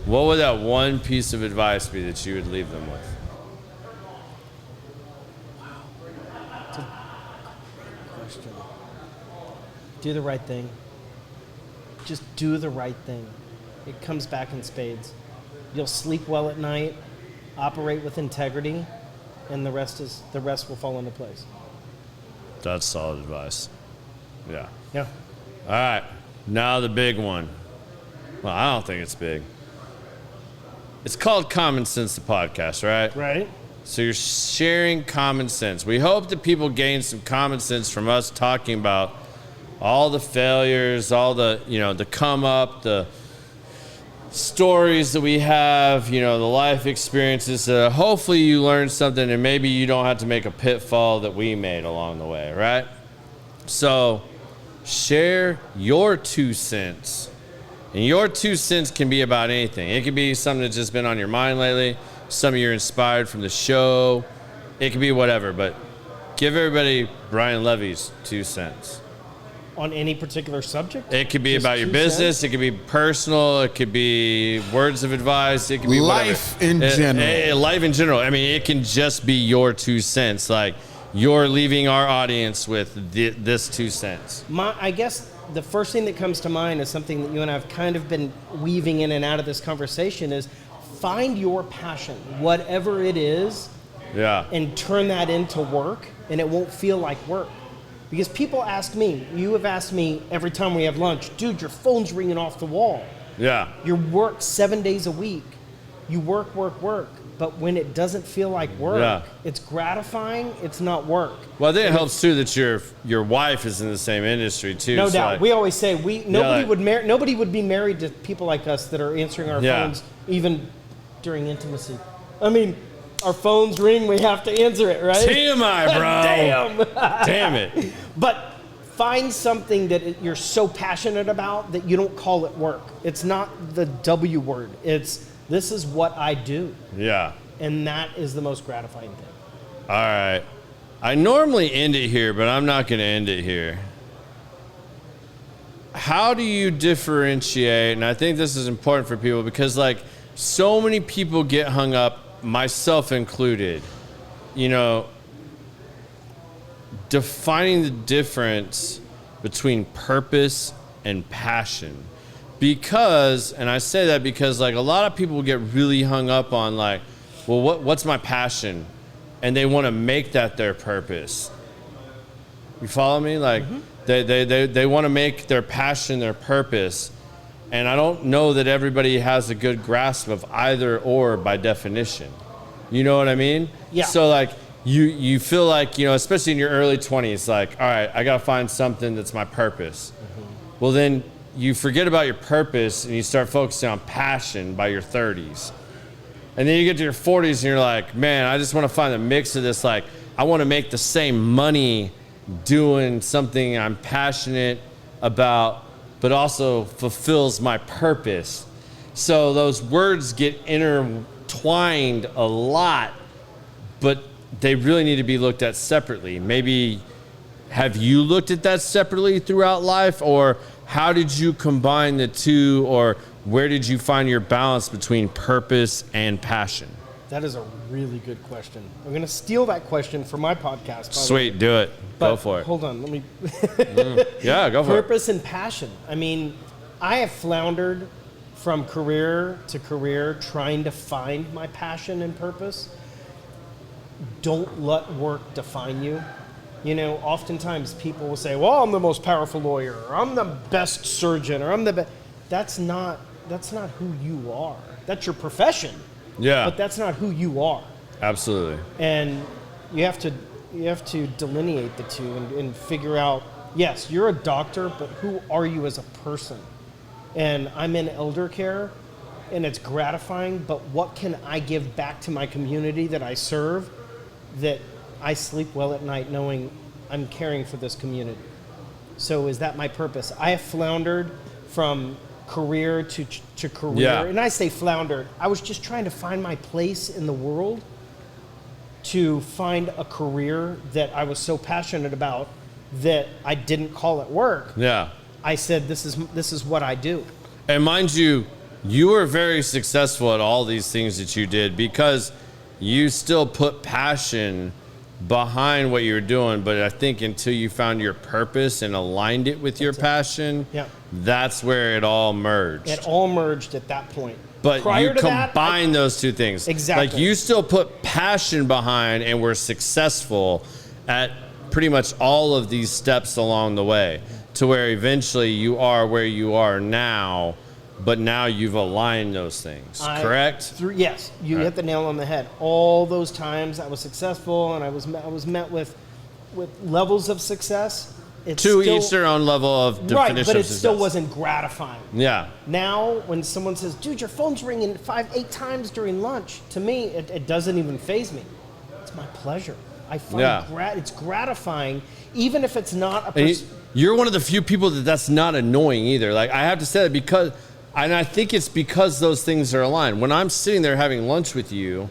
[SPEAKER 1] what would that one piece of advice be that you would leave them with?
[SPEAKER 2] Wow. That's a great question. Do the right thing. Just do the right thing. It comes back in spades. You'll sleep well at night, operate with integrity, and the rest will fall into place.
[SPEAKER 1] That's solid advice. Yeah.
[SPEAKER 2] Yeah.
[SPEAKER 1] All right. Now the big one. Well, I don't think it's big. It's called Common Sense, the podcast, right?
[SPEAKER 2] Right.
[SPEAKER 1] So you're sharing common sense. We hope that people gain some common sense from us talking about all the failures, all the, the come up, the stories that we have, the life experiences. Hopefully you learn something and maybe you don't have to make a pitfall that we made along the way, right? So share your 2 cents. And your 2 cents can be about anything. It could be something that's just been on your mind lately, something you're inspired from the show. It could be whatever, but give everybody Brian Levy's 2 cents.
[SPEAKER 2] On any particular subject?
[SPEAKER 1] It could be just about your business. Cents? It could be personal. It could be words of advice. It could be
[SPEAKER 3] life in general.
[SPEAKER 1] Life in general. I mean, it can just be your 2 cents. You're leaving our audience with this 2 cents.
[SPEAKER 2] I guess the first thing that comes to mind is something that you and I have kind of been weaving in and out of this conversation is find your passion, whatever it is, and turn that into work, and it won't feel like work. Because people ask me, you have asked me every time we have lunch, dude, your phone's ringing off the wall.
[SPEAKER 1] Yeah.
[SPEAKER 2] You work 7 days a week. You work. But when it doesn't feel like work, it's gratifying, it's not work.
[SPEAKER 1] Well, I think it helps too that your wife is in the same industry too.
[SPEAKER 2] No doubt. We always say nobody would be married to people like us that are answering our phones even during intimacy. I mean, our phones ring, we have to answer it, right?
[SPEAKER 1] TMI, bro.
[SPEAKER 2] Damn.
[SPEAKER 1] Damn it.
[SPEAKER 2] But find something that you're so passionate about that you don't call it work. It's not the W word. This is what I do.
[SPEAKER 1] Yeah.
[SPEAKER 2] And that is the most gratifying thing.
[SPEAKER 1] All right. I normally end it here, but I'm not going to end it here. how do you differentiate? And I think this is important for people because like so many people get hung up, myself included, defining the difference between purpose and passion. Because, and I say that because like a lot of people get really hung up on like, well, what's my passion? And they want to make that their purpose. You follow me? Like they want to make their passion their purpose. And I don't know that everybody has a good grasp of either or by definition. You know what I mean?
[SPEAKER 2] Yeah.
[SPEAKER 1] So like you feel like, especially in your early 20s, like, all right, I got to find something that's my purpose. Well, then you forget about your purpose and you start focusing on passion by your 30s. And then you get to your 40s and you're like, man, I just want to find a mix of this. Like, I want to make the same money doing something I'm passionate about, but also fulfills my purpose. So those words get intertwined a lot, but they really need to be looked at separately. Maybe have you looked at that separately throughout life, or how did you combine the two, or where did you find your balance between purpose and passion?
[SPEAKER 2] That is a really good question. I'm going to steal that question for my podcast.
[SPEAKER 1] Sweet, do it. Go for it.
[SPEAKER 2] Hold on, let me.
[SPEAKER 1] Yeah, go for it.
[SPEAKER 2] Purpose and passion. I mean, I have floundered from career to career trying to find my passion and purpose. Don't let work define you. Oftentimes people will say, well, I'm the most powerful lawyer, or I'm the best surgeon, or I'm the best. That's not who you are. That's your profession.
[SPEAKER 1] Yeah.
[SPEAKER 2] But that's not who you are.
[SPEAKER 1] Absolutely.
[SPEAKER 2] And you have to delineate the two and figure out, yes, you're a doctor, but who are you as a person? And I'm in elder care, and it's gratifying, but what can I give back to my community that I serve, that I sleep well at night knowing I'm caring for this community? So is that my purpose? I have floundered from career to career.
[SPEAKER 1] Yeah.
[SPEAKER 2] And I say floundered. I was just trying to find my place in the world, to find a career that I was so passionate about that I didn't call it work.
[SPEAKER 1] Yeah.
[SPEAKER 2] I said, this is what I do.
[SPEAKER 1] And mind you, you were very successful at all these things that you did because you still put passion behind what you were doing. But I think until you found your purpose and aligned it with your passion, that's where it all merged.
[SPEAKER 2] It all merged at that point.
[SPEAKER 1] But
[SPEAKER 2] prior
[SPEAKER 1] you combine those two things.
[SPEAKER 2] Exactly.
[SPEAKER 1] Like you still put passion behind and were successful at pretty much all of these steps along the way, to where eventually you are where you are now, but now you've aligned those things, correct?
[SPEAKER 2] Yes, you hit the nail on the head. All those times I was successful, and I was met with levels of success.
[SPEAKER 1] Each their own level of definition
[SPEAKER 2] right, but it
[SPEAKER 1] of success.
[SPEAKER 2] still wasn't gratifying.
[SPEAKER 1] Yeah.
[SPEAKER 2] Now, when someone says, dude, your phone's ringing 5-8 times during lunch, to me, it doesn't even faze me. It's my pleasure. I find it's gratifying, even if it's not a person.
[SPEAKER 1] You're one of the few people that's not annoying either. Like, I have to say that because, and I think it's because those things are aligned. When I'm sitting there having lunch with you,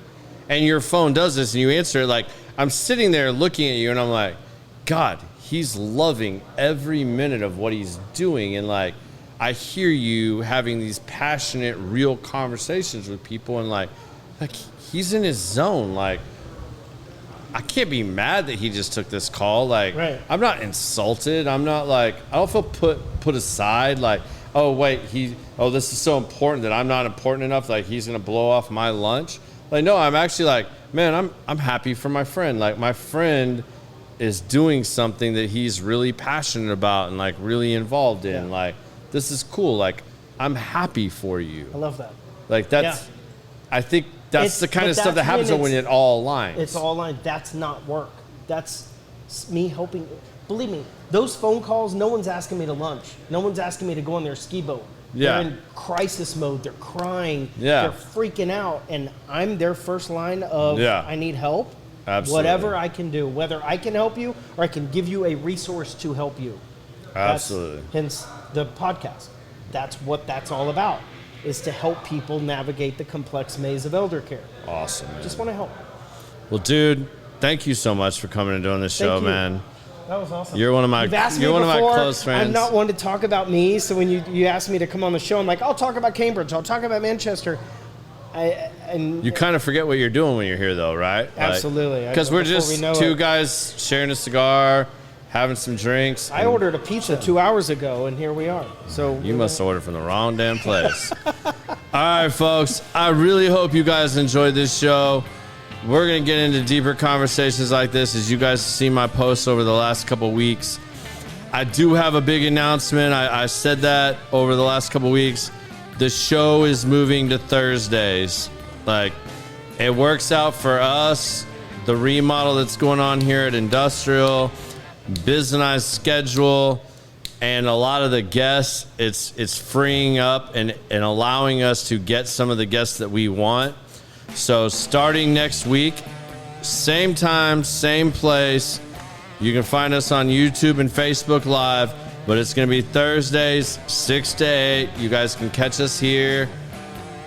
[SPEAKER 1] and your phone does this, and you answer it, like, I'm sitting there looking at you, and I'm like, God, he's loving every minute of what he's doing. And like, I hear you having these passionate, real conversations with people, and like he's in his zone. Like, I can't be mad that he just took this call. Like, I'm not insulted. I'm not like, I don't feel put aside. Like, oh wait, this is so important that I'm not important enough. Like, he's gonna blow off my lunch. Like, no, I'm actually like, man, I'm happy for my friend. Like, my friend is doing something that he's really passionate about and like really involved in. Yeah. Like, this is cool. Like, I'm happy for you.
[SPEAKER 2] I love that.
[SPEAKER 1] Like, that's, I think that's the kind of stuff that happens when it all aligns.
[SPEAKER 2] It's all aligned. That's not work. That's me helping. Believe me, those phone calls, no one's asking me to lunch. No one's asking me to go on their ski boat. They're in crisis mode. They're crying. They're freaking out. And I'm their first line of, I need help. Absolutely. Whatever I can do, whether I can help you or I can give you a resource to help you.
[SPEAKER 1] Absolutely.
[SPEAKER 2] Hence the podcast. That's what that's all about, is to help people navigate the complex maze of elder care.
[SPEAKER 1] Awesome, man.
[SPEAKER 2] Just want to help.
[SPEAKER 1] Well, dude, thank you so much for coming and doing this show, man.
[SPEAKER 2] That was awesome.
[SPEAKER 1] You're one of my close friends.
[SPEAKER 2] I'm not one to talk about me, so when you asked me to come on the show, I'm like, I'll talk about Cambridge, I'll talk about Manchester.
[SPEAKER 1] You kind of forget what you're doing when you're here, though, right?
[SPEAKER 2] Absolutely.
[SPEAKER 1] Because we're just two guys sharing a cigar, having some drinks.
[SPEAKER 2] I ordered a pizza 2 hours ago, and here we are. So
[SPEAKER 1] you must have ordered from the wrong damn place. All right, folks. I really hope you guys enjoyed this show. We're going to get into deeper conversations like this as you guys see my posts over the last couple weeks. I do have a big announcement. I said that over the last couple weeks. The show is moving to Thursdays. Like, it works out for us. The remodel that's going on here at Industrial, business schedule, and a lot of the guests, it's freeing up and allowing us to get some of the guests that we want. So starting next week, same time, same place. You can find us on YouTube and Facebook Live, but it's going to be Thursdays, 6 to 8. You guys can catch us here.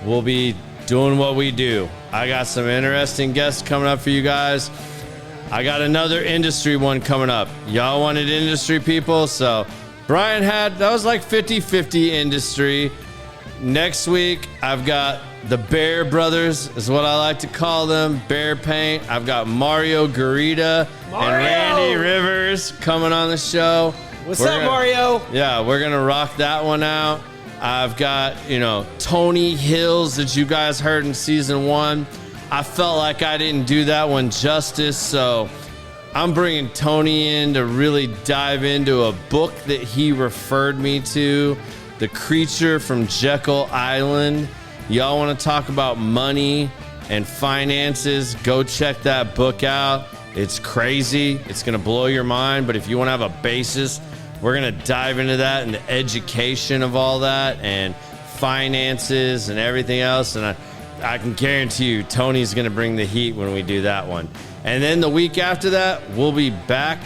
[SPEAKER 1] We'll be doing what we do. I got some interesting guests coming up for you guys. I got another industry one coming up. Y'all wanted industry people, so Brian that was like 50-50 industry. Next week, I've got the Bear Brothers, is what I like to call them, Bear Paint. I've got Mario Garita and Randy Rivers coming on the show.
[SPEAKER 2] What's up, Mario?
[SPEAKER 1] Yeah, we're going to rock that one out. I've got, Tony Hills that you guys heard in season 1. I felt like I didn't do that one justice, so I'm bringing Tony in to really dive into a book that he referred me to, The Creature from Jekyll Island. Y'all want to talk about money and finances, go check that book out. It's crazy. It's going to blow your mind, but if you want to have a basis, we're going to dive into that and the education of all that and finances and everything else. And I can guarantee you Tony's going to bring the heat when we do that one. And then the week after that, we'll be back.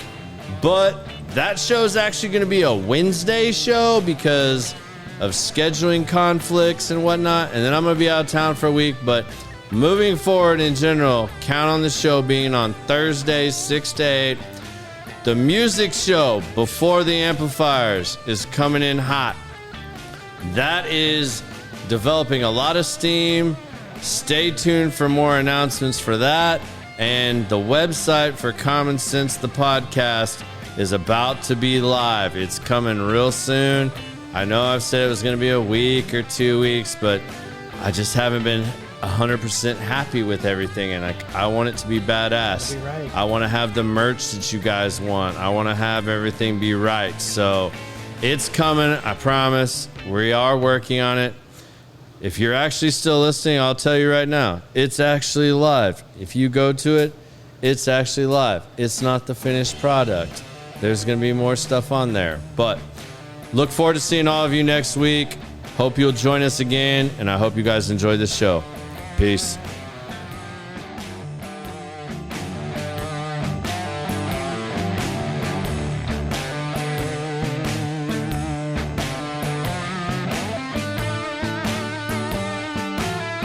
[SPEAKER 1] But that show's actually going to be a Wednesday show because of scheduling conflicts and whatnot. And then I'm going to be out of town for a week. But moving forward in general, count on the show being on Thursdays, 6 to 8. The music show before the amplifiers is coming in hot. That is developing a lot of steam. Stay tuned for more announcements for that. And the website for Common Sense, the podcast, is about to be live. It's coming real soon. I know I've said it was going to be a week or 2 weeks, but I just haven't been 100% happy with everything, and I want it to be badass.
[SPEAKER 2] Be right.
[SPEAKER 1] I want to have the merch that you guys want. I want to have everything be right. So it's coming, I promise. We are working on it. If you're actually still listening, I'll tell you right now, it's actually live. If you go to it, it's actually live. It's not the finished product. There's going to be more stuff on there. But look forward to seeing all of you next week. Hope you'll join us again, and I hope you guys enjoy this show. Peace.